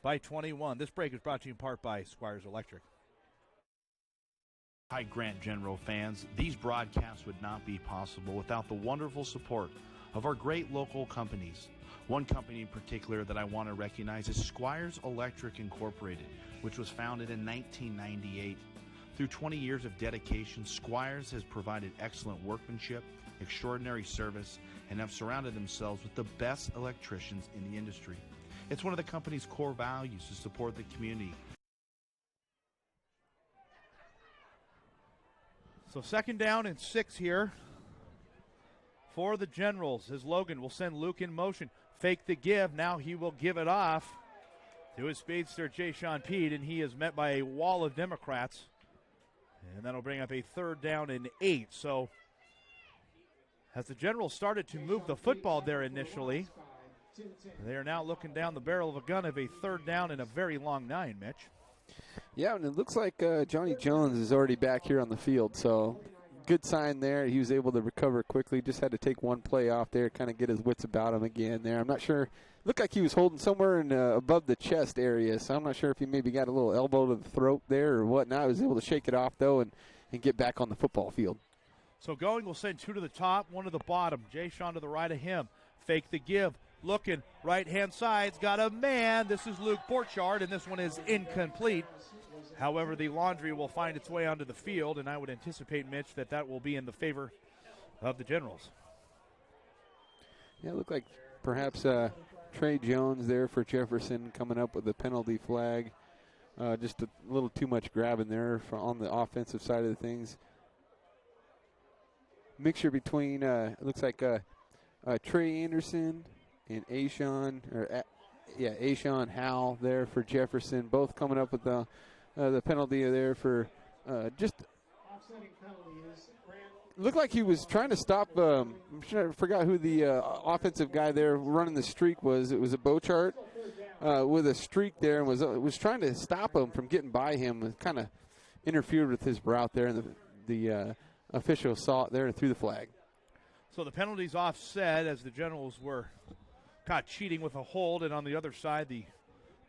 by 21. This break is brought to you in part by Squires Electric. Hi, Grant General fans. These broadcasts would not be possible without the wonderful support of our great local companies. One company in particular that I want to recognize is Squires Electric Incorporated, which was founded in 1998. Through 20 years of dedication, Squires has provided excellent workmanship, extraordinary service, and have surrounded themselves with the best electricians in the industry. It's one of the company's core values to support the community. So 2nd down and 6 here for the Generals as Logan will send Luke in motion. Fake the give. Now he will give it off to his speedster, Jay-Sean Pede, and he is met by a wall of Democrats. And that'll bring up a 3rd down and 8. So as the Generals started to move the football there initially, they are now looking down the barrel of a gun of a 3rd down and a very long 9, Mitch. Yeah, and it looks like Johnny Jones is already back here on the field, so good sign there. He was able to recover quickly, just had to take one play off there, kind of get his wits about him again there. I'm not sure. Looked like he was holding somewhere in above the chest area, so I'm not sure if he maybe got a little elbow to the throat there or whatnot. I was able to shake it off, though, and get back on the football field. So going, we'll send 2 to the top, 1 to the bottom. Jay-Sean to the right of him. Fake the give. Looking, right-hand side's got a man. This is Luke Borchardt, and this one is incomplete. However, the laundry will find its way onto the field, and I would anticipate, Mitch, that will be in the favor of the Generals. Yeah, it looked like perhaps Trey Jones there for Jefferson coming up with a penalty flag. Just a little too much grabbing there on the offensive side of the things. Mixture between, it looks like Trey Anderson and Ashawn Howell there for Jefferson, both coming up with the penalty there for just looked like he was trying to stop. I'm sure I forgot who the offensive guy there running the streak was. It was a Bochart with a streak there, and was trying to stop him from getting by him. And kind of interfered with his route there, and the official saw it there and threw the flag. So the penalty's offset as the Generals were caught cheating with a hold, and on the other side, the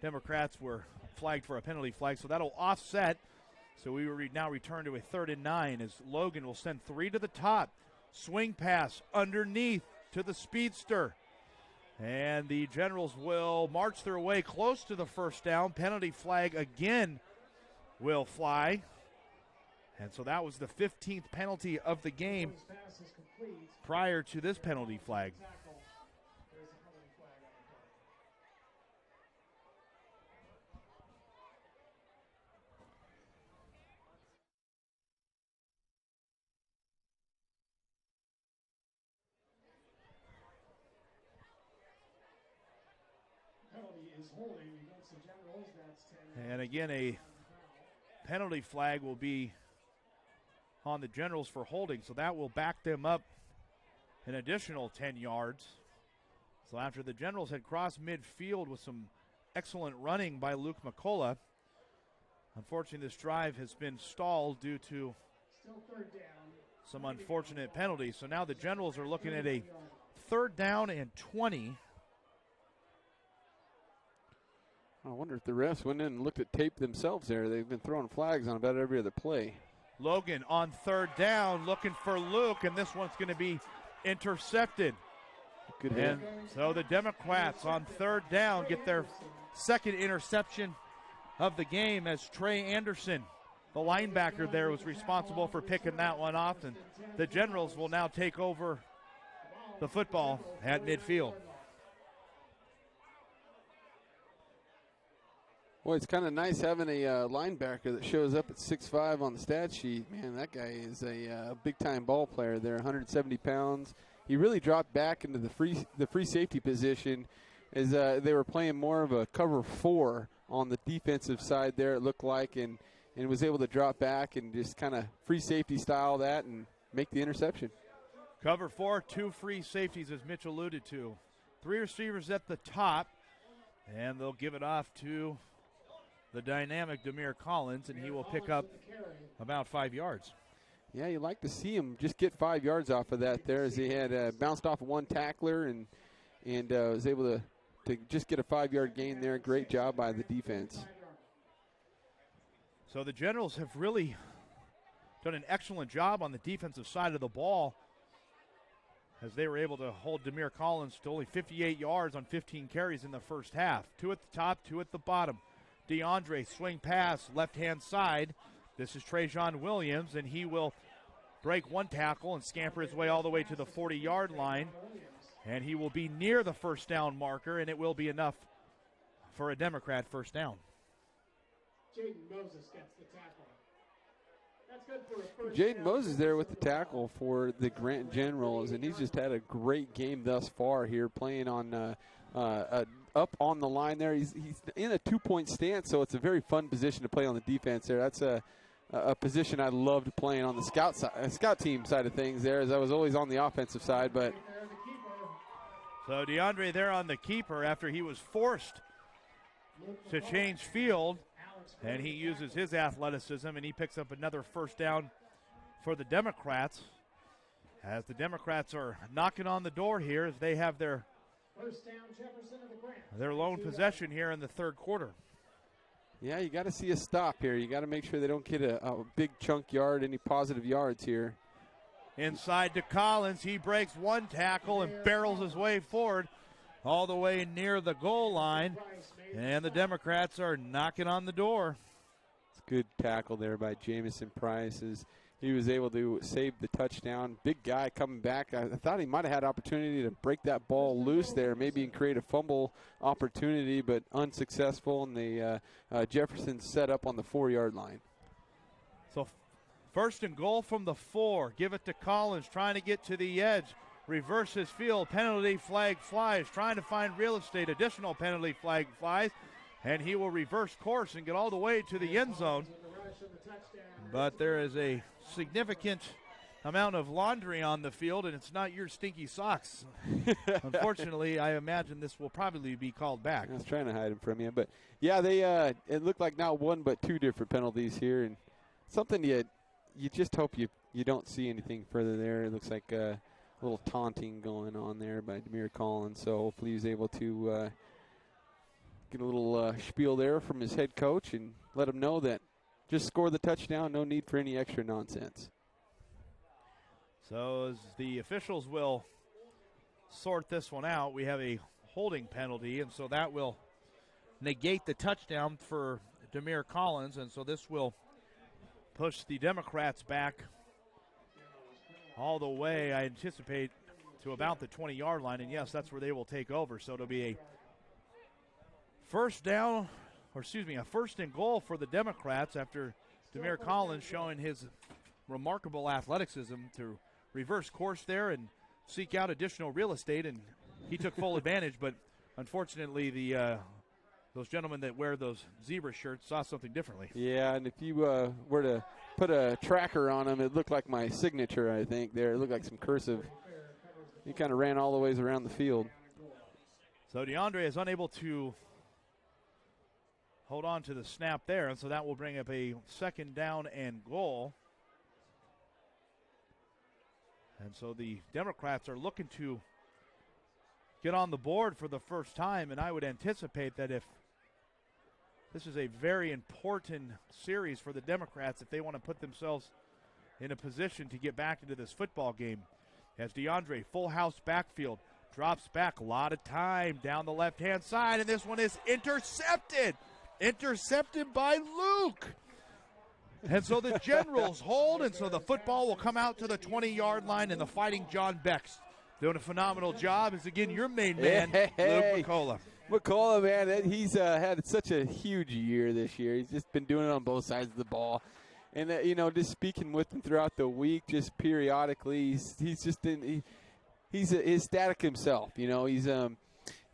Democrats were flagged for a penalty flag. So that'll offset. So we will now return to a 3rd and 9 as Logan will send 3 to the top. Swing pass underneath to the speedster. And the Generals will march their way close to the 1st down. Penalty flag again will fly. And so that was the 15th penalty of the game prior to this penalty flag. And again, a penalty flag will be on the Generals for holding, so that will back them up an additional 10 yards. So after the Generals had crossed midfield with some excellent running by Luke McCullough, unfortunately this drive has been stalled due to some unfortunate penalties. So now the Generals are looking at a 3rd down and 20. I wonder if the refs went in and looked at tape themselves there. They've been throwing flags on about every other play. Logan on 3rd down looking for Luke, and this one's going to be intercepted. Good hit. And so the Democrats on 3rd down get their 2nd interception of the game as Trey Anderson, the linebacker there, was responsible for picking that one off, and the Generals will now take over the football at midfield. Well, it's kind of nice having a linebacker that shows up at 6'5" on the stat sheet. Man, that guy is a big-time ball player there, 170 pounds. He really dropped back into the free safety position as they were playing more of a cover 4 on the defensive side there, it looked like, and was able to drop back and just kind of free safety style that and make the interception. Cover 4, 2 free safeties, as Mitch alluded to. 3 receivers at the top, and they'll give it off to the dynamic Demir Collins, and he will pick up about 5 yards. Yeah, you like to see him just get 5 yards off of that there, as he had bounced off of one tackler and was able to just get a 5-yard gain there. Great job by the defense. So the Generals have really done an excellent job on the defensive side of the ball, as they were able to hold Demir Collins to only 58 yards on 15 carries in the first half. 2 at the top, 2 at the bottom. DeAndre, swing pass, left-hand side. This is Trajan Williams, and he will break one tackle and scamper his way all the way to the 40-yard line. And he will be near the first down marker, and it will be enough for a Democrat first down. Jaden Moses gets the tackle. That's good for a first Jaden down. Moses there with the tackle for the Grant Generals, and he's just had a great game thus far here, playing on up on the line there. He's in a 2-point stance, so it's a very fun position to play on the defense there. That's a position I loved playing on the scout team side of things there, as I was always on the offensive side. But so DeAndre there on the keeper after he was forced to change field, and he uses his athleticism, and he picks up another first down for the Democrats, as the Democrats are knocking on the door here, as they have their first down, Jefferson of the Grant. their lone possession here in the third quarter. yeah, you got to see a stop here. You got to make sure they don't get a big chunk yard, any positive yards here. Inside to Collins, he breaks one tackle and barrels his way forward all the way near the goal line, and the Democrats are knocking on the door. It's a good tackle there by Jamison Price, as he was able to save the touchdown. Big guy coming back. I thought he might have had opportunity to break that ball loose there, maybe create a fumble opportunity, but unsuccessful, and the Jefferson set up on the 4-yard line. So first and goal from the 4. Give it to Collins, trying to get to the edge. Reverse his field. Penalty flag flies. Trying to find real estate. Additional penalty flag flies. And he will reverse course and get all the way to the end zone. But there is a significant amount of laundry on the field, and it's not your stinky socks. Unfortunately, I imagine this will probably be called back. I was trying to hide him from you. But, yeah, they it looked like not one but 2 different penalties here. And something you just hope you don't see anything further there. It looks like a little taunting going on there by Demir Collins. So hopefully he's able to get a little spiel there from his head coach and let him know that just score the touchdown, no need for any extra nonsense. So as the officials will sort this one out, we have a holding penalty, and so that will negate the touchdown for Demir Collins, and so this will push the Democrats back all the way, I anticipate, to about the 20-yard line, and yes, that's where they will take over. So it'll be a first and goal for the Democrats after Demir Collins showing his remarkable athleticism to reverse course there and seek out additional real estate, and he took full advantage, but unfortunately those gentlemen that wear those zebra shirts saw something differently. Yeah, and if you were to put a tracker on him, it looked like my signature, I think, there. It looked like some cursive. He kind of ran all the ways around the field. So DeAndre is unable to hold on to the snap there, and so that will bring up a second down and goal. And so the Democrats are looking to get on the board for the first time, and I would anticipate that if this is a very important series for the Democrats, if they want to put themselves in a position to get back into this football game, as DeAndre, full house backfield, drops back, a lot of time down the left-hand side, and this one is intercepted by Luke. And so the Generals hold, and so the football will come out to the 20-yard line, and the Fighting John Becks doing a phenomenal job is, again, your main man, Luke McCullough. McCullough, man, he's had such a huge year this year. He's just been doing it on both sides of the ball. And, just speaking with him throughout the week, just periodically, he's just he's ecstatic himself. He's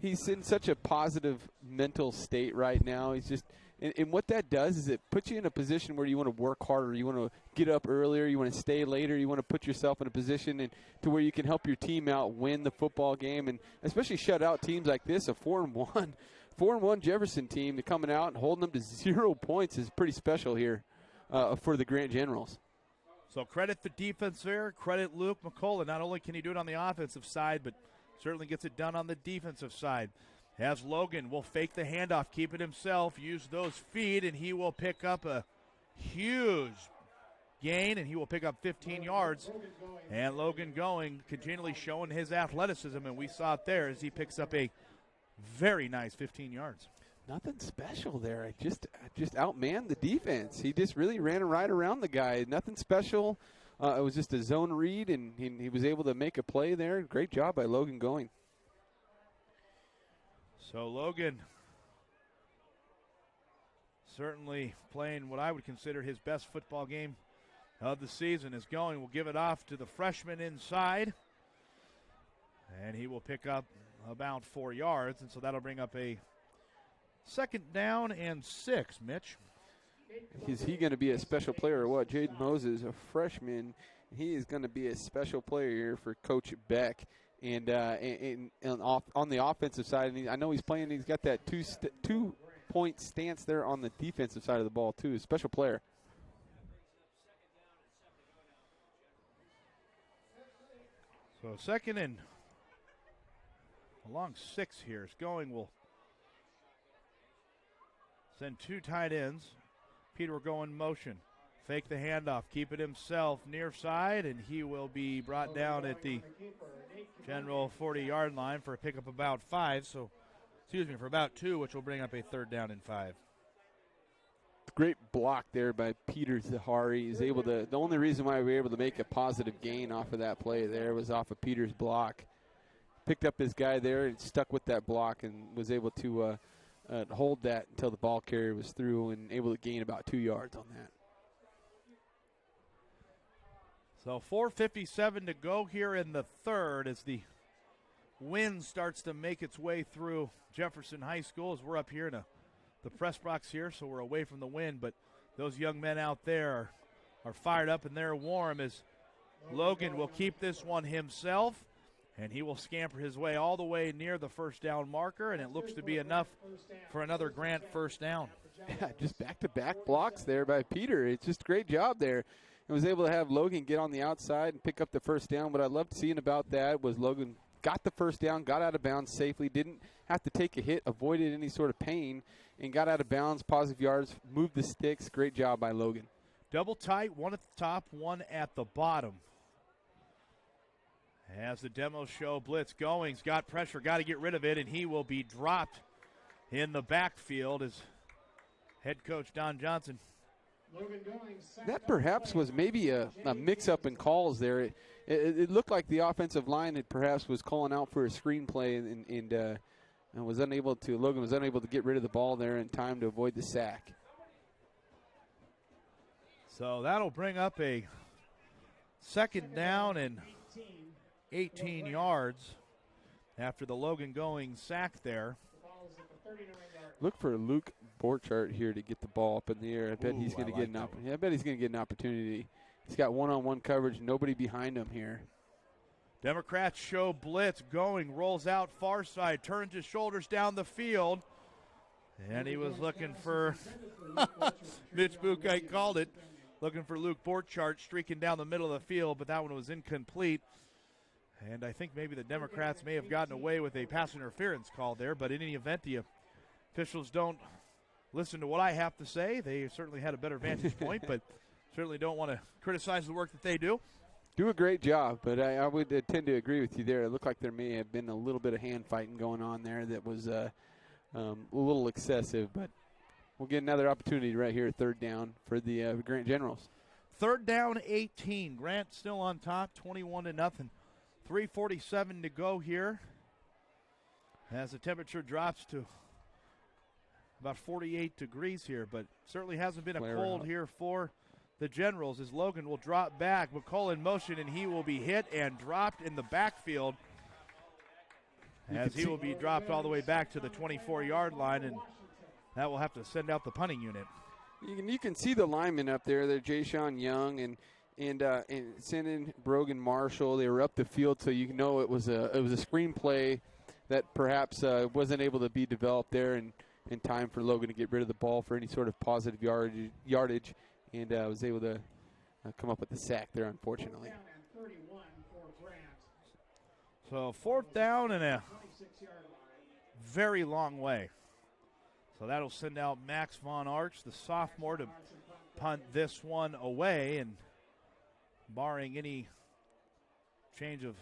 he's in such a positive mental state right now. He's just and what that does is it puts you in a position where you want to work harder, you want to get up earlier, you want to stay later, you want to put yourself in a position to where you can help your team out win the football game, and especially shut out teams like this, a 4-1 Jefferson team, to coming out and holding them to 0 points is pretty special here for the Grant Generals. So credit the defense there, credit Luke McCullough. Not only can he do it on the offensive side, but certainly gets it done on the defensive side. As Logan will fake the handoff, keep it himself, use those feet, and he will pick up a huge gain, and he will pick up 15 yards. And Logan going, continually showing his athleticism, and we saw it there as he picks up a very nice 15 yards. Nothing special there. I just outmanned the defense. He just really ran right around the guy. Nothing special. It was just a zone read, and he was able to make a play there. Great job by Logan going. So Logan certainly playing what I would consider his best football game of the season is going. We'll give it off to the freshman inside, and he will pick up about 4 yards, and so that'll bring up a 2nd down and 6, Mitch. Is he going to be a special player or what? Jaden Moses, a freshman, he is going to be a special player here for Coach Beck. And on the offensive side, and I know he's playing. He's got that 2-point stance there on the defensive side of the ball too. Special player. So 2nd and along 6 here is going. We'll send 2 tight ends. Peter will go in motion. Fake the handoff. Keep it himself near side, and he will be brought down at the general 40-yard line for a pickup about 5. So, for about 2, which will bring up a 3rd down and 5. Great block there by Peter Zahari. He's able to. The only reason why we were able to make a positive gain off of that play there was off of Peter's block. Picked up his guy there and stuck with that block and was able to hold that until the ball carrier was through and able to gain about 2 yards on that. So 4:57 to go here in the 3rd as the wind starts to make its way through Jefferson High School as we're up here in the press box here, so we're away from the wind. But those young men out there are fired up and they're warm as Logan will keep this one himself, and he will scamper his way all the way near the 1st down marker, and it looks to be enough for another Grant 1st down. Yeah, just back-to-back blocks there by Peter. It's just a great job there. And was able to have Logan get on the outside and pick up the 1st down. What I loved seeing about that was Logan got the 1st down, got out of bounds safely, didn't have to take a hit, avoided any sort of pain, and got out of bounds, positive yards, moved the sticks. Great job by Logan. Double tight, one at the top, one at the bottom. As the demo show blitz going, he's got pressure, got to get rid of it, and he will be dropped in the backfield as head coach Don Johnson. That perhaps was maybe a mix-up in calls there. It looked like the offensive line had perhaps was calling out for a screenplay and was unable to. Logan was unable to get rid of the ball there in time to avoid the sack. So that'll bring up a 2nd down and 18 yards after the Logan going sack there. Look for Luke Borchardt here to get the ball up in the air. I bet he's going to get an opportunity. I bet he's going to get an opportunity. He's got one-on-one coverage, nobody behind him here. Democrats show blitz going, rolls out far side, turns his shoulders down the field, and he was looking for Mitch Buchheit called it, looking for Luke Borchardt streaking down the middle of the field, but that one was incomplete. And I think maybe the Democrats may have gotten away with a pass interference call there, but in any event, the officials don't listen to what I have to say. They certainly had a better vantage point, but certainly don't want to criticize the work that they do. Do a great job, but I would tend to agree with you there. It looked like there may have been a little bit of hand fighting going on there that was a little excessive, but we'll get another opportunity right here, 3rd down for the Grant Generals. 3rd down, 18. Grant still on top, 21-0. 3:47 to go here as the temperature drops to about 48 degrees here, but certainly hasn't been a cold here for the Generals as Logan will drop back. McCullough in motion, and he will be hit and dropped in the backfield as he will be dropped all the way back to the 24-yard line, and that will have to send out the punting unit. You can see the linemen up there. They're Jay-Sean Young and Sinan, Brogan Marshall. They were up the field, so you know it was a screenplay that perhaps wasn't able to be developed there in time for Logan to get rid of the ball for any sort of positive yardage, and was able to come up with the sack there, unfortunately. So 4th down and a very long way. So that'll send out Max Von Arch, the sophomore, to punt this one away, and barring any change of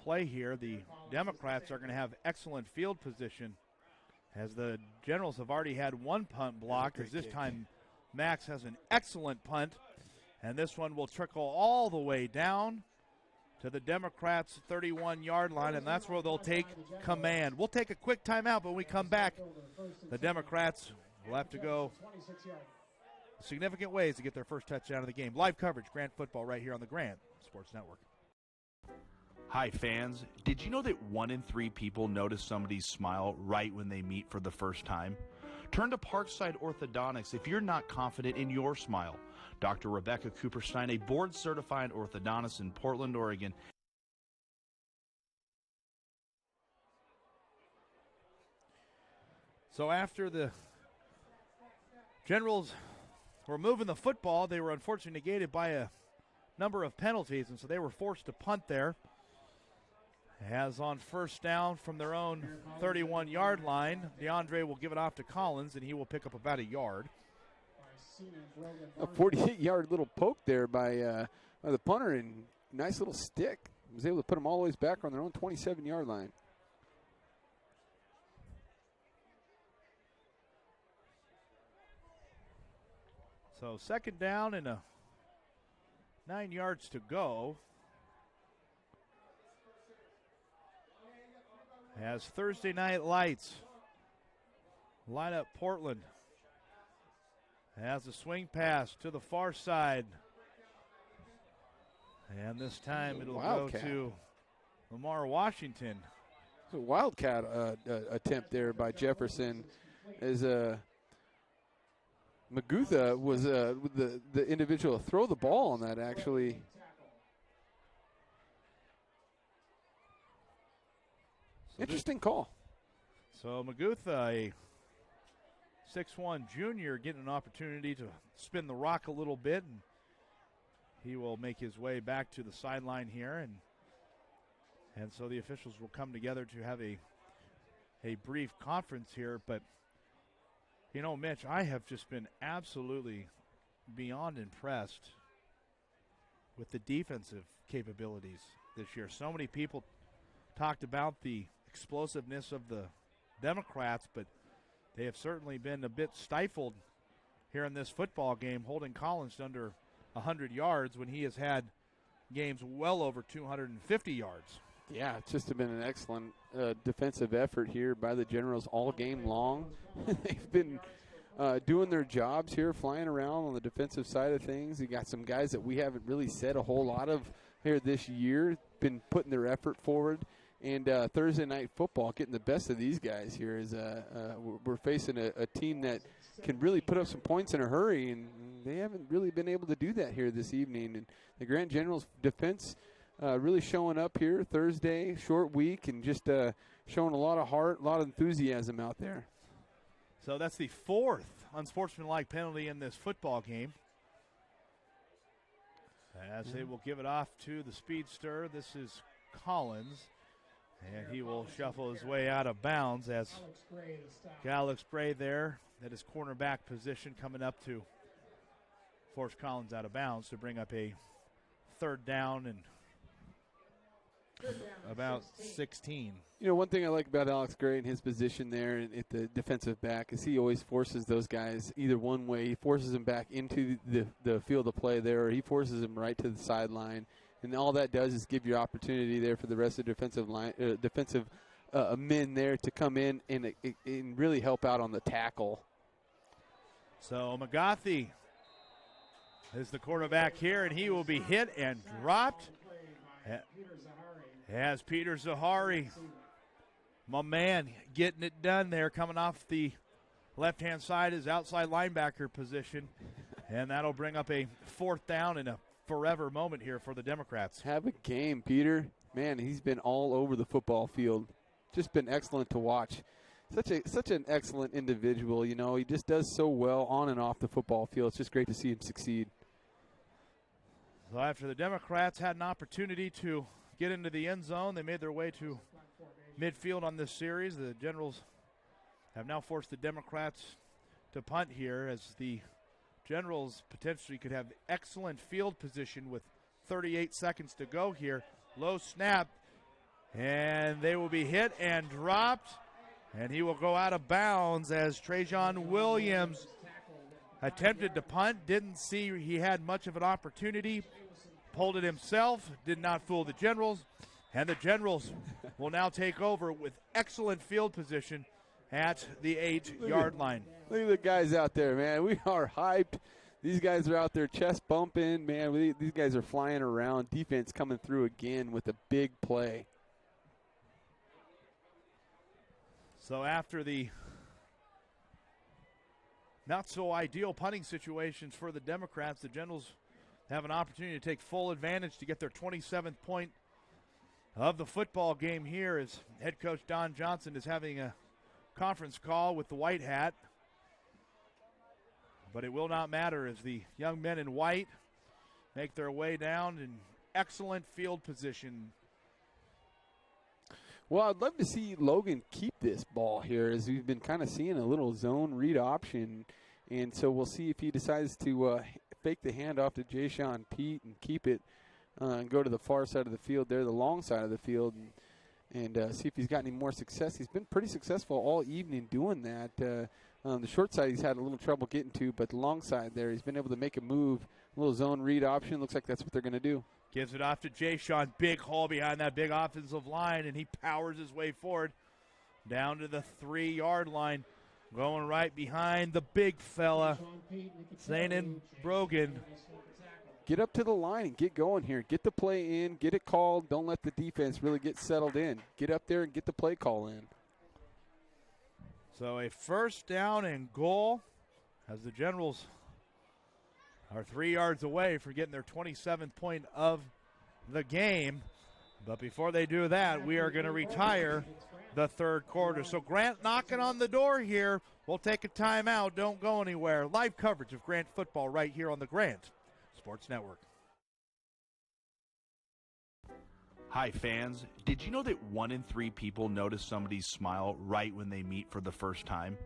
play here, the Democrats are going to have excellent field position, as the Generals have already had one punt block, as this time Max has an excellent punt, and this one will trickle all the way down to the Democrats' 31-yard line, and that's where they'll take command. We'll take a quick timeout, but when we come back, the Democrats will have to go significant ways to get their first touchdown of the game. Live coverage, Grant Football, right here on the Grant Sports Network. Hi, fans. Did you know that 1 in 3 people notice somebody's smile right when they meet for the first time? Turn to Parkside Orthodontics if you're not confident in your smile. Dr. Rebecca Cooperstein, a board-certified orthodontist in Portland, Oregon. So after the Generals were moving the football, they were unfortunately negated by a number of penalties, and so they were forced to punt there. As on 1st down from their own 31-yard line, DeAndre will give it off to Collins, and he will pick up about a yard. A 48-yard little poke there by the punter, and nice little stick. Was able to put them all the way back on their own 27-yard line. So 2nd down and 9 yards to go. As Thursday Night Lights line up Portland. Has a swing pass to the far side. And this time it'll go to Lamar Washington. It's a wildcat attempt there by Jefferson, as Magutha was the individual to throw the ball on that, actually. Interesting call. So Magutha, a 6'1" junior, getting an opportunity to spin the rock a little bit, and he will make his way back to the sideline here, and so the officials will come together to have a brief conference here. But you know, Mitch, I have just been absolutely beyond impressed with the defensive capabilities this year. So many people talked about the explosiveness of the Democrats, but they have certainly been a bit stifled here in this football game, holding Collins to under 100 yards when he has had games well over 250 yards. Yeah, it's just been an excellent defensive effort here by the Generals all game long. They've been doing their jobs here, flying around on the defensive side of things. You got some guys that we haven't really said a whole lot of here this year, been putting their effort forward. And Thursday Night Football, getting the best of these guys here is we're facing a team that can really put up some points in a hurry, and they haven't really been able to do that here this evening. And the Grant Generals defense really showing up here Thursday, short week, and just showing a lot of heart, a lot of enthusiasm out there. So that's the 4th unsportsmanlike penalty in this football game, as they will give it off to the speedster. This is Collins. And he will shuffle his way out of bounds as Alex Gray there at his cornerback position, coming up to force Collins out of bounds to bring up a 3rd down and about 16. You know, one thing I like about Alex Gray and his position there at the defensive back is he always forces those guys either one way. He forces them back into the field of play there, or he forces them right to the sideline. And all that does is give you opportunity there for the rest of the defensive men there to come in and really help out on the tackle. So McGathy is the quarterback here, and he will be hit and dropped. As Peter Zahari, my man, getting it done there, coming off the left-hand side, his outside linebacker position. And that'll bring up a 4th down and a forever moment here for the Democrats. Have a game, Peter. Man, he's been all over the football field. Just been excellent to watch. Such an excellent individual, you know. He just does so well on and off the football field. It's just great to see him succeed. So after the Democrats had an opportunity to get into the end zone, they made their way to midfield on this series. The Generals have now forced the Democrats to punt here, as the Generals potentially could have excellent field position with 38 seconds to go here. Low snap, and they will be hit and dropped, and he will go out of bounds as Trajan Williams attempted to punt. Didn't see he had much of an opportunity. Pulled it himself. Did not fool the Generals. And the Generals will now take over with excellent field position at the 8-yard line. Look at the guys out there, man. We are hyped. These guys are out there chest bumping. Man, these guys are flying around. Defense coming through again with a big play. So after the not so ideal punting situations for the Democrats, the Generals have an opportunity to take full advantage to get their 27th point of the football game here, as head coach Don Johnson is having a conference call with the White Hat. But it will not matter as the young men in white make their way down in excellent field position. Well, I'd love to see Logan keep this ball here, as we've been kind of seeing a little zone read option. And so we'll see if he decides to fake the handoff to Jayshon Pete and keep it and go to the far side of the field there, the long side of the field, and see if he's got any more success. He's been pretty successful all evening doing that. The short side he's had a little trouble getting to, but the long side there, he's been able to make a move, a little zone read option. Looks like that's what they're going to do. Gives it off to Jayshon. Big hole behind that big offensive line, and he powers his way forward down to the 3-yard line. Going right behind the big fella, Zanin Brogan. Get up to the line and get going here. Get the play in, get it called. Don't let the defense really get settled in. Get up there and get the play call in. So a 1st down and goal, as the Generals are 3 yards away from getting their 27th point of the game. But before they do that, we are going to retire the 3rd quarter. So Grant knocking on the door here. We'll take a timeout. Don't go anywhere. Live coverage of Grant football right here on the Grant Sports Network. Hi, fans. Did you know that 1 in 3 people notice somebody's smile right when they meet for the first time?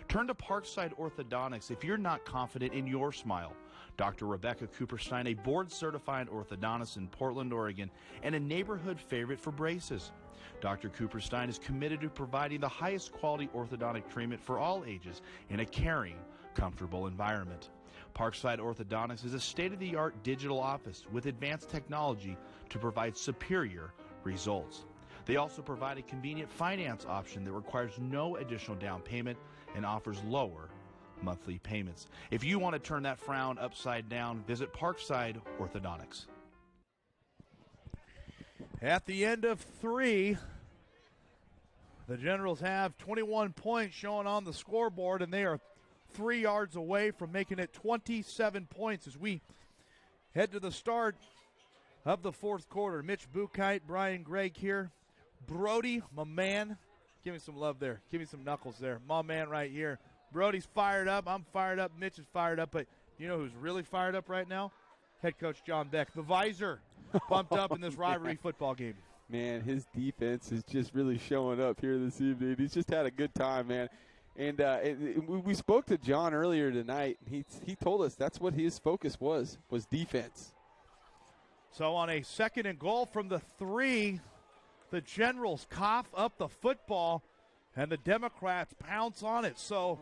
Turn to Parkside Orthodontics if you're not confident in your smile. Dr. Rebecca Cooperstein, a board-certified orthodontist in Portland, Oregon, and a neighborhood favorite for braces. Dr. Cooperstein is committed to providing the highest quality orthodontic treatment for all ages in a caring, comfortable environment. Parkside Orthodontics is a state-of-the-art digital office with advanced technology to provide superior results. They also provide a convenient finance option that requires no additional down payment and offers lower monthly payments. If you want to turn that frown upside down, visit Parkside Orthodontics. At the end of 3, the Generals have 21 points showing on the scoreboard, and they are 3 yards away from making it 27 points as we head to the start of the 4th quarter. Mitch Bukite, Brian Gregg here. Brody, my man. Give me some love there. Give me some knuckles there. My man right here. Brody's fired up. I'm fired up. Mitch is fired up. But you know who's really fired up right now? Head coach John Beck. The visor bumped up in this rivalry football game. Man, his defense is just really showing up here this evening. He's just had a good time, man. And we spoke to John earlier tonight. He told us that's what his focus was defense. So on a 2nd and goal from the 3, the Generals cough up the football, and the Democrats pounce on it. So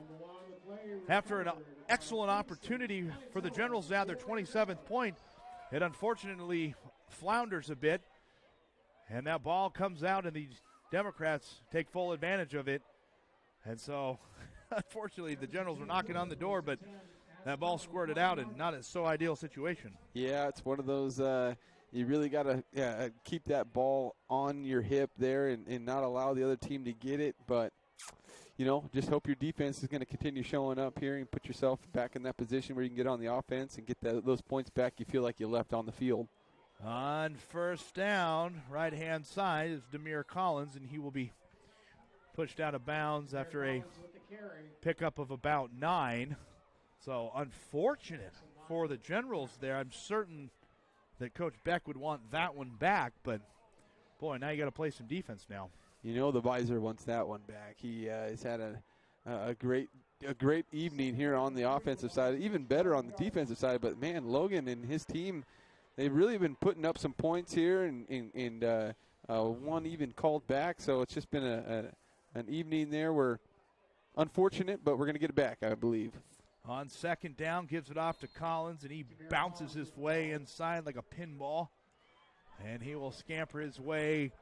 after an excellent opportunity for the Generals to have their 27th point, it unfortunately flounders a bit, and that ball comes out, and the Democrats take full advantage of it. And so, unfortunately, the Generals were knocking on the door, but that ball squirted out and not a so ideal situation. Yeah, it's one of those You really got to keep that ball on your hip there and not allow the other team to get it. But, just hope your defense is going to continue showing up here and put yourself back in that position where you can get on the offense and get those points back you feel like you left on the field. On first down, right-hand side is Demir Collins, and he will be pushed out of bounds after a pickup of about 9. So unfortunate for the Generals there. I'm certain that Coach Beck would want that one back, but, boy, now you got to play some defense now. The Visor wants that one back. He has had a great evening here on the offensive side, even better on the defensive side. But, man, Logan and his team, they've really been putting up some points here, and one even called back. So it's just been an evening there where unfortunate, but we're going to get it back, I believe. On second down, gives it off to Collins, and he bounces his way inside like a pinball. And he will scamper his way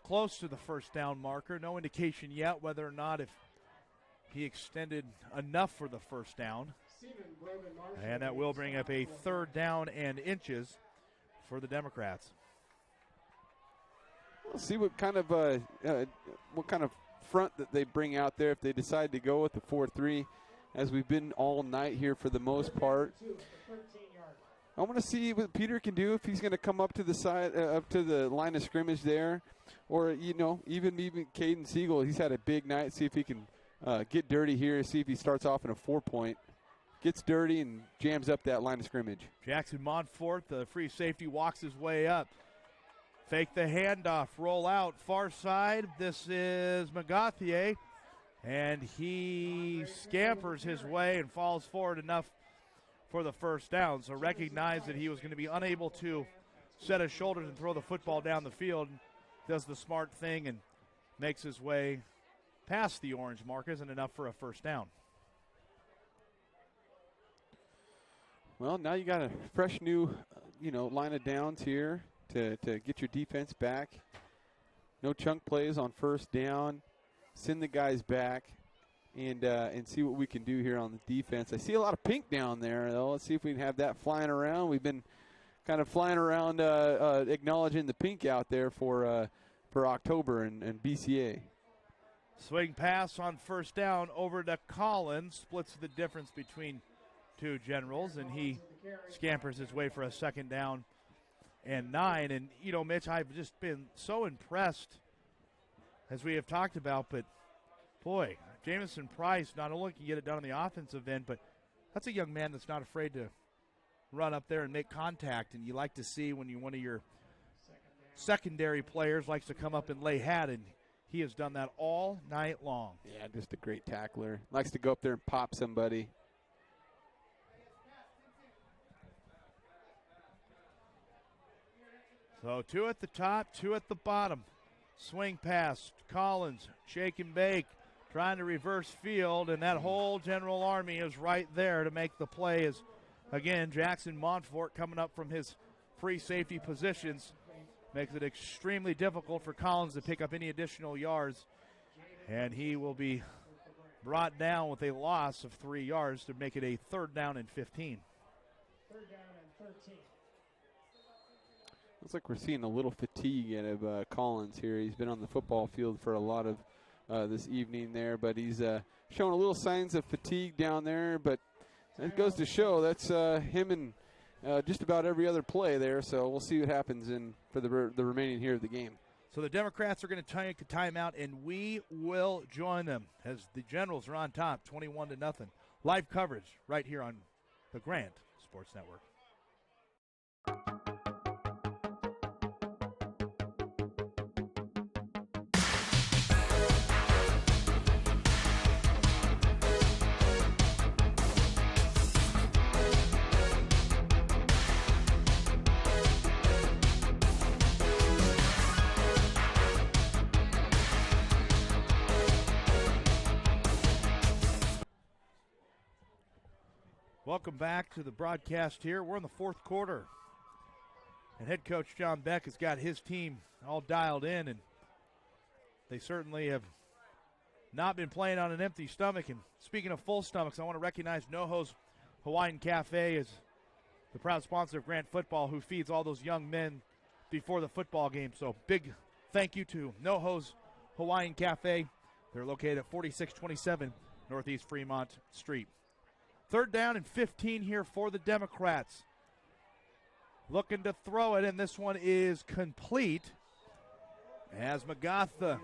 close to the first down marker. No indication yet whether or not if he extended enough for the first down. And that will bring up a third down and inches for the Democrats. We'll see what kind of front that they bring out there if they decide to go with the 4-3, as we've been all night here for the most part. I want to see what Peter can do, if he's going to come up to the side, up to the line of scrimmage there, or even Caden Siegel. He's had a big night. See if he can get dirty here. See if he starts off in a 4-point, gets dirty and jams up that line of scrimmage. Jackson Montfort, the free safety, walks his way up. Fake the handoff, roll out, far side. This is Magathier, and he scampers his way and falls forward enough for the first down. So recognize that he was going to be unable to set his shoulders and throw the football down the field. Does the smart thing and makes his way past the orange mark. Isn't enough for a first down. Well, now you got a fresh new, line of downs here to get your defense back. No chunk plays on first down. Send the guys back and see what we can do here on the defense. I see a lot of pink down there, though. Let's see if we can have that flying around. We've been kind of flying around acknowledging the pink out there for October and BCA. Swing pass on first down over to Collins. Splits the difference between two Generals, and he scampers his way for a second down and 9. And, Mitch, I've just been so impressed, as we have talked about, but, boy, Jamison Price not only can get it done on the offensive end, but that's a young man that's not afraid to run up there and make contact. And you like to see when one of your secondary players likes to come up and lay hat, and he has done that all night long. Yeah, just a great tackler. Likes to go up there and pop somebody. So 2 at the top, 2 at the bottom. Swing pass, Collins, shake and bake, trying to reverse field, and that whole General Army is right there to make the play. As, again, Jackson Montfort coming up from his free safety positions makes it extremely difficult for Collins to pick up any additional yards, and he will be brought down with a loss of 3 yards to make it a third down and 15. Third down and 13. Looks like we're seeing a little fatigue out of Collins here. He's been on the football field for a lot of this evening there, but he's showing a little signs of fatigue down there. But it goes to show that's him and just about every other play there. So we'll see what happens for the remaining here of the game. So the Democrats are going to take a timeout, and we will join them as the Generals are on top, 21-0. Live coverage right here on the Grant Sports Network. Welcome back to the broadcast here. We're in the fourth quarter, and head coach John Beck has got his team all dialed in, and they certainly have not been playing on an empty stomach. And speaking of full stomachs, I want to recognize NoHo's Hawaiian Cafe as the proud sponsor of Grant football, who feeds all those young men before the football game. So big thank you to NoHo's Hawaiian Cafe. They're located at 4627 Northeast Fremont Street. 3rd down and 15 here for the Democrats. Looking to throw it, and this one is complete as McGatha,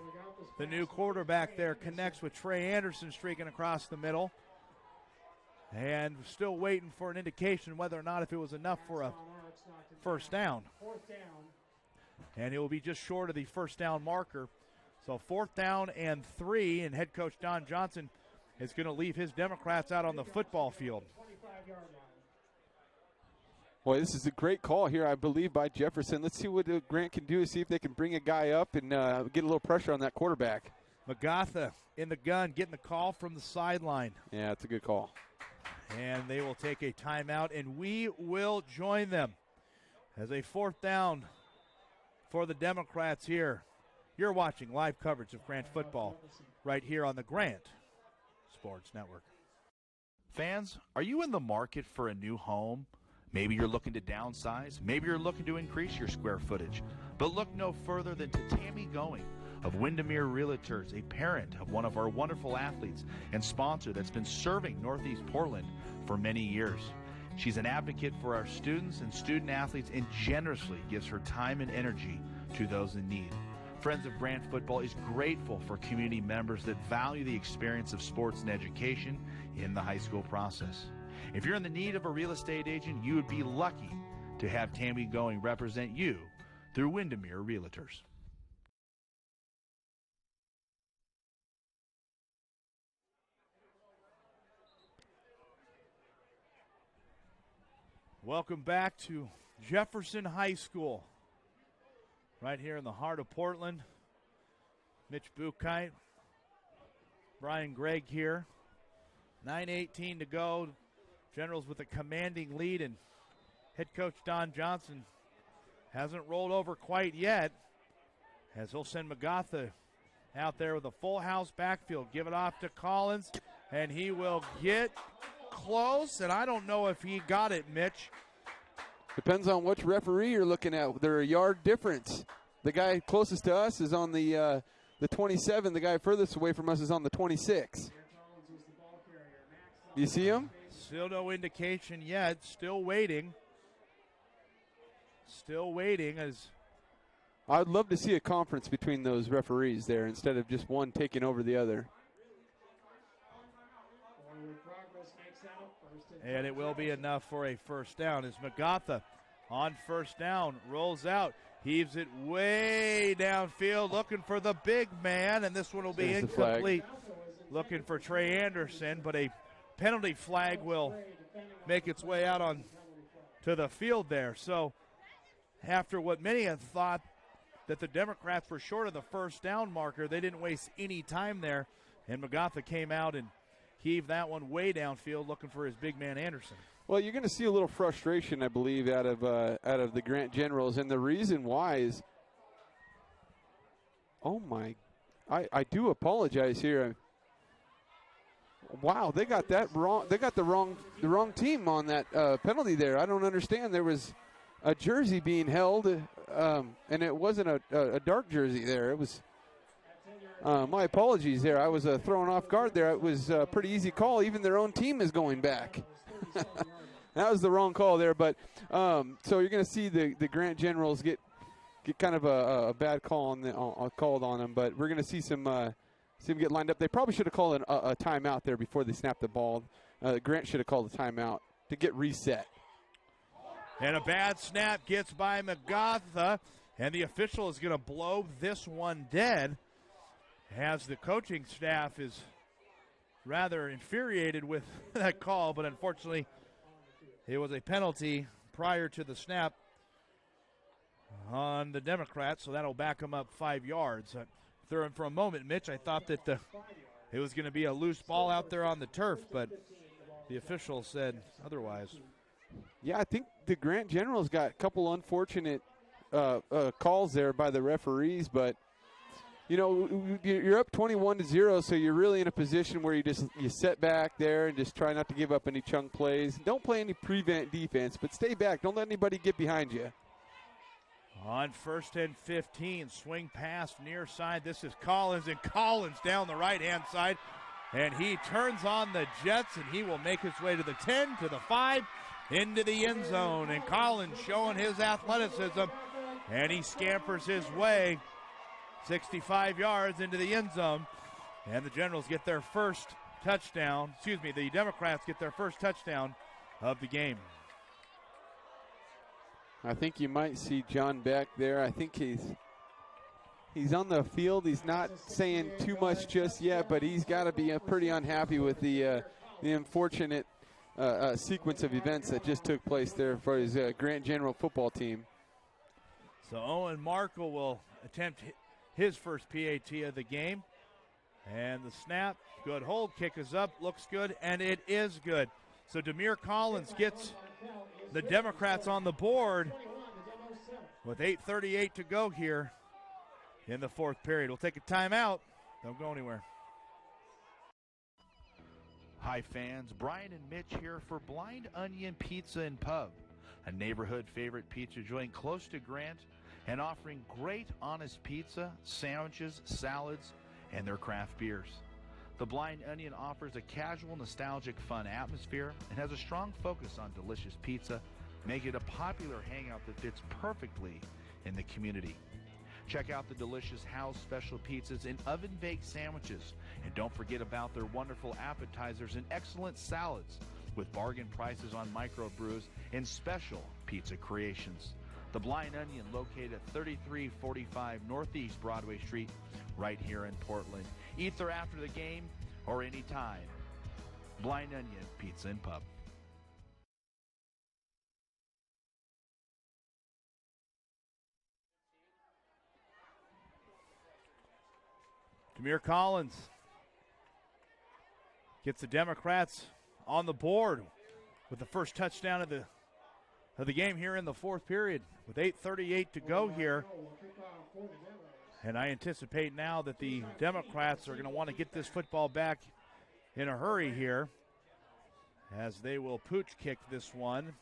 the new quarterback there, connects with Trey Anderson streaking across the middle. And still waiting for an indication whether or not if it was enough for a first down. And it will be just short of the first down marker. So 4th down and 3, and head coach Don Johnson is going to leave his Democrats out on the football field. Boy, this is a great call here, I believe, by Jefferson. Let's see what Grant can do, see if they can bring a guy up and get a little pressure on that quarterback. McGatha in the gun, getting the call from the sideline. Yeah, it's a good call. And they will take a timeout, and we will join them as a 4th down for the Democrats here. You're watching live coverage of Grant football right here on the Grant Sports Network. Fans, are you in the market for a new home? Maybe you're looking to downsize. Maybe you're looking to increase your square footage. But look no further than to Tammy Going of Windermere Realtors, a parent of one of our wonderful athletes and sponsor that's been serving Northeast Portland for many years. She's an advocate for our students and student athletes and generously gives her time and energy to those in need. Friends of Grant Football is grateful for community members that value the experience of sports and education in the high school process. If you're in the need of a real estate agent, you would be lucky to have Tammy Going represent you through Windermere Realtors. Welcome back to Jefferson High School, right here in the heart of Portland. Mitch Bukite, Brian Gregg here. 9:18 to go. Generals with a commanding lead, and head coach Don Johnson hasn't rolled over quite yet, as he'll send McGatha out there with a full house backfield. Give it off to Collins, and he will get close, and I don't know if he got it, Mitch. Depends on which referee you're looking at. They're a yard difference. The guy closest to us is on the 27. The guy furthest away from us is on the 26. You see him? Still no indication yet. Still waiting. Still waiting as I'd love to see a conference between those referees there instead of just one taking over the other. And it will be enough for a first down as McGatha on first down rolls out, heaves it way downfield, looking for the big man, and this one will be incomplete. Looking for Trey Anderson, but a penalty flag will make its way out on to the field there. So after what many had thought that the Democrats were short of the first down marker, they didn't waste any time there, and McGatha came out and heaved that one way downfield looking for his big man Anderson. Well, you're going to see a little frustration, I believe, out of the Grant Generals, and the reason why is, I do apologize here. Wow, they got that wrong. They got the wrong team on that penalty there. I don't understand. There was a jersey being held, and it wasn't a dark jersey there. It was. My apologies there. I was thrown off guard there. It was a pretty easy call. Even their own team is going back. That was the wrong call there. But so you're going to see the Grant Generals get kind of a bad call called on them. But we're going to see them get lined up. They probably should have called a timeout there before they snapped the ball. Grant should have called a timeout to get reset. And a bad snap gets by McGatha, and the official is going to blow this one dead, as the coaching staff is rather infuriated with that call, but unfortunately it was a penalty prior to the snap on the Democrats, so that'll back them up 5 yards. For a moment, Mitch, I thought that it was going to be a loose ball out there on the turf, but the official said otherwise. Yeah, I think the Grant Generals got a couple unfortunate calls there by the referees, but you know, you're up 21-0, so you're really in a position where you set back there and just try not to give up any chunk plays. Don't play any prevent defense, but stay back. Don't let anybody get behind you. On 1st and 15, swing pass near side. This is Collins, and Collins down the right-hand side. And he turns on the Jets, and he will make his way to the 10, to the 5, into the end zone. And Collins showing his athleticism, and he scampers his way 65 yards into the end zone. And the Generals get their first touchdown. The Democrats get their first touchdown of the game. I think you might see John Beck there. I think he's on the field. He's not saying too much just yet, but he's got to be pretty unhappy with the unfortunate sequence of events that just took place there for his Grant General football team. So Owen Markle will attempt his first PAT of the game. And the snap, good hold, kick is up, looks good, and it is good. So Demir Collins gets the Democrats on the board with 8:38 to go here in the fourth period. We'll take a timeout. Don't go anywhere. Hi fans, Brian and Mitch here for Blind Onion Pizza and Pub, a neighborhood favorite pizza joint close to Grant and offering great honest pizza, sandwiches, salads, and their craft beers. The Blind Onion offers a casual, nostalgic, fun atmosphere and has a strong focus on delicious pizza, making it a popular hangout that fits perfectly in the community. Check out the delicious house special pizzas and oven-baked sandwiches. And don't forget about their wonderful appetizers and excellent salads with bargain prices on microbrews and special pizza creations. The Blind Onion, located at 3345 Northeast Broadway Street, right here in Portland. Either after the game or anytime. Blind Onion Pizza and Pub. Demir Collins gets the Democrats on the board with the first touchdown of the game here in the fourth period with 8:38 to go here. And I anticipate now that the Democrats are going to want to get this football back in a hurry here, as they will pooch kick this one.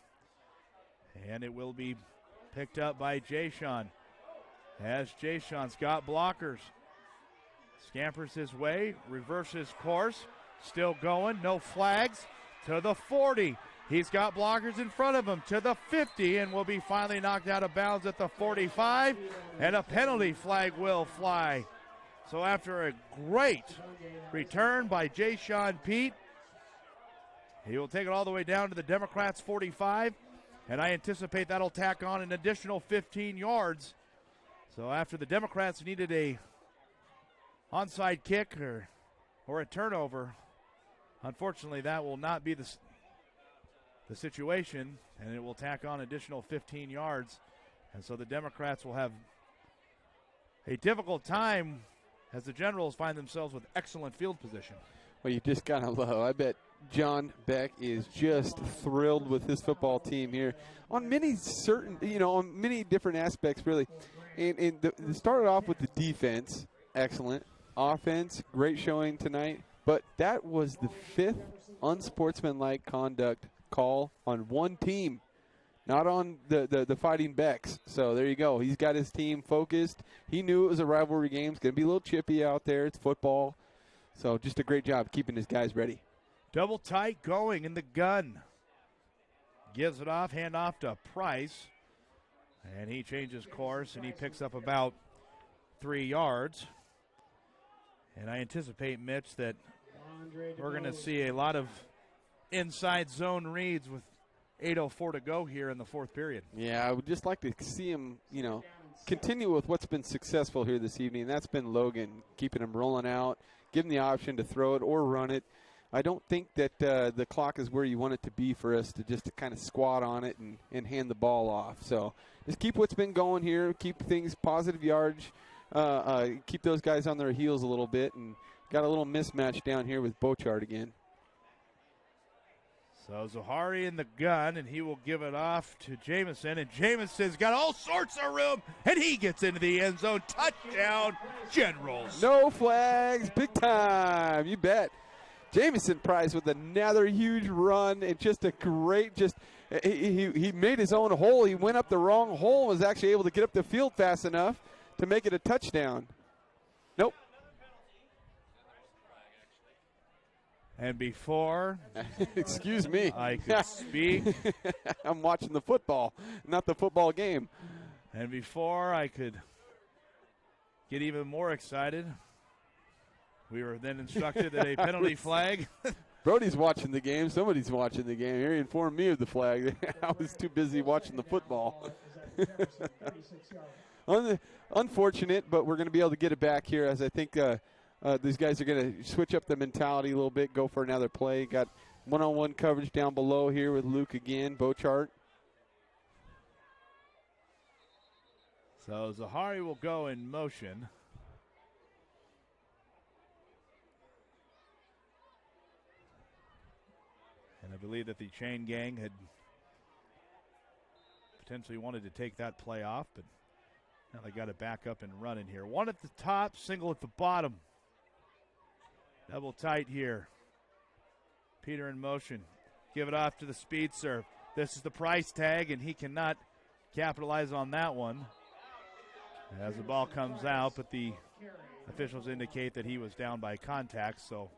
And it will be picked up by Jayshon, as Jayshon's got blockers. Scampers his way, reverses course, still going, no flags, to the 40. He's got blockers in front of him, to the 50, and will be finally knocked out of bounds at the 45, and a penalty flag will fly. So after a great return by Jayshon Pete, he will take it all the way down to the Democrats' 45, and I anticipate that'll tack on an additional 15 yards. So after the Democrats needed a onside kick or a turnover, unfortunately that will not be the situation, and it will tack on additional 15 yards. And so the Democrats will have a difficult time as the Generals find themselves with excellent field position. Well, you just got to love. I bet John Beck is just thrilled with his football team here on many on many different aspects, really. And it started off with the defense, excellent. Offense, great showing tonight. But that was the fifth unsportsmanlike conduct call on one team, not on the Fighting Becks. So there you go. He's got his team focused. He knew it was a rivalry game. It's going to be a little chippy out there. It's football. So just a great job keeping his guys ready. Double tight going in the gun. Gives it off, hand off to Price. And he changes course, and he picks up about 3 yards. And I anticipate, Mitch, that we're going to see a lot of inside zone reads with 8:04 to go here in the fourth period. Yeah, I would just like to see him, continue with what's been successful here this evening. That's been Logan, keeping him rolling out, giving the option to throw it or run it. I don't think that the clock is where you want it to be for us to kind of squat on it and hand the ball off. So just keep what's been going here, keep things positive yardage, keep those guys on their heels a little bit, and got a little mismatch down here with Bochard again. So Zahari in the gun, and he will give it off to Jamison, and Jamison's got all sorts of room, and he gets into the end zone. Touchdown, Generals. No flags, big time, you bet. Jamison Price with another huge run and just a great, he made his own hole. He went up the wrong hole, was actually able to get up the field fast enough to make it a touchdown. Nope. And before excuse me, I could speak, I'm watching the football, not the football game. And before I could get even more excited, we were then instructed that a penalty flag. Brody's watching the game. Somebody's watching the game. He informed me of the flag. I was too busy watching the football. Unfortunate, but we're going to be able to get it back here, as I think these guys are going to switch up the mentality a little bit, go for another play. Got one-on-one coverage down below here with Luke again, Bochart. So Zahari will go in motion. And I believe that the chain gang had potentially wanted to take that play off, but now they got it back up and running here. One at the top, single at the bottom. Double tight here. Peter in motion. Give it off to the speed serve. This is the price tag, and he cannot capitalize on that one as the ball comes out, but the officials indicate that he was down by contact, so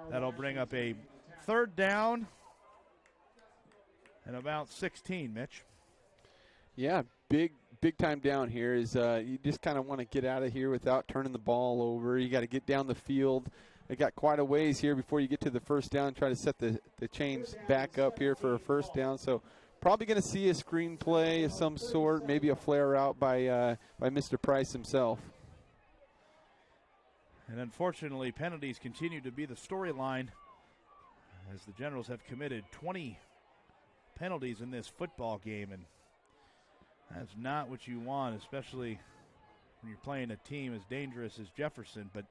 that'll bring up a third down and about 16, Mitch. Yeah, big time down here is you just kind of want to get out of here without turning the ball over. You got to get down the field. They got quite a ways here before you get to the first down. Try to set the chains back up here for a first down. So probably going to see a screen play of some sort, maybe a flare out by Mr. Price himself. And unfortunately, penalties continue to be the storyline as the Generals have committed 20 penalties in this football game, and that's not what you want, especially when you're playing a team as dangerous as Jefferson. But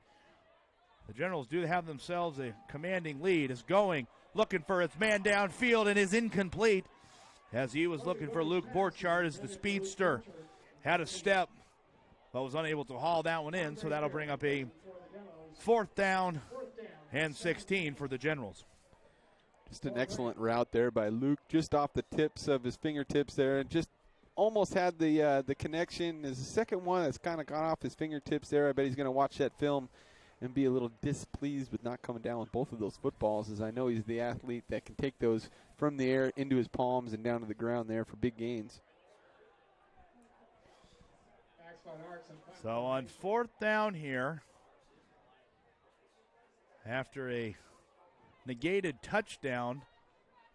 the Generals do have themselves a commanding lead. Is going, looking for its man downfield, and is incomplete as he was looking for Luke Borchardt as the speedster had a step but was unable to haul that one in, so that'll bring up a fourth down and 16 for the Generals. Just an excellent route there by Luke, just off the tips of his fingertips there, and just almost had the connection. There's a second one that's kind of gone off his fingertips there. I bet he's going to watch that film and be a little displeased with not coming down with both of those footballs, as I know he's the athlete that can take those from the air into his palms and down to the ground there for big gains. So on fourth down here, after a negated touchdown,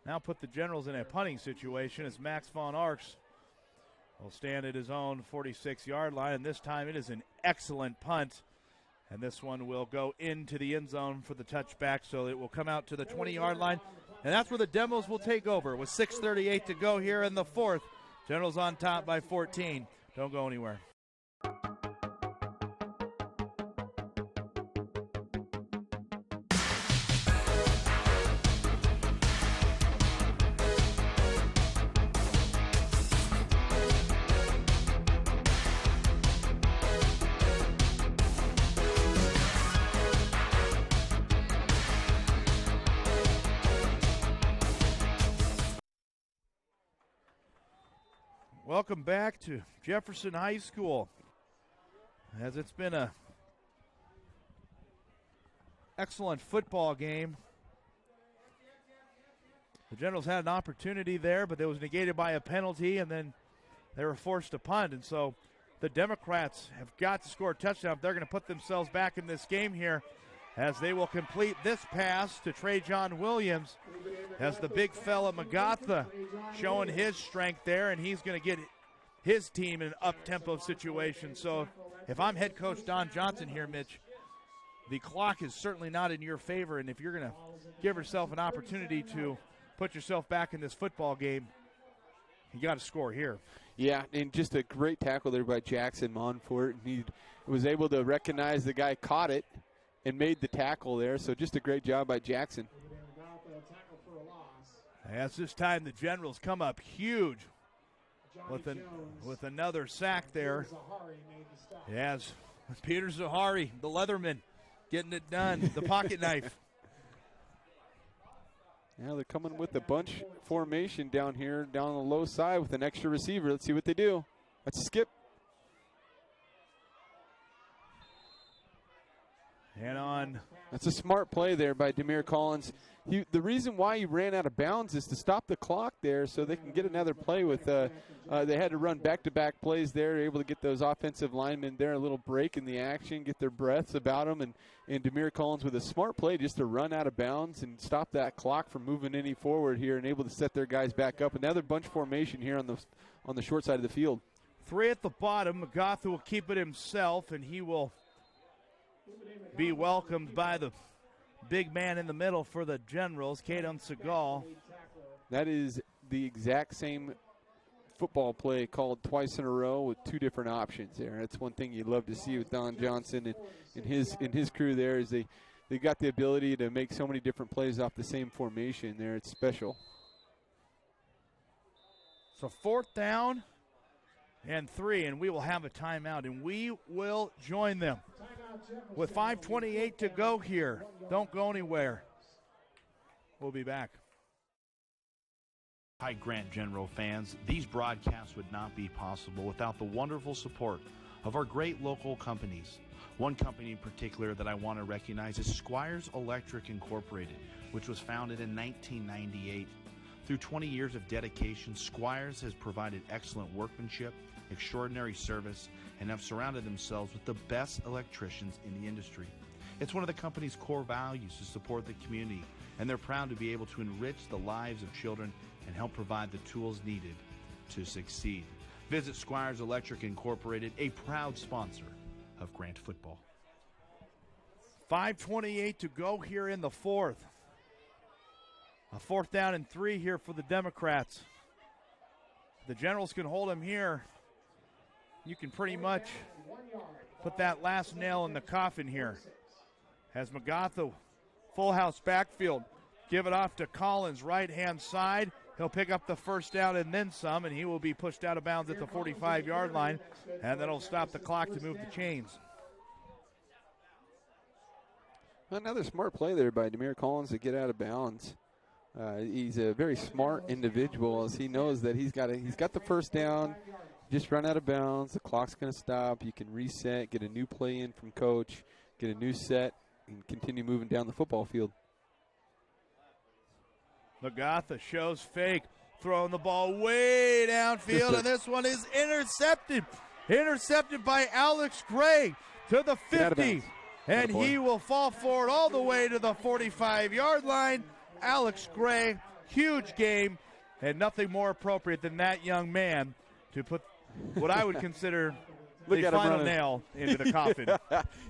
now put the Generals in a punting situation as Max von Arx will stand at his own 46-yard line, and this time it is an excellent punt. And this one will go into the end zone for the touchback, so it will come out to the 20-yard line. And that's where the Demos will take over with 6:38 to go here in the fourth. Generals on top by 14. Don't go anywhere. Welcome back to Jefferson High School, as it's been a excellent football game. The Generals had an opportunity there, but it was negated by a penalty, and then they were forced to punt. And so the Democrats have got to score a touchdown if they're going to put themselves back in this game here, as they will complete this pass to Trajan Williams, as the big fella Magatha showing his strength there, and he's going to get his team in an up-tempo situation. So if I'm head coach Don Johnson here, Mitch, the clock is certainly not in your favor, and if you're going to give yourself an opportunity to put yourself back in this football game, you got to score here. Yeah, and just a great tackle there by Jackson Monfort. He was able to recognize the guy caught it and made the tackle there, so just a great job by Jackson. As this time the Generals come up huge with another sack there. Yes, Peter Zahari, the Leatherman, getting it done, the pocket knife. Now they're coming with a bunch formation down here, down on the low side with an extra receiver. Let's see what they do. That's a skip. And on. That's a smart play there by Demir Collins. The reason why he ran out of bounds is to stop the clock there so they can get another play with they had to run back-to-back plays there, able to get those offensive linemen there a little break in the action, get their breaths about them, and Demir Collins with a smart play just to run out of bounds and stop that clock from moving any forward here and able to set their guys back up. Another bunch formation here on the short side of the field. 3 at the bottom. MacArthur will keep it himself, and he will be welcomed by the big man in the middle for the Generals, Kaden Segal. That is the exact same football play called twice in a row with 2 different options there. That's one thing you love to see with Don Johnson and his crew there is they got the ability to make so many different plays off the same formation there. It's special. So 4th down and 3, and we will have a timeout, and we will join them with 5:28 to go here. Don't go anywhere. We'll be back. Hi, Grant General fans. These broadcasts would not be possible without the wonderful support of our great local companies. One company in particular that I want to recognize is Squires Electric Incorporated, which was founded in 1998. Through 20 years of dedication, Squires has provided excellent workmanship, extraordinary service, and have surrounded themselves with the best electricians in the industry. It's one of the company's core values to support the community, and they're proud to be able to enrich the lives of children and help provide the tools needed to succeed. Visit Squires Electric Incorporated, a proud sponsor of Grant football. 5:28 to go here in the 4th. A 4th down and 3 here for the Democrats. The Generals can hold them here. You can pretty much put that last nail in the coffin here. As MacArthur, full house backfield, give it off to Collins, right-hand side. He'll pick up the 1st down and then some, and he will be pushed out of bounds at the 45-yard line, and that'll stop the clock to move the chains. Another smart play there by Demir Collins to get out of bounds. He's a very smart individual as he knows that he's got the 1st down. Just run out of bounds. The clock's going to stop. You can reset, get a new play in from coach, get a new set, and continue moving down the football field. MacArthur shows fake, throwing the ball way downfield, and this one is intercepted. Intercepted by Alex Gray to the 50, and he will fall forward all the way to the 45-yard line. Alex Gray, huge game, and nothing more appropriate than that young man to put what I would consider the final nail into the coffin.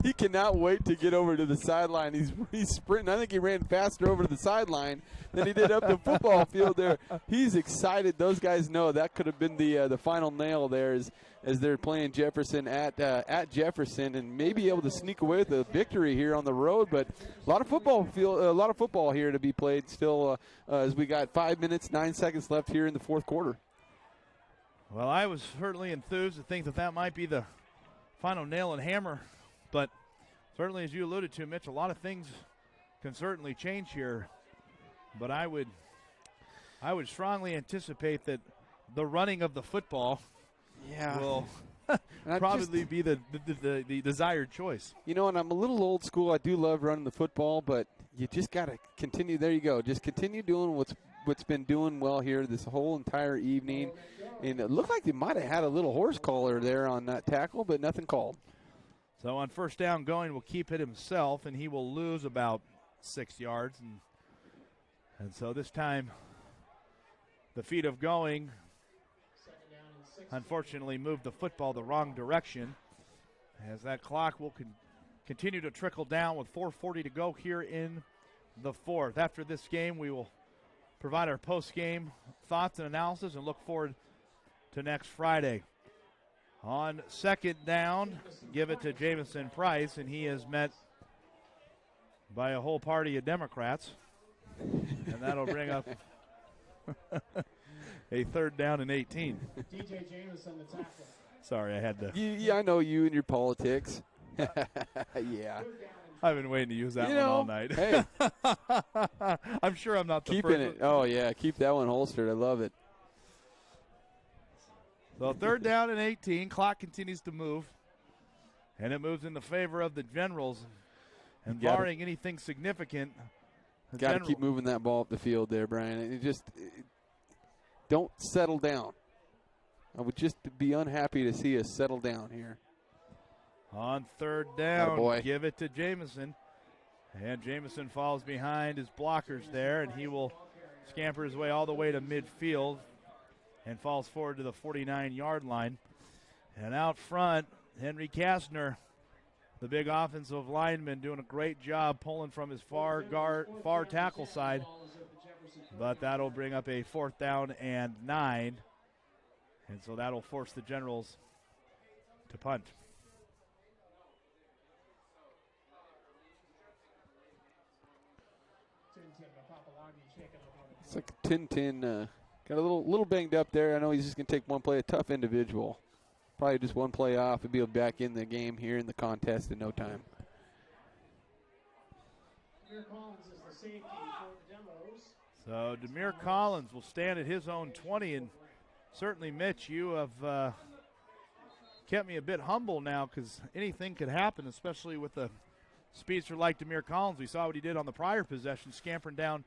He cannot wait to get over to the sideline. He's sprinting. I think he ran faster over to the sideline than he did up the football field there. He's excited. Those guys know that could have been the final nail there as they're playing Jefferson at Jefferson and maybe able to sneak away with a victory here on the road. But a lot of football here to be played still as we got 5 minutes, 9 seconds left here in the 4th quarter. Well, I was certainly enthused to think that might be the final nail and hammer. But certainly, as you alluded to, Mitch, a lot of things can certainly change here. But I would strongly anticipate that the running of the football will probably be the desired choice. You know, and I'm a little old school. I do love running the football, but you just got to continue. There you go. Just continue doing what's been doing well here this whole entire evening. And it looked like they might have had a little horse collar there on that tackle, but nothing called. So on 1st down going, will keep it himself, and he will lose about 6 yards. And so this time, the feet of going, unfortunately, moved the football the wrong direction. As that clock will continue to trickle down with 4:40 to go here in the 4th. After this game, we will provide our post-game thoughts and analysis and look forward to next Friday. On 2nd down, give it to Jamison Price, and he is met by a whole party of Democrats. And that'll bring up a 3rd down and 18. DJ Jamison, the tackle. Sorry, I had to. Yeah, I know you and your politics. Yeah. I've been waiting to use that one all night. Hey. I'm sure I'm not the Keeping first. it. Oh, yeah. Keep that one holstered. I love it. So 3rd down and 18. Clock continues to move. And it moves in the favor of the Generals. And barring anything significant, got to keep moving that ball up the field there, Brian. And don't settle down. I would just be unhappy to see us settle down here. On 3rd down, give it to Jamison. And Jamison falls behind his blockers there, and he will scamper his way all the way to midfield and falls forward to the 49-yard line. And out front, Henry Kastner, the big offensive lineman, doing a great job pulling from his far tackle side. But that'll bring up a 4th down and 9. And so that'll force the Generals to punt. It's like Tintin got a little banged up there. I know he's just going to take one play, a tough individual. Probably just one play off. He'll be back in the game here in the contest in no time. Demir Collins is the safety for the Demos. So Demir Collins will stand at his own 20, and certainly, Mitch, you have kept me a bit humble now because anything could happen, especially with a speedster like Demir Collins. We saw what he did on the prior possession, scampering down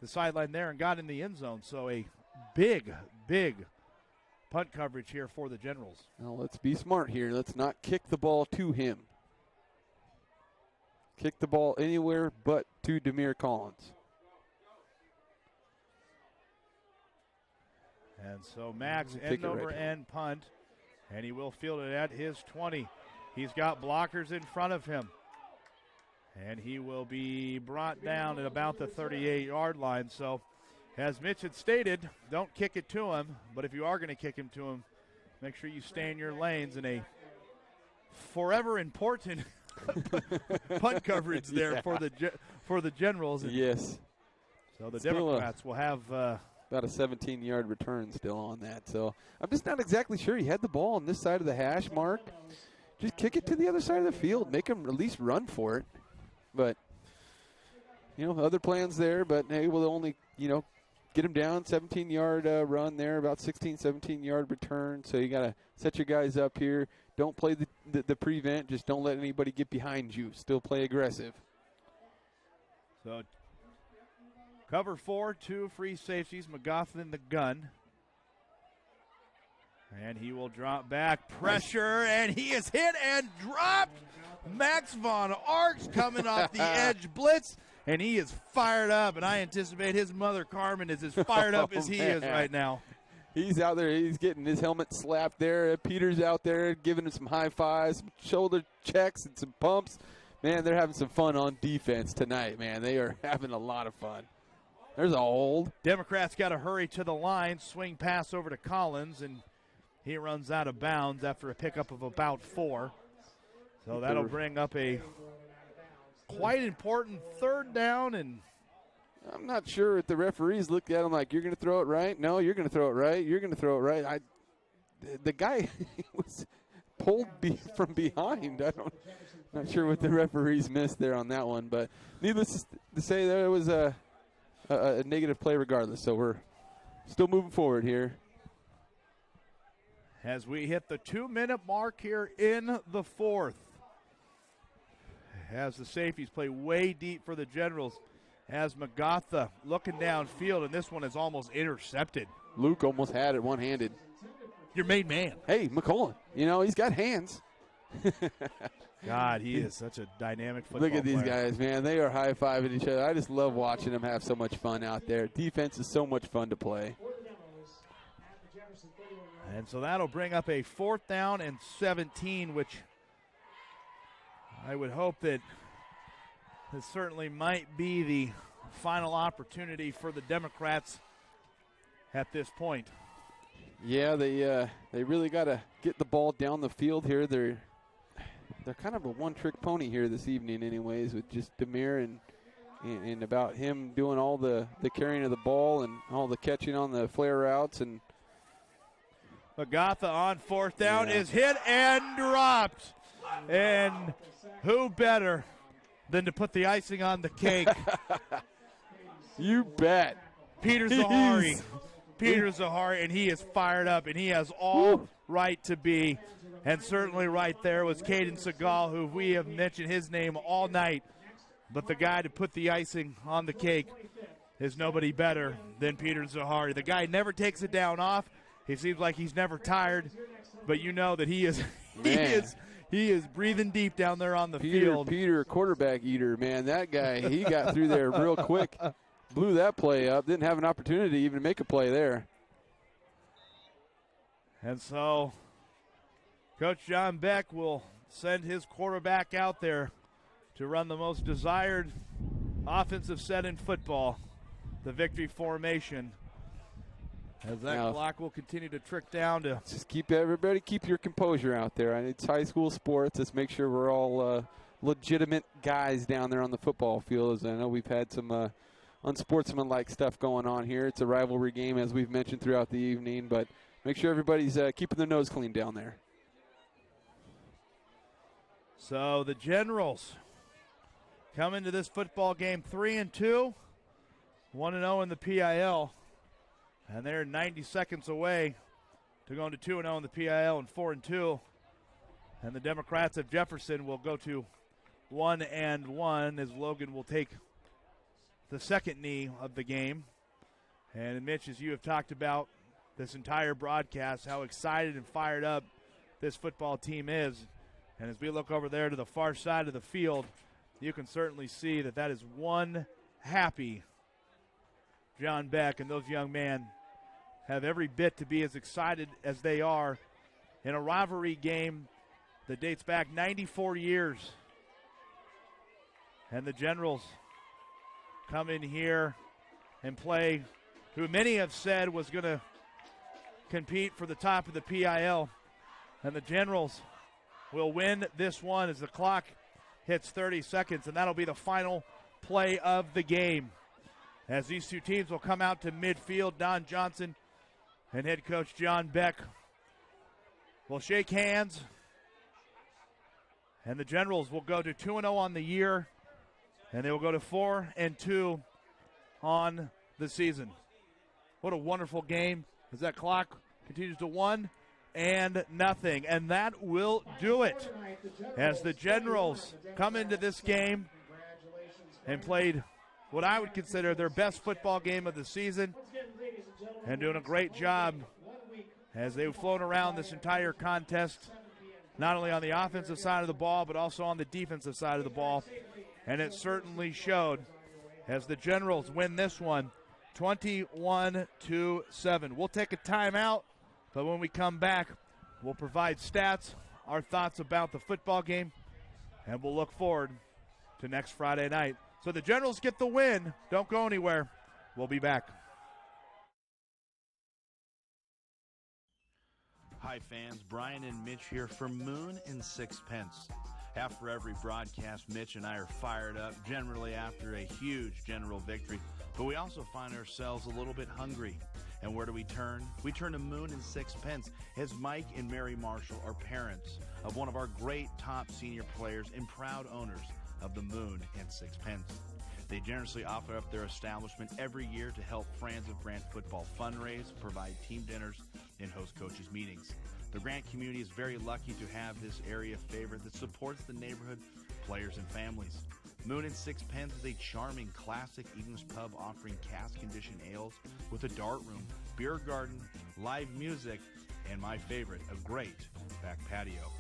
the sideline there and got in the end zone. So a big punt coverage here for the Generals. Now let's be smart here. Let's not kick the ball to him. Kick the ball anywhere but to Demir Collins. And so Max end over end punt, and he will field it at his 20. He's got blockers in front of him. And he will be brought down at about the 38-yard line. So, as Mitch had stated, don't kick it to him. But if you are going to kick him to him, make sure you stay in your lanes in a forever important punt coverage there for the Generals. And yes. So the Democrats will have about a 17-yard return still on that. So I'm just not exactly sure. He had the ball on this side of the hash mark. Just kick it to the other side of the field. Make him at least run for it. But, other plans there. But, hey, we'll only, get him down. 17-yard run there, about 16, 17-yard return. So you got to set your guys up here. Don't play the prevent. Just don't let anybody get behind you. Still play aggressive. So cover 4, 2 free safeties. McGough the gun. And he will drop back. Pressure, and he is hit and dropped. Max Von Arx coming off the edge blitz, and he is fired up, and I anticipate his mother, Carmen, is as fired up as he is right now. He's out there. He's getting his helmet slapped there. Peter's out there giving him some high fives, some shoulder checks, and some pumps. Man, they're having some fun on defense tonight, man. They are having a lot of fun. There's a hold. Democrats got to hurry to the line, swing pass over to Collins, and he runs out of bounds after a pickup of about 4. So that'll bring up a quite important 3rd down. And I'm not sure if the referees looked at him like, you're going to throw it right? No, you're going to throw it right. You're going to throw it right. The guy was pulled from behind. Not sure what the referees missed there on that one. But needless to say, there was a negative play regardless. So we're still moving forward here. As we hit the 2-minute mark here in the 4th. As the safeties play way deep for the Generals. As McGough looking downfield, and this one is almost intercepted. Luke almost had it one-handed. Your main man. Hey, McCullen. He's got hands. God, he is such a dynamic football Look at these player. guys, man. They are high-fiving each other. I just love watching them have so much fun out there. Defense is so much fun to play. And so that'll bring up a 4th down and 17, which I would hope that this certainly might be the final opportunity for the Democrats at this point. Yeah, they really got to get the ball down the field here. They're kind of a one-trick pony here this evening anyways, with just Demir and about him doing all the carrying of the ball and all the catching on the flare routes. And McGough on 4th down is hit and dropped. And who better than to put the icing on the cake. You bet. Peter Zahari. Peter Zahari, and he is fired up, and he has all right to be. And certainly right there was Caden Segal, who we have mentioned his name all night. But the guy to put the icing on the cake is nobody better than Peter Zahari. The guy never takes it down off. He seems like he's never tired, but you know that he is he is breathing deep down there on the field. Peter, quarterback eater, man. That guy, he got through there real quick. Blew that play up. Didn't have an opportunity to even make a play there. And so Coach John Beck will send his quarterback out there to run the most desired offensive set in football, the victory formation. As that clock will continue to trick down to. Just keep your composure out there. It's high school sports. Let's make sure we're all legitimate guys down there on the football field. As I know we've had some unsportsmanlike stuff going on here. It's a rivalry game, as we've mentioned throughout the evening, but make sure everybody's keeping their nose clean down there. So the Generals come into this football game 3-2, 1-0 in the PIL, and they're 90 seconds away to going to 2-0 in the PIL and 4-2. And the Democrats of Jefferson will go to 1-1 as Logan will take the second knee of the game. And Mitch, as you have talked about this entire broadcast, how excited and fired up this football team is. And as we look over there to the far side of the field, you can certainly see that that is one happy John Beck, and those young men have every bit to be as excited as they are in a rivalry game that dates back 94 years. And the Generals come in here and play who many have said was going to compete for the top of the PIL. And the Generals will win this one as the clock hits 30 seconds, and that'll be the final play of the game. As these two teams will come out to midfield, Don Johnson and head coach John Beck will shake hands, and the Generals will go to 2-0 on the year, and they will go to 4-2 on the season. What a wonderful game as that clock continues to 1-0, and that will do it as the Generals come into this game and played what I would consider their best football game of the season, and doing a great job as they've flown around this entire contest, not only on the offensive side of the ball but also on the defensive side of the ball, and it certainly showed as the Generals win this one 21-7. We'll take a timeout, but when we come back, we'll provide stats, our thoughts about the football game, and we'll look forward to next Friday night. So the Generals get the win. Don't go anywhere. We'll be back. Hi, fans. Brian and Mitch here for Moon and Sixpence. After every broadcast, Mitch and I are fired up, generally after a huge General victory, but we also find ourselves a little bit hungry. And where do we turn? We turn to Moon and Sixpence, as Mike and Mary Marshall are parents of one of our great top senior players and proud owners of the Moon and Sixpence. They generously offer up their establishment every year to help Friends of Grant football fundraise, provide team dinners, and host coaches meetings. The Grant community is very lucky to have this area favorite that supports the neighborhood, players, and families. Moon and Sixpence is a charming, classic English pub offering cask-conditioned ales with a dart room, beer garden, live music, and my favorite, a great back patio.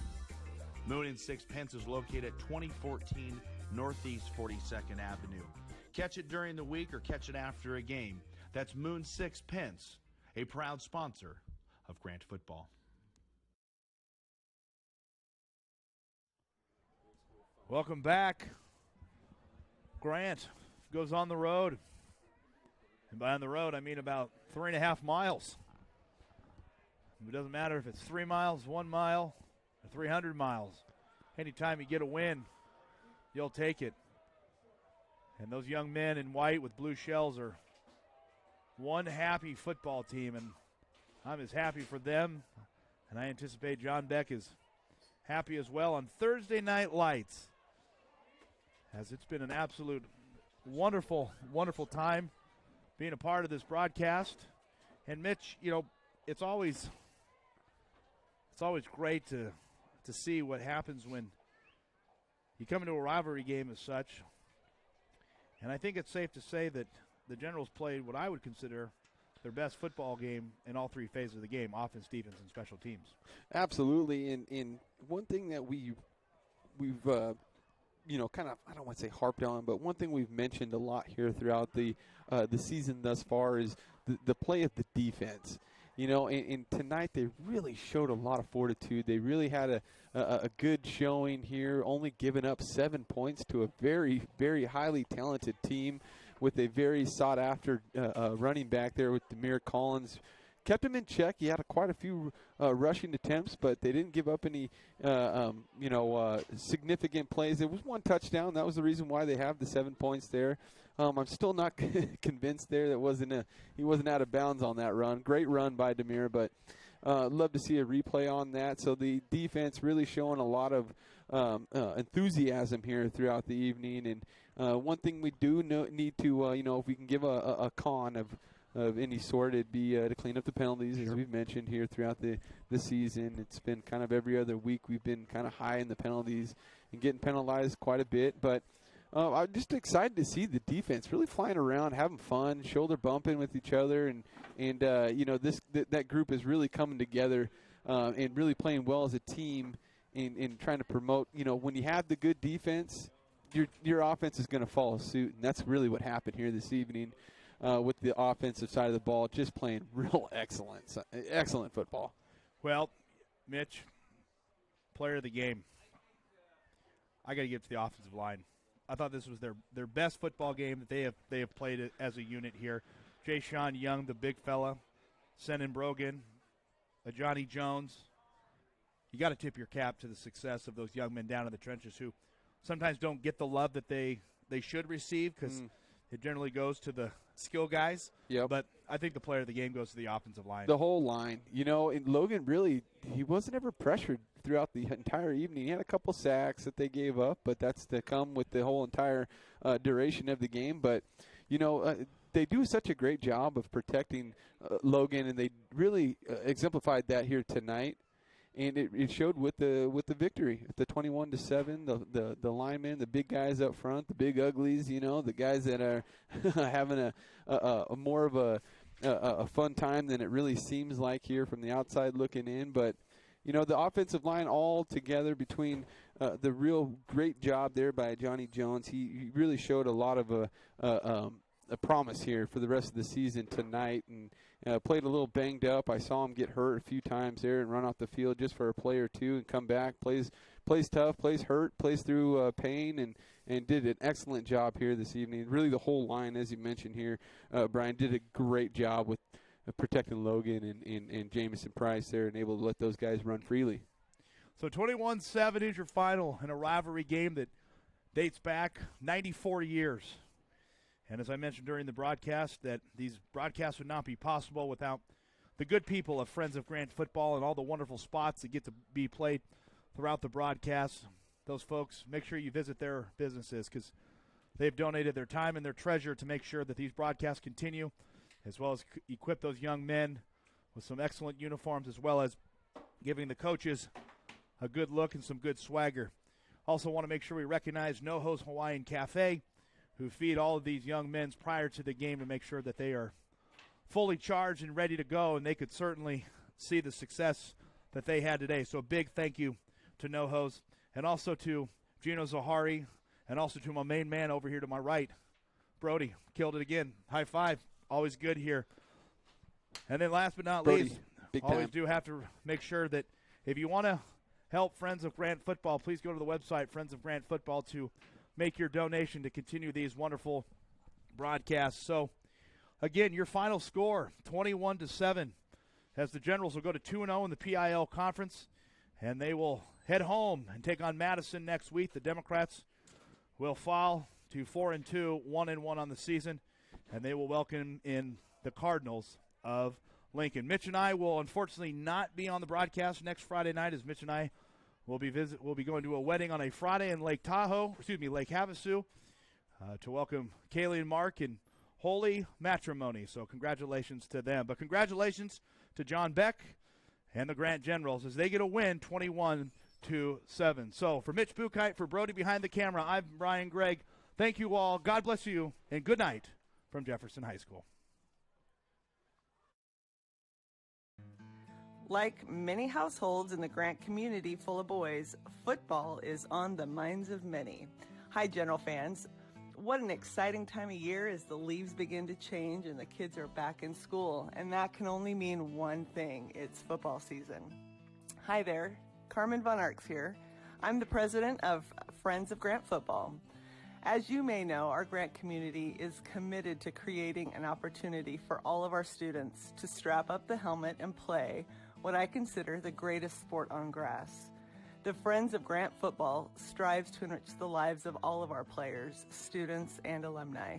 Moon and Sixpence is located at 2014 Northeast 42nd Avenue. Catch it during the week or catch it after a game. That's Moon Sixpence, a proud sponsor of Grant football. Welcome back. Grant goes on the road. And by on the road, I mean about 3.5 miles. It doesn't matter if it's 3 miles, 1 mile, or 300 miles. Anytime you get a win, you'll take it. And those young men in white with blue shells are one happy football team, and I'm as happy for them, and I anticipate John Beck is happy as well. On Thursday Night Lights, as it's been an absolute wonderful, wonderful time being a part of this broadcast. And Mitch, you know, it's always great to see what happens when you come into a rivalry game as such. And I think it's safe to say that the Generals played what I would consider their best football game in all three phases of the game: offense, defense, and special teams. Absolutely. And one thing that we've kind of, I don't want to say harped on, but one thing we've mentioned a lot here throughout the season thus far is the play of the defense. You know, and tonight they really showed a lot of fortitude. They really had a good showing here, only giving up 7 points to a very, very highly talented team with a very sought-after running back there with Demir Collins. Kept him in check. He had quite a few rushing attempts, but they didn't give up any, significant plays. There was one touchdown. That was the reason why they have the 7 points there. I'm still not convinced there that he wasn't out of bounds on that run. Great run by Demir, but love to see a replay on that. So the defense really showing a lot of enthusiasm here throughout the evening. And one thing we do need to, if we can give a con of any sort, it'd be to clean up the penalties, as we've mentioned here throughout the season. It's been kind of every other week we've been kind of high in the penalties and getting penalized quite a bit. But I'm just excited to see the defense really flying around, having fun, shoulder bumping with each other, and that group is really coming together and really playing well as a team and trying to promote. You know, when you have the good defense, your offense is going to follow suit, and that's really what happened here this evening with the offensive side of the ball, just playing real excellent football. Well, Mitch, player of the game, I got to give it to the offensive line. I thought this was their best football game that they have played as a unit here. Jay Sean Young, the big fella, Senan Brogan, Johnny Jones. You got to tip your cap to the success of those young men down in the trenches who sometimes don't get the love that they should receive because it generally goes to the skill guys. Yep. But I think the player of the game goes to the offensive line. The whole line. You know, and Logan really, he wasn't ever pressured throughout the entire evening. He had a couple sacks that they gave up, but that's to come with the whole entire duration of the game. But, they do such a great job of protecting Logan, and they really exemplified that here tonight. And it showed with the victory, the 21-7. The linemen, the big guys up front, the big uglies. The guys that are having a more of a fun time than it really seems like here from the outside looking in. But the offensive line all together between the real great job there by Johnny Jones. He really showed a lot of a promise here for the rest of the season tonight, and played a little banged up. I saw him get hurt a few times there and run off the field just for a play or two and come back, plays tough, plays hurt, plays through pain, and did an excellent job here this evening. Really the whole line, as you mentioned here, Brian, did a great job with protecting Logan and Jamison Price there and able to let those guys run freely. So 21-7 is your final in a rivalry game that dates back 94 years. And as I mentioned during the broadcast, that these broadcasts would not be possible without the good people of Friends of Grant Football and all the wonderful spots that get to be played throughout the broadcast. Those folks, make sure you visit their businesses because they've donated their time and their treasure to make sure that these broadcasts continue, as well as equip those young men with some excellent uniforms, as well as giving the coaches a good look and some good swagger. Also want to make sure we recognize NoHo's Hawaiian Cafe, who feed all of these young men prior to the game to make sure that they are fully charged and ready to go, and they could certainly see the success that they had today. So a big thank you to NoHo's, and also to Gino Zahari, and also to my main man over here to my right, Brody. Killed it again. High five. Always good here. And then last but not Brody, least, big always time. do have to make sure that if you want to help Friends of Grant Football, please go to the website, Friends of Grant Football, to make your donation to continue these wonderful broadcasts. So, again, your final score, 21-7, as the Generals will go to 2-0 in the PIL conference, and they will head home and take on Madison next week. The Democrats will fall to 4-2, 1-1 on the season, and they will welcome in the Cardinals of Lincoln. Mitch and I will unfortunately not be on the broadcast next Friday night, as Mitch and I We'll be going to a wedding on a Friday in Lake Havasu, to welcome Kaylee and Mark in holy matrimony. So congratulations to them. But congratulations to John Beck and the Grant Generals as they get a win 21-7. So for Mitch Bukite, for Brody behind the camera, I'm Brian Gregg. Thank you all. God bless you, and good night from Jefferson High School. Like many households in the Grant community full of boys, football is on the minds of many. Hi, General fans. What an exciting time of year as the leaves begin to change and the kids are back in school. And that can only mean one thing. It's football season. Hi there. Carmen Von Arks here. I'm the president of Friends of Grant Football. As you may know, our Grant community is committed to creating an opportunity for all of our students to strap up the helmet and play what I consider the greatest sport on grass. The Friends of Grant Football strives to enrich the lives of all of our players, students, and alumni,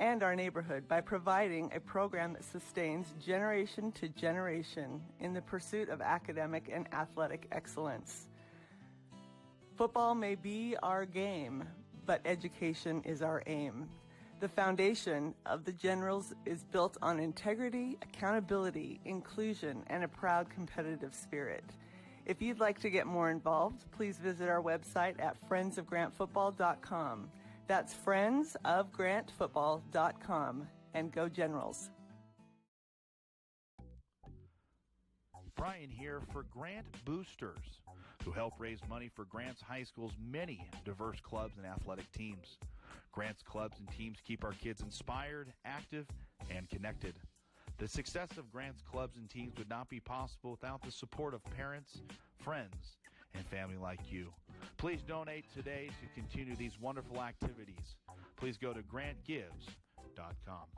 and our neighborhood by providing a program that sustains generation to generation in the pursuit of academic and athletic excellence. Football may be our game, but education is our aim. The foundation of the Generals is built on integrity, accountability, inclusion, and a proud competitive spirit. If you'd like to get more involved, please visit our website at friendsofgrantfootball.com. That's friendsofgrantfootball.com. And go Generals. Brian here for Grant Boosters, who help raise money for Grant's High School's many diverse clubs and athletic teams. Grant's clubs and teams keep our kids inspired, active, and connected. The success of Grant's clubs and teams would not be possible without the support of parents, friends, and family like you. Please donate today to continue these wonderful activities. Please go to grantgives.com.